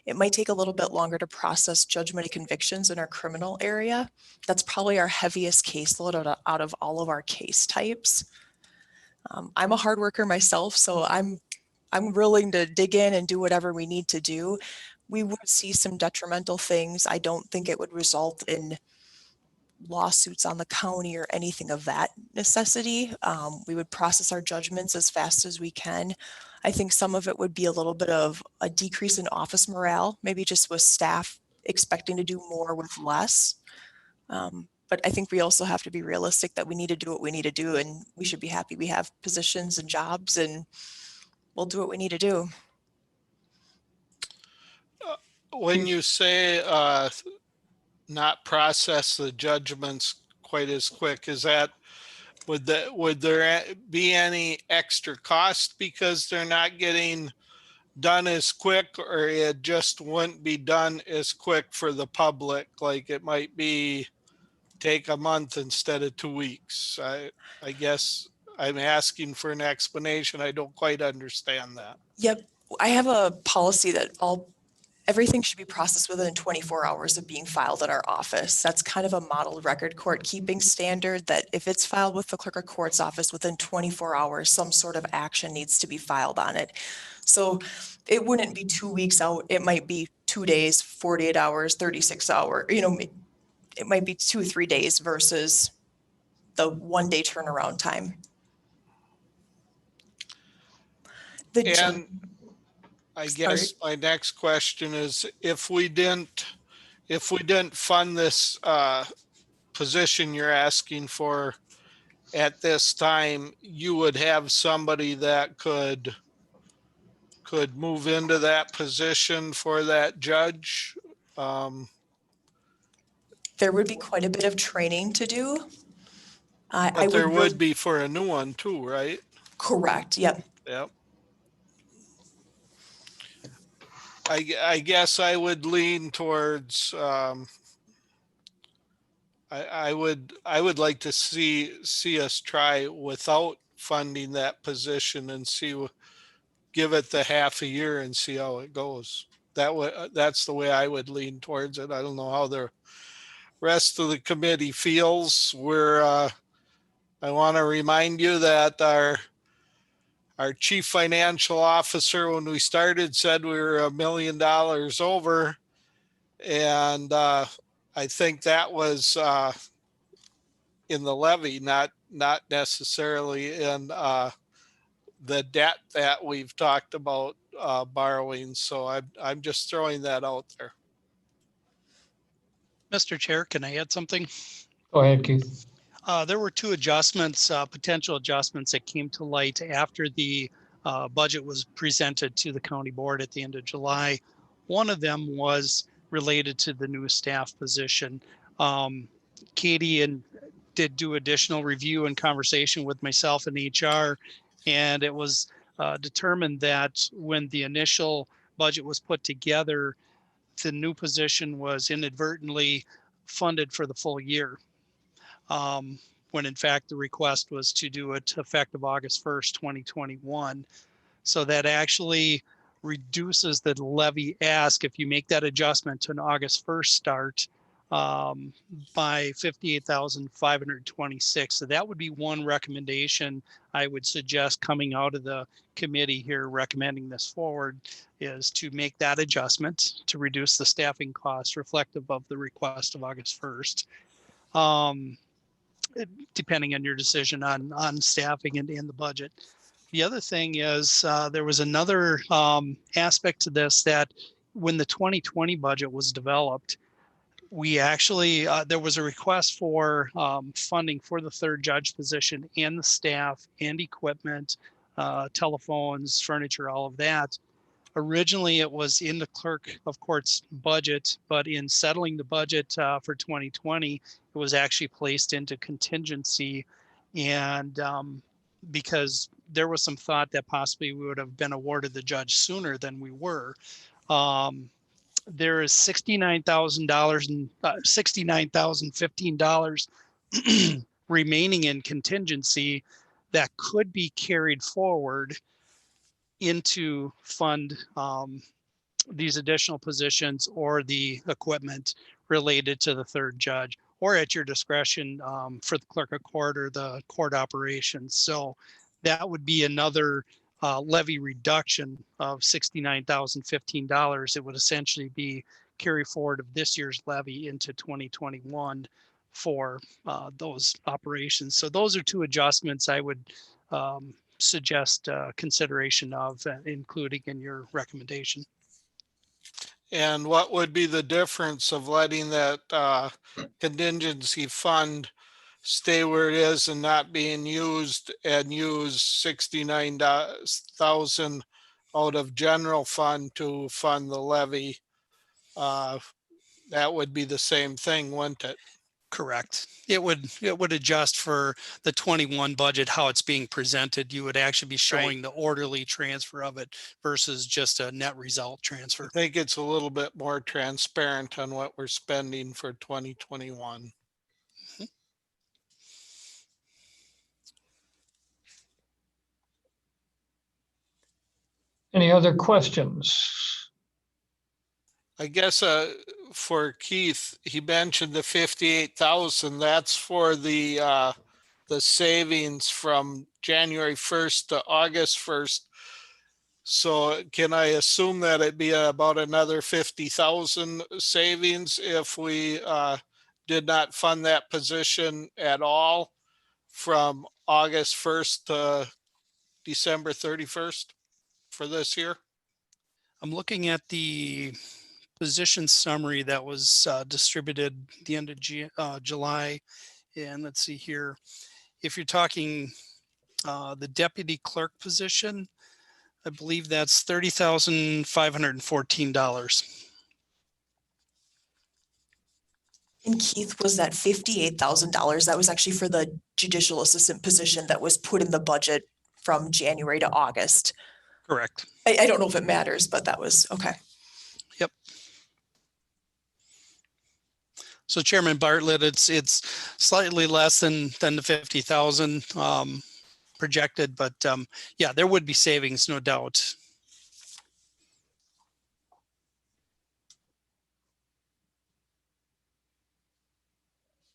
It might take a little bit longer to process judgment and convictions in our criminal area. That's probably our heaviest caseload out of all of our case types. I'm a hard worker myself, so I'm willing to dig in and do whatever we need to do. We would see some detrimental things. I don't think it would result in lawsuits on the county or anything of that necessity. We would process our judgments as fast as we can. I think some of it would be a little bit of a decrease in office morale, maybe just with staff expecting to do more with less. But I think we also have to be realistic that we need to do what we need to do, and we should be happy we have positions and jobs, and we'll do what we need to do. When you say not process the judgments quite as quick? Is that, would there be any extra cost because they're not getting done as quick, or it just wouldn't be done as quick for the public? Like it might be take a month instead of 2 weeks. I guess I'm asking for an explanation. I don't quite understand that. Yep, I have a policy that everything should be processed within 24 hours of being filed at our office. That's kind of a model record court keeping standard that if it's filed with the clerk of court's office within 24 hours, some sort of action needs to be filed on it. So it wouldn't be 2 weeks out. It might be 2 days, 48 hours, 36 hours, it might be 2 or 3 days versus the 1 day turnaround time. And I guess my next question is, if we didn't fund this position you're asking for at this time, you would have somebody that could move into that position for that judge? There would be quite a bit of training to do. But there would be for a new one too, right? Correct, yep. Yep. I guess I would lean towards, I would like to see us try without funding that position and give it the half a year and see how it goes. That's the way I would lean towards it. I don't know how the rest of the committee feels. I want to remind you that our chief financial officer, when we started, said we were $1 million over. And I think that was in the levy, not necessarily in the debt that we've talked about borrowing. So I'm just throwing that out there. Mr. Chair, can I add something? Go ahead, Keith. There were two adjustments, potential adjustments that came to light after the budget was presented to the county board at the end of July. One of them was related to the new staff position. Katie did do additional review and conversation with myself and HR, and it was determined that when the initial budget was put together, the new position was inadvertently funded for the full year. When in fact the request was to do it effective August 1st, 2021. So that actually reduces the levy ask if you make that adjustment to an August 1st start by 58,526. So that would be one recommendation I would suggest coming out of the committee here recommending this forward, is to make that adjustment to reduce the staffing costs reflective of the request of August 1st. Depending on your decision on staffing and the budget. The other thing is there was another aspect to this, that when the 2020 budget was developed, we actually, there was a request for funding for the third judge position and the staff and equipment, telephones, furniture, all of that. Originally, it was in the clerk of court's budget, but in settling the budget for 2020, it was actually placed into contingency. And because there was some thought that possibly we would have been awarded the judge sooner than we were. There is $69,000 and $69,015 remaining in contingency that could be carried forward into fund these additional positions or the equipment related to the third judge, or at your discretion for the clerk of court or the court operations. So that would be another levy reduction of $69,015. It would essentially be carry forward of this year's levy into 2021 for those operations. So those are two adjustments I would suggest consideration of including in your recommendation. And what would be the difference of letting that contingency fund stay where it is and not being used, and use 69,000 out of general fund to fund the levy that would be the same thing, wouldn't it? Correct. It would adjust for the 21 budget, how it's being presented. You would actually be showing the orderly transfer of it versus just a net result I transfer. think it's a little bit more transparent on what we're spending for 2021. Any other questions? I guess for Keith, he mentioned the 58,000. That's for the savings from January 1st to August 1st. So can I assume that it'd be about another 50,000 savings if we did not fund that position at all from August 1st to December 31st for this year? I'm looking at the position summary that was distributed the end of July. And let's see here. If you're talking the deputy clerk position, I believe that's $30,514. And Keith, was that $58,000? That was actually for the judicial assistant position that was put in the budget from January to August. Correct. I don't know if it matters, but that was okay. Yep. So Chairman Bartlett, it's slightly less than the 50,000 projected, but yeah, there would be savings, no doubt.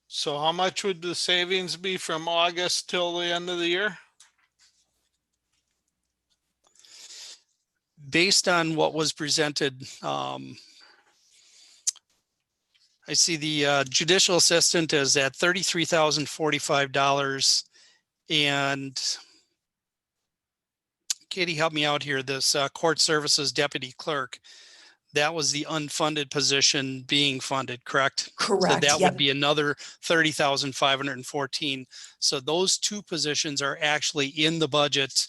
So how much would the savings be from August till the end of the year? Based on what was presented, I see the judicial assistant is at $33,045. And Katie, help me out here. This court services deputy clerk, that was the unfunded position being funded, correct? Correct. So that yep. would be another 30,514. So those two positions are actually in the budget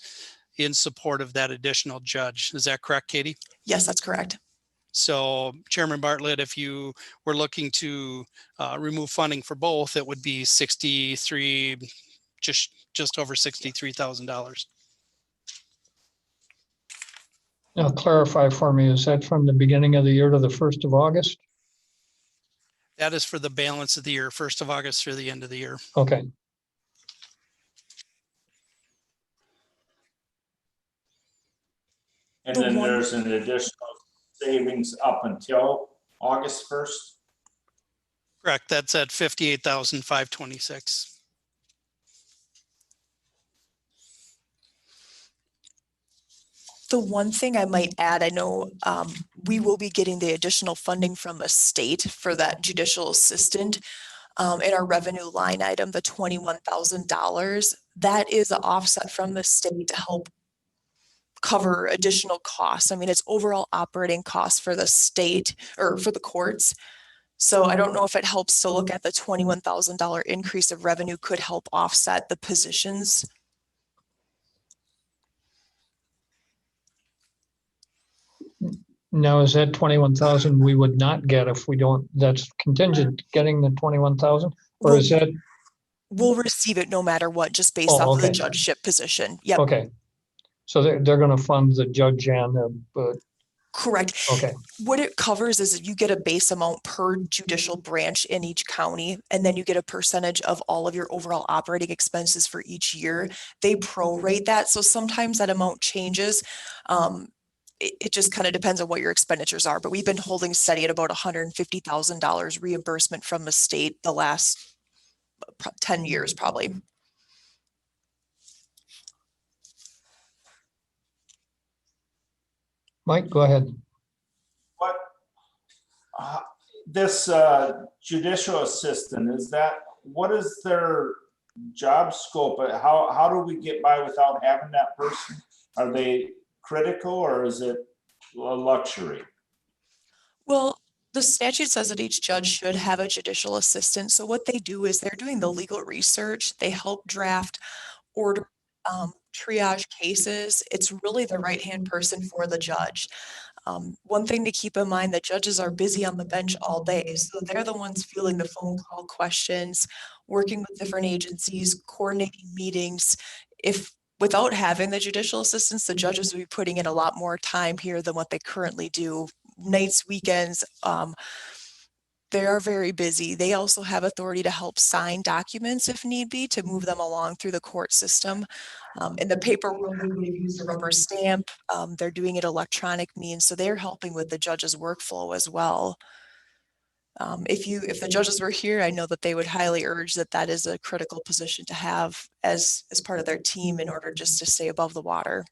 in support of that additional judge. Is that correct, Katie? Yes, that's correct. So Chairman Bartlett, if you were looking to remove funding for both, it would be just over $63,000. Now clarify for me, is that from the beginning of the year to the 1st of August? That is for the balance of the year, 1st of August through the end of the year. Okay. And then there's an additional savings up until August 1st? Correct. That's at $58,526. The one thing I might add, I know we will be getting the additional funding from the state for that judicial assistant in our revenue line item, the $21,000. That is an offset from the state to help cover additional costs. I mean, it's overall operating costs for the state or for the courts. So I don't know if it helps to look at the $21,000 increase of revenue could help offset the positions. Now, is that 21,000 we would not get if we don't, that's contingent getting the 21,000? Or is that? We'll receive it no matter what, just based off of the judgeship position. Yep. Okay. So they're going to fund the judge and the, correct. Okay. What it covers is you get a base amount per judicial branch in each county, and then you get a percentage of all of your overall operating expenses for each year. They prorate that. So sometimes that amount changes. It just kind of depends on what your expenditures are, but we've been holding steady at about $150,000 reimbursement from the state the last 10 years, probably. Mike, go ahead. What this judicial assistant, what is their job scope? How do we get by without having that person? Are they critical or is it a luxury? Well, the statute says that each judge should have a judicial assistant. So what they do is they're doing the legal research. They help draft order, triage cases. It's really the right-hand person for the judge. One thing to keep in mind that judges are busy on the bench all day, so they're the ones fielding the phone call questions, working with different agencies, coordinating meetings. If without having the judicial assistants, the judges would be putting in a lot more time here than what they currently do. Nights, weekends, they are very busy. They also have authority to help sign documents if need be to move them along through the court system. In the paper world, we would have used a rubber stamp. They're doing it electronic means, so they're helping with the judge's workflow as well. If the judges were here, I know that they would highly urge that that is a critical position to have as part of their team in order just to stay above the water.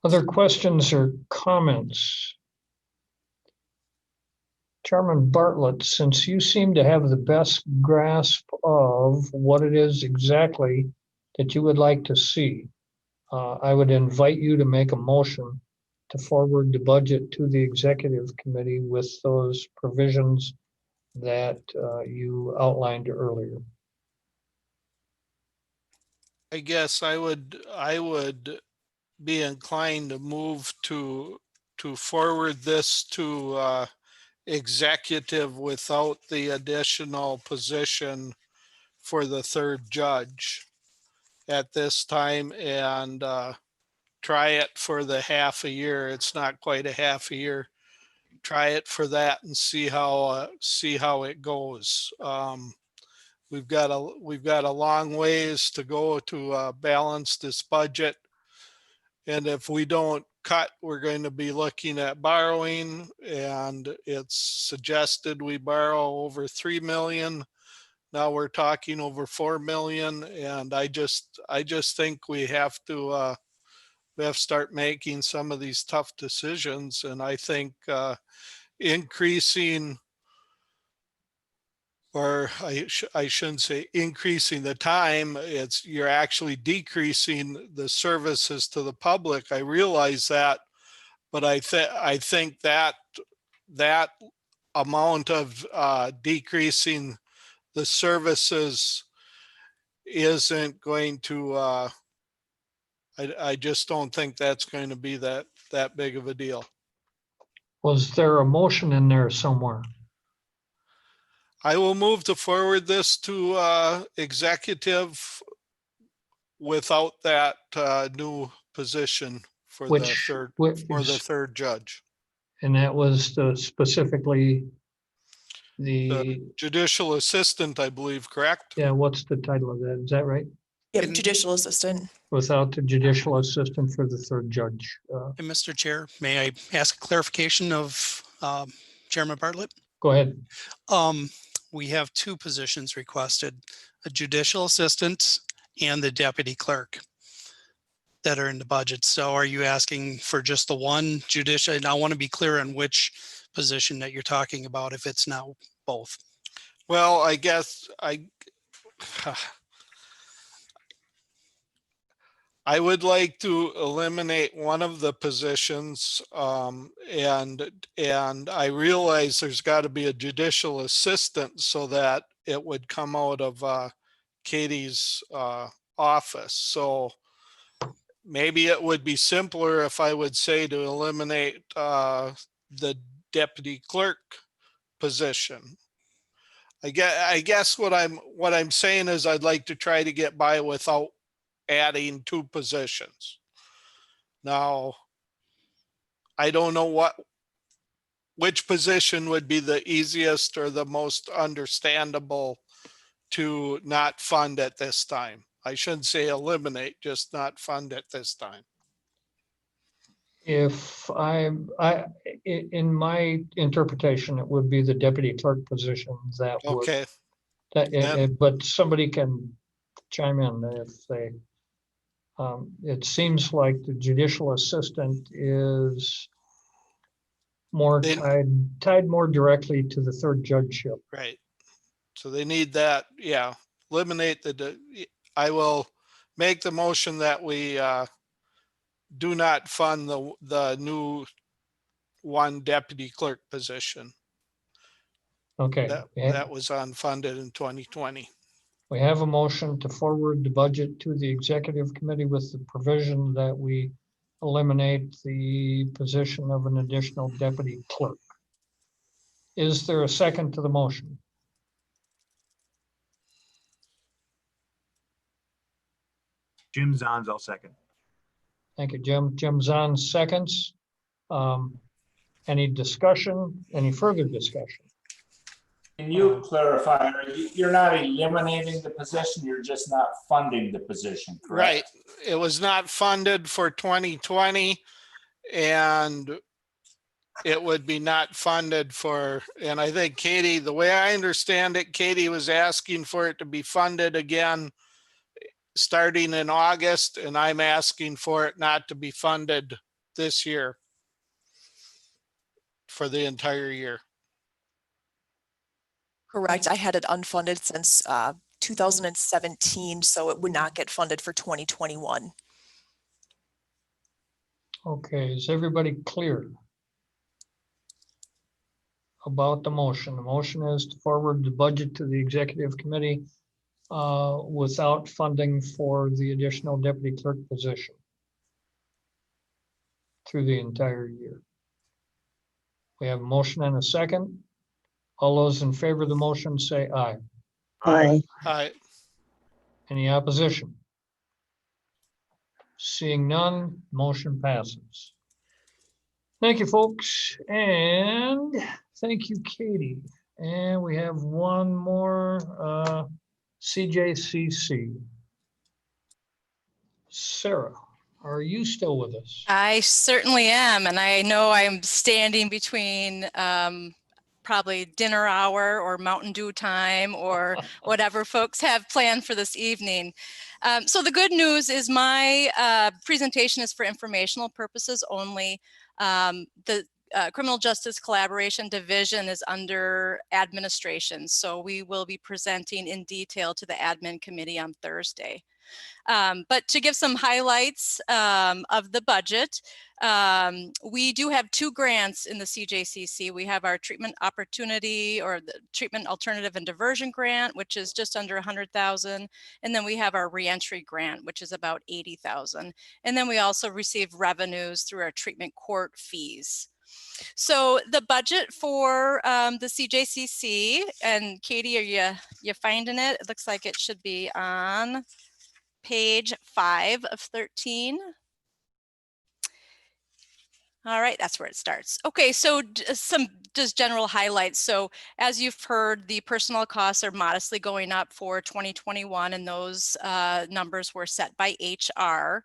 Other questions or comments? Chairman Bartlett, since you seem to have the best grasp of what it is exactly that you would like to see, I would invite you to make a motion to forward the budget to the executive committee with those provisions that you outlined earlier. I guess I would be inclined to move to forward this to executive without the additional position for the third judge at this time, and try it for the half a year. It's not quite a half a year. Try it for that and see how it goes. We've got a long ways to go to balance this budget. And if we don't cut, we're going to be looking at borrowing, and it's suggested we borrow over 3 million. Now we're talking over 4 million. And I just think we have to start making some of these tough decisions. And I think increasing, or I shouldn't say increasing the time, you're actually decreasing the services to the public. I realize that, but I think that amount of decreasing the services isn't going to, I just don't think that's going to be that big of a deal. Was there a motion in there somewhere? I will move to forward this to executive without that new position for the third judge. And that was specifically The judicial assistant, I believe, correct? Yeah, what's the title of that? Is that right? Yep, judicial assistant. Without the judicial assistant for the third judge. And Mr. Chair, may I ask a clarification of Chairman Bartlett? Go ahead. We have two positions requested, a judicial assistant and the deputy clerk that are in the budget. So are you asking for just the one judicial? And I want to be clear on which position that you're talking about, if it's now both. Well, I guess I would like to eliminate one of the positions, and I realize there's got to be a judicial assistant so that it would come out of Katie's office. So maybe it would be simpler if I would say to eliminate the deputy clerk position. I guess what I'm saying is I'd like to try to get by without adding two positions. Now, I don't know which position would be the easiest or the most understandable to not fund at this time. I shouldn't say eliminate, just not fund at this time. If in my interpretation, it would be the deputy clerk position that would. Okay. But somebody can chime in if they. It seems like the judicial assistant is more tied more directly to the third judgeship. Right. So they need that. Yeah. Eliminate I will make the motion that we do not fund the new one deputy clerk position. Okay, That was unfunded in 2020. we have a motion to forward the budget to the executive committee with the provision that we eliminate the position of an additional deputy clerk. Is there a second to the motion? Jim Zons, I'll second. Thank you, Jim. Jim Zahn seconds. Any discussion, any further discussion? Can you clarify, you're not eliminating the position, you're just not funding the position, Right. correct? It was not funded for 2020 and it would be not funded for, and I think Katie, the way I understand it, Katie was asking for it to be funded again starting in August, and I'm asking for it not to be funded this year for the entire year. Correct. I had it unfunded since 2017, so it would not get funded for 2021. Okay, is everybody clear about the motion? The motion is to forward the budget to the executive committee without funding for the additional deputy clerk position through the entire year. We have a motion and a second. All those in favor of the motion say aye. Aye. Aye. Any opposition? Seeing none, motion passes. Thank you, folks, and thank you, Katie. And we have one more CJCC. Sarah, are you still with us? I certainly am, and I know I'm standing between probably dinner hour or Mountain Dew time or whatever folks have planned for this evening. So the good news is my presentation is for informational purposes only. The Criminal Justice Collaboration Division is under administration, so we will be presenting in detail to the admin committee on Thursday. But to give some highlights of the budget, we do have two grants in the CJCC. We have our treatment opportunity or the treatment alternative and diversion grant, which is just under 100,000. And then we have our reentry grant, which is about 80,000. And then we also receive revenues through our treatment court fees. So the budget for the CJCC, and Katie, are you finding it? It looks like it should be on page 5 of 13. All right, that's where it starts. Okay, so some just general highlights. So as you've heard, the personnel costs are modestly going up for 2021, and those numbers were set by HR.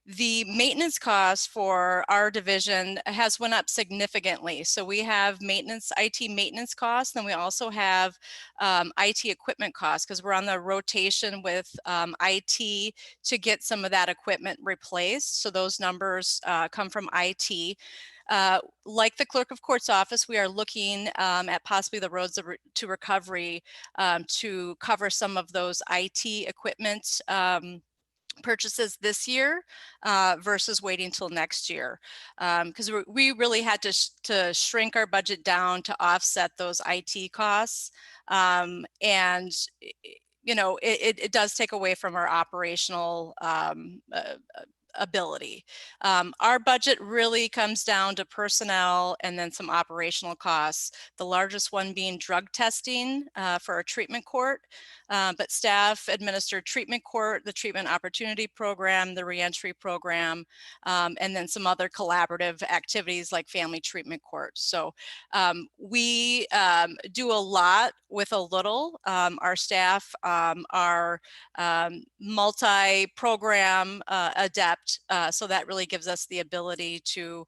The maintenance cost for our division has went up significantly. So we have IT maintenance costs, then we also have IT equipment costs because we're on the rotation with IT to get some of that equipment replaced. So those numbers come from IT. Like the clerk of court's office, we are looking at possibly the roads to recovery to cover some of those IT equipment purchases this year versus waiting till next year, because we really had to shrink our budget down to offset those IT costs, and you know it does take away from our operational ability. Our budget really comes down to personnel and then some operational costs, the largest one being drug testing for our treatment court, but staff administer treatment court, the treatment opportunity program, the reentry program, and then some other collaborative activities like family treatment court. So we do a lot with a little. Our staff are multi-program adept. So that really gives us the ability to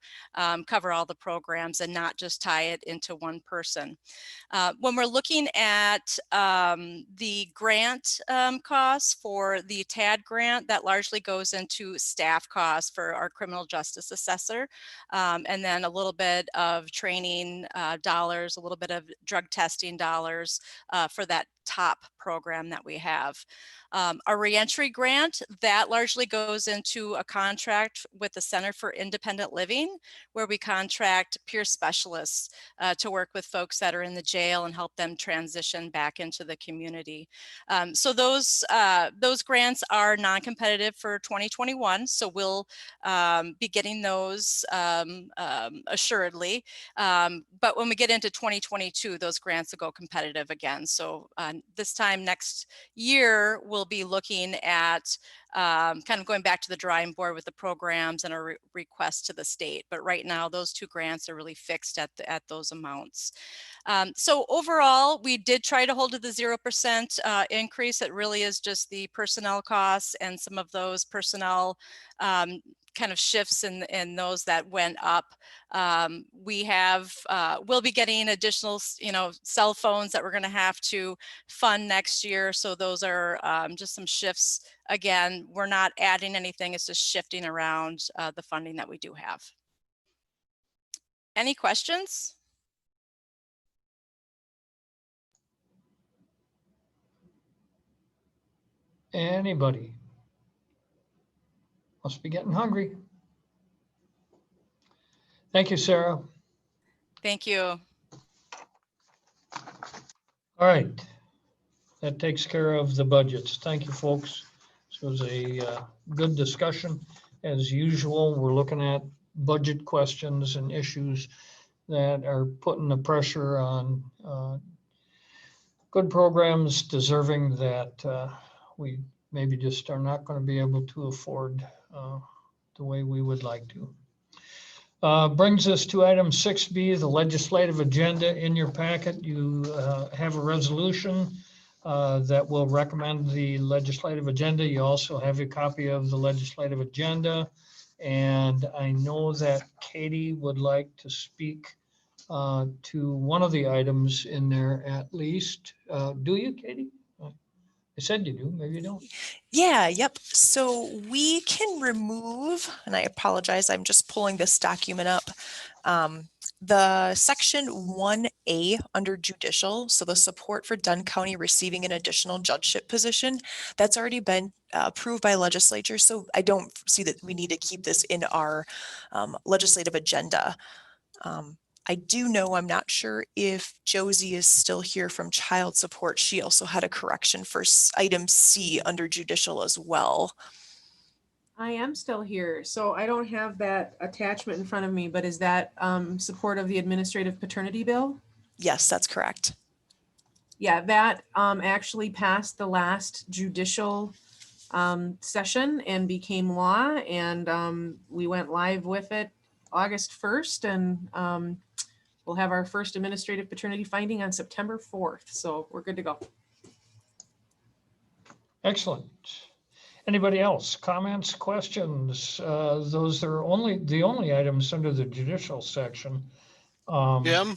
cover all the programs and not just tie it into one person. When we're looking at the grant costs for the TAD grant, that largely goes into staff costs for our criminal justice assessor, and then a little bit of training dollars, a little bit of drug testing dollars for that top program that we have. Our reentry grant, that largely goes into a contract with the Center for Independent Living, where we contract peer specialists to work with folks that are in the jail and help them transition back into the community. So those grants are non-competitive for 2021. So we'll be getting those assuredly. But when we get into 2022, those grants will go competitive again. So this time next year, we'll be looking at kind of going back to the drawing board with the programs and a request to the state. But right now, those two grants are really fixed at those amounts. So overall, we did try to hold to the 0% increase. It really is just the personnel costs and some of those personnel kind of shifts in those that went up. We'll be getting additional, cell phones that we're going to have to fund next year. So those are just some shifts. Again, we're not adding anything. It's just shifting around the funding that we do have. Any questions? Anybody? Must be getting hungry. Thank you, Sarah. Thank you. All right. That takes care of the budgets. Thank you, folks. This was a good discussion. As usual, we're looking at budget questions and issues that are putting the pressure on good programs deserving that we maybe just are not going to be able to afford the way we would like to. Brings us to item 6B, the legislative agenda. In your packet, you have a resolution that will recommend the legislative agenda. You also have a copy of the legislative agenda. And I know that Katie would like to speak to one of the items in there at least. Do you, Katie? I said you do, maybe you don't. Yeah, yep. So we can remove, and I apologize, I'm just pulling this document up. The section 1A under judicial, so the support for Dunn County receiving an additional judgeship position, that's already been approved by legislature. So I don't see that we need to keep this in our legislative agenda. I do know, I'm not sure if Josie is still here from child support. She also had a correction for item C under judicial as well. I am still here, so I don't have that attachment in front of me, but is that support of the administrative paternity bill? Yes, that's correct. Yeah, that actually passed the last judicial session and became law, and we went live with it August 1st, and we'll have our first administrative paternity finding on September 4th, so we're good to go. Excellent. Anybody else? Comments, questions? Those are the only items under the judicial section. Jim?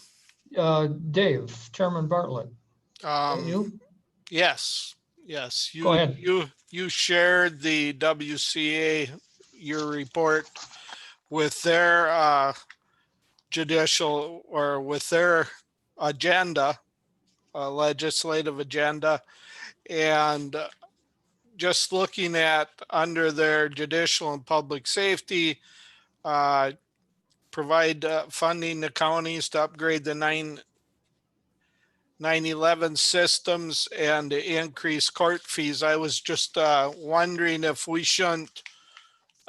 Dave, Chairman Bartlett. You? Yes. Go ahead. You shared the WCA, your report with their judicial or with their agenda, legislative agenda, and just looking at under their judicial and public safety, provide funding to counties to upgrade the 911 systems and to increase court fees. I was just wondering if we shouldn't,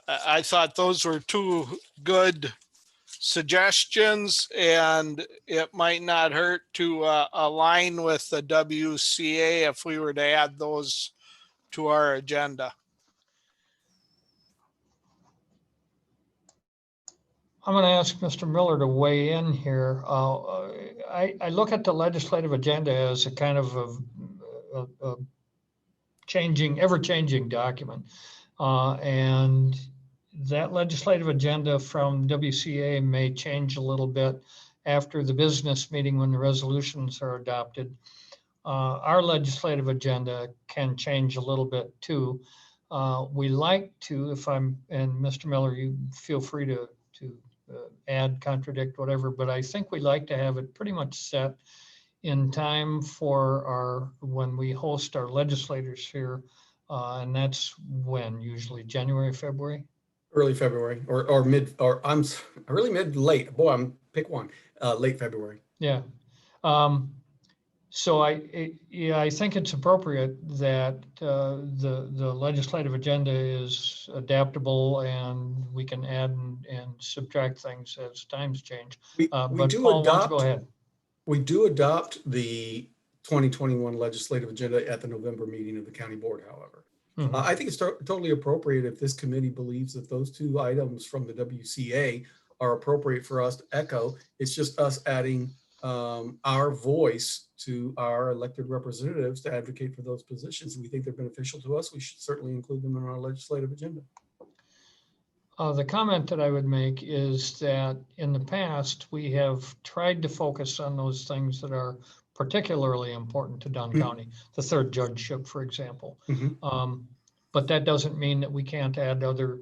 I thought those were two good suggestions, and it might not hurt to align with the WCA if we were to add those to our agenda. I'm going to ask Mr. Miller to weigh in here. I look at the legislative agenda as a kind of a changing, ever-changing document. And that legislative agenda from WCA may change a little bit after the business meeting when the resolutions are adopted. Our legislative agenda can change a little bit too. We like to, and Mr. Miller, you feel free to add, contradict, whatever, but I think we like to have it pretty much set in time for when we host our legislators here. And that's when, usually January, February? Early February or mid, or early, mid, late. Boy, pick one. Late February. Yeah. So I think it's appropriate that the legislative agenda is adaptable and we can add and subtract things as times change. We But do Paul, why don't you adopt. go ahead? We do adopt the 2021 legislative agenda at the November meeting of the county board, however. Mhm. I think it's totally appropriate if this committee believes that those two items from the WCA are appropriate for us to echo. It's just us adding our voice to our elected representatives to advocate for those positions. We think they're beneficial to us. We should certainly include them in our legislative agenda. The comment that I would make is that in the past, we have tried to focus on those things that are particularly important to Dunn County, the third judgeship, for example. But that doesn't mean that we can't add other,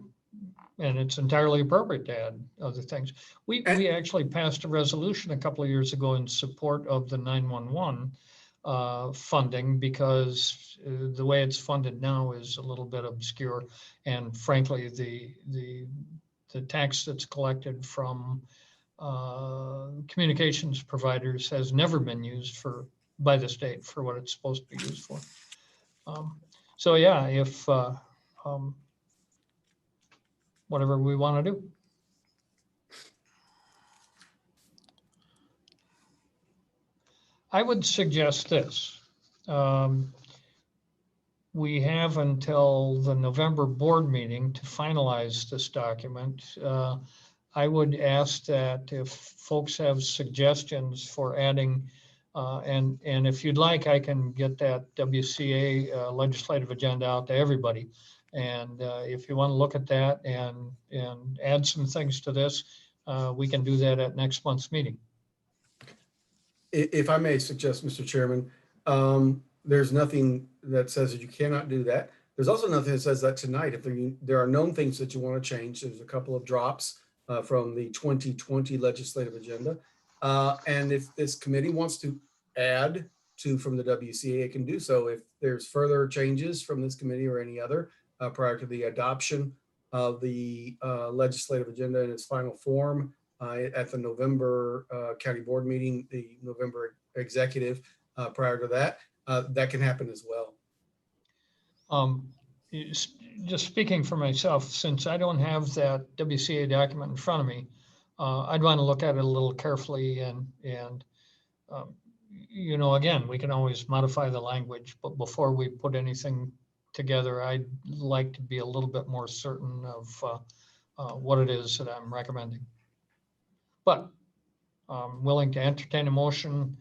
and it's entirely appropriate to add other things. We actually passed a resolution a couple of years ago in support of the 911 funding, because the way it's funded now is a little bit obscure, and frankly, the tax that's collected from communications providers has never been used by the state for what it's supposed to be used for. So yeah, if whatever we want to do. I would suggest this. We have until the November board meeting to finalize this document. I would ask that if folks have suggestions for adding, and if you'd like, I can get that WCA legislative agenda out to everybody. And if you want to look at that and add some things to this, we can do that at next month's meeting. If I may suggest, Mr. Chairman, there's nothing that says that you cannot do that. There's also nothing that says that tonight, if there are known things that you want to change, there's a couple of drops from the 2020 legislative agenda. And if this committee wants to add to from the WCA, it can do so. If there's further changes from this committee or any other prior to the adoption of the legislative agenda in its final form at the November county board meeting, the November executive prior to that, that can happen as well. Just speaking for myself, since I don't have that WCA document in front of me, I'd want to look at it a little carefully and you know, again, we can always modify the language, but before we put anything together, I'd like to be a little bit more certain of what it is that I'm recommending. But I'm willing to entertain a motion.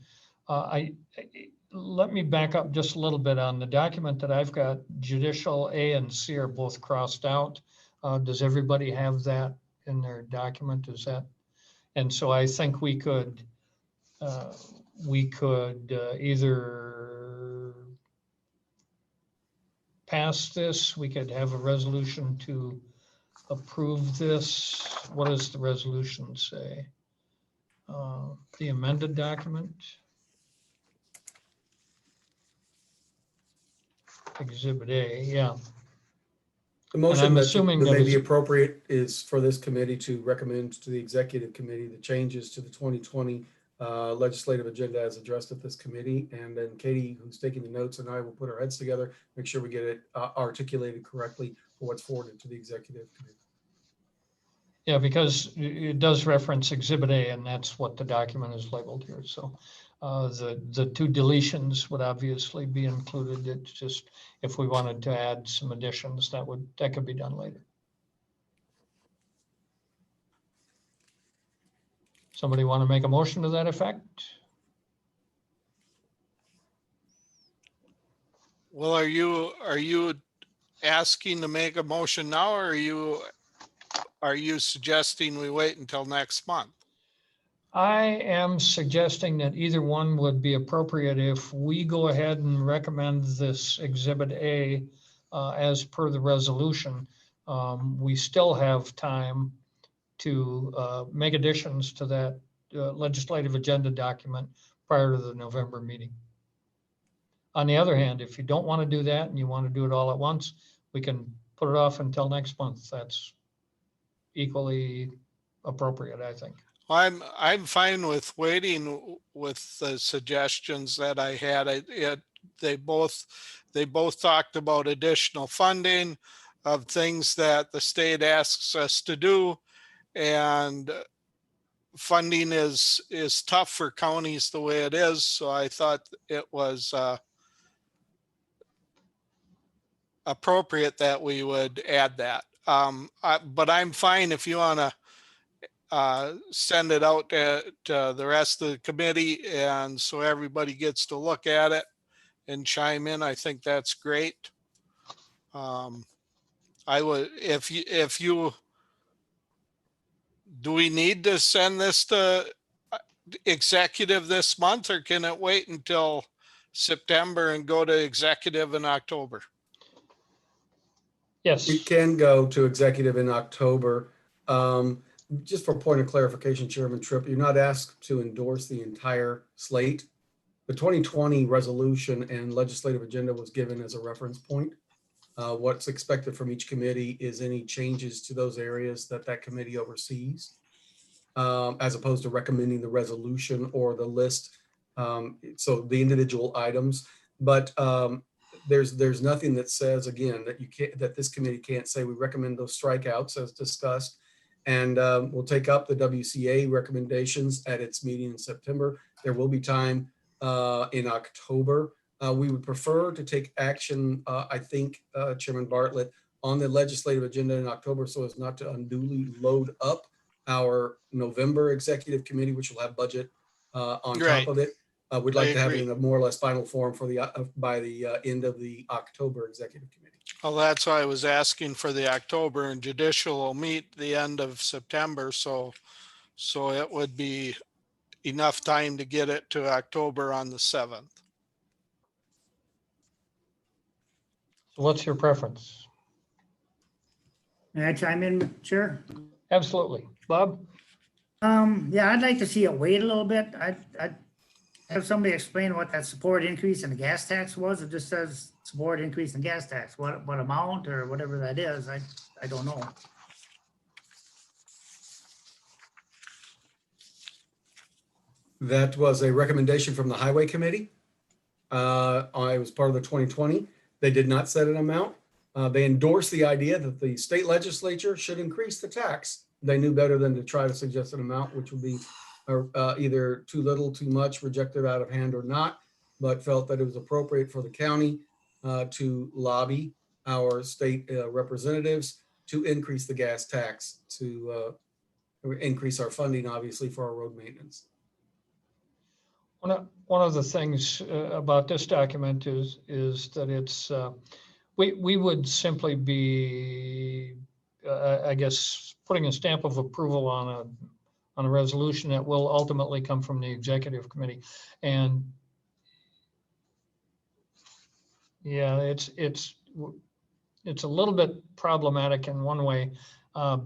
Let me back up just a little bit on the document that I've got. Judicial A and C are both crossed out. Does everybody have that in their document? Is that? And so I think we could either pass this, we could have a resolution to approve this. What does the resolution say? The amended document. Exhibit A, yeah. The motion I'm that assuming may that be is- appropriate is for this committee to recommend to the executive committee the changes to the 2020 legislative agenda as addressed at this committee. And then Katie, who's taking the notes, and I will put our heads together, make sure we get it articulated correctly for what's forwarded to the executive committee. Yeah, because it does reference Exhibit A, and that's what the document is labeled here. So the two deletions would obviously be included. It's just if we wanted to add some additions, that could be done later. Somebody want to make a motion to that effect? Well, are you asking to make a motion now, or are you suggesting we wait until next month? I am suggesting that either one would be appropriate. If we go ahead and recommend this Exhibit A as per the resolution, we still have time to make additions to that legislative agenda document prior to the November meeting. On the other hand, if you don't want to do that and you want to do it all at once, we can put it off until next month. That's equally appropriate, I think. I'm fine with waiting with the suggestions that I had. They both talked about additional funding of things that the state asks us to do, and funding is tough for counties the way it is. So I thought it was appropriate that we would add that. But I'm fine if you want to send it out to the rest of the committee, and so everybody gets to look at it and chime in. I think that's great. I would, if you, do we need to send this to executive this month, or can it wait until September and go to executive in October? Yes. It can go to executive in October. Just for point of clarification, Chairman Tripp, you're not asked to endorse the entire slate. The 2020 resolution and legislative agenda was given as a reference point. What's expected from each committee is any changes to those areas that committee oversees, as opposed to recommending the resolution or the list. So the individual items, but there's nothing that says, again, that you can't, that this committee can't say we recommend those strikeouts as discussed, and we'll take up the WCA recommendations at its meeting in September. There will be time in October. We would prefer to take action, I think, Chairman Bartlett, on the legislative agenda in October so as not to unduly load up our November executive committee, which will have budget on Right. top of it. We'd like I to have it agree. in a more or less final form for the by the end of the October executive committee. Well, that's why I was asking for the October, and judicial will meet the end of September. So it would be enough time to get it to October on the 7th. So what's your preference? May I chime in, Chair? Absolutely. Bob? Yeah, I'd like to see it wait a little bit. I'd have somebody explain what that support increase in the gas tax was. It just says support increase in gas tax. What amount or whatever that is, I don't know. That was a recommendation from the Highway Committee. I was part of the 2020. They did not set an amount. They endorsed the idea that the state legislature should increase the tax. They knew better than to try to suggest an amount, which would be either too little, too much, rejected out of hand or not, but felt that it was appropriate for the county to lobby our state representatives to increase the gas tax, to increase our funding, obviously, for our road maintenance. One of the things about this document is that it's, we would simply be, I guess, putting a stamp of approval on a resolution that will ultimately come from the executive committee. And yeah, it's a little bit problematic in one way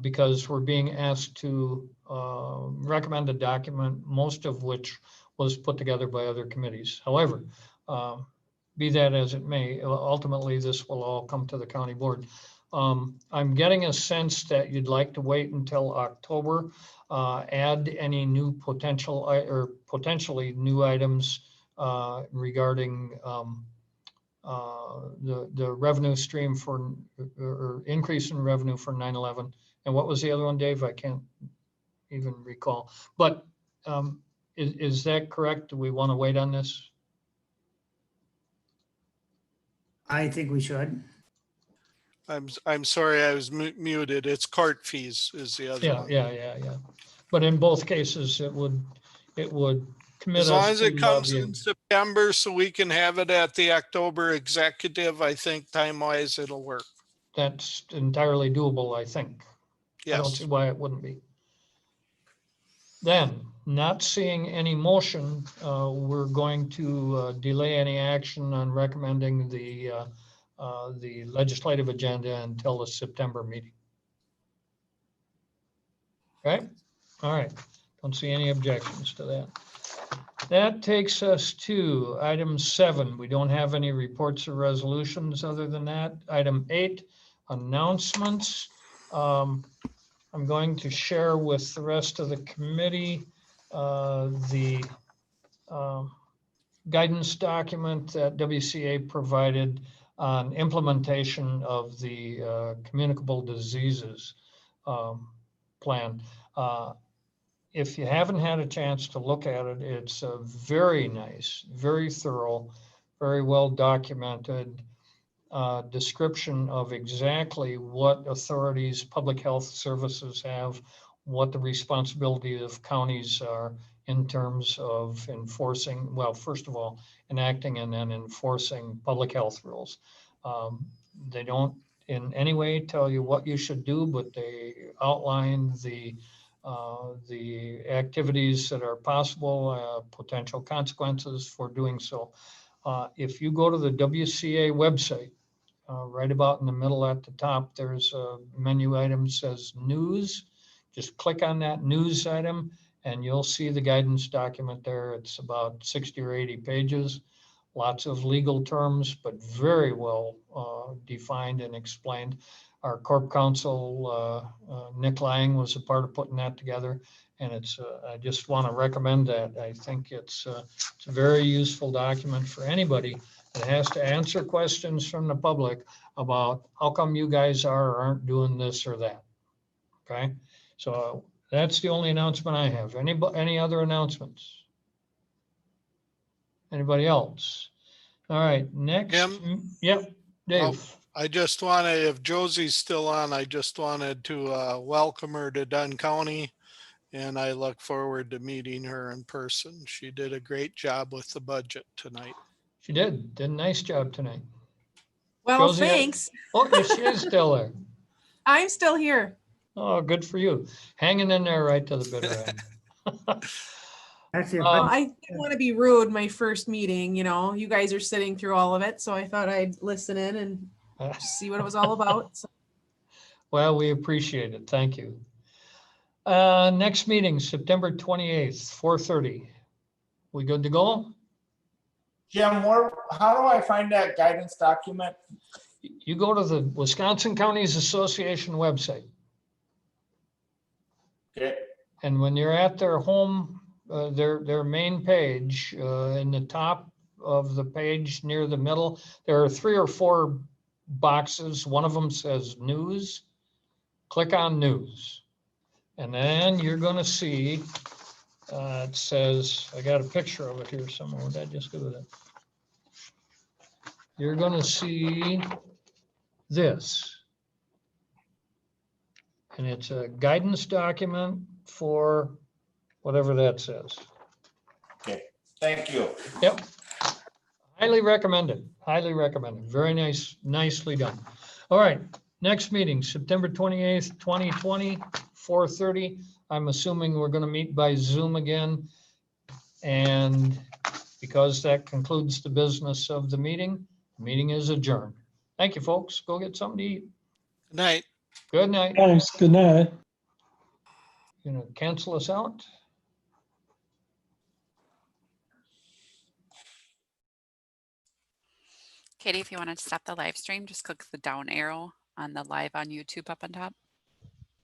because we're being asked to recommend a document, most of which was put together by other committees. However, be that as it may, ultimately this will all come to the county board. I'm getting a sense that you'd like to wait until October, add any new potential or potentially new items regarding the revenue stream for or increase in revenue for 9/11. And what was the other one, Dave? I can't even recall. But is that correct? Do we want to wait on this? I think we should. I'm sorry, I was muted. It's court fees is the other one. Yeah. But in both cases, it would commit us. As long as it comes lobbying. in September so we can have it at the October executive, I think time-wise it'll work. That's entirely doable, I think. I don't Yes. see why it wouldn't be. Then, not seeing any motion, we're going to delay any action on recommending the legislative agenda until the September meeting. Okay? All right. Don't see any objections to that. That takes us to item 7. We don't have any reports or resolutions other than that. Item 8, announcements. I'm going to share with the rest of the committee the guidance document that WCA provided on implementation of the communicable diseases plan. If you haven't had a chance to look at it, it's a very nice, very thorough, very well documented description of exactly what authorities, public health services have, what the responsibility of counties are in terms of enforcing, well, first of all, enacting and then enforcing public health rules. They don't in any way tell you what you should do, but they outline the activities that are possible, potential consequences for doing so. If you go to the WCA website, right about in the middle at the top, there's a menu item says news. Just click on that news item and you'll see the guidance document there. It's about 60 or 80 pages, lots of legal terms, but very well defined and explained. Our Corp Counsel, Nick Lang, was a part of putting that together. And it's, I just want to recommend that. I think it's a very useful document for anybody that has to answer questions from the public about how come you guys are or aren't doing this or that. Okay, so that's the only announcement I have. Any other announcements? Anybody else? All right, next. Yep, Dave. I just wanted, if Josie's still on, I just wanted to welcome her to Dunn County. And I look forward to meeting her in person. She did a great job with the budget tonight. She did a nice job tonight. Well, Josie, thanks. Oh, yes, she is still there. I'm still here. Oh, good for you. Hanging in there right to the bitter end. Actually, Well, I didn't want to be rude my first meeting, you know, you guys are sitting through all of it. So I thought I'd listen in and see what it was all about. So. Well, we appreciate it. Thank you. Next meeting, September 28th, 4:30. We good to go? Jim, how do I find that guidance document? You go to the Wisconsin Counties Association website. Okay. And when you're at their home, their main page, in the top of the page near the middle, there are 3 or 4 boxes. One of them says news. Click on news. And then you're going to see, it says, I got a picture of it here somewhere. Did I just go with it? You're going to see this. And it's a guidance document for whatever that says. Okay, thank you. Yep. Highly recommended. Highly recommended. Very nice, nicely done. All right. Next meeting, September 28th, 2020, 4:30. I'm assuming we're going to meet by Zoom again. And because that concludes the business of the meeting is adjourned. Thank you, folks. Go get something to eat. Good night. Good night. Thanks. Good night. You know, cancel us out. Katie, if you want to stop the live stream, just click the down arrow on the live on YouTube up on top.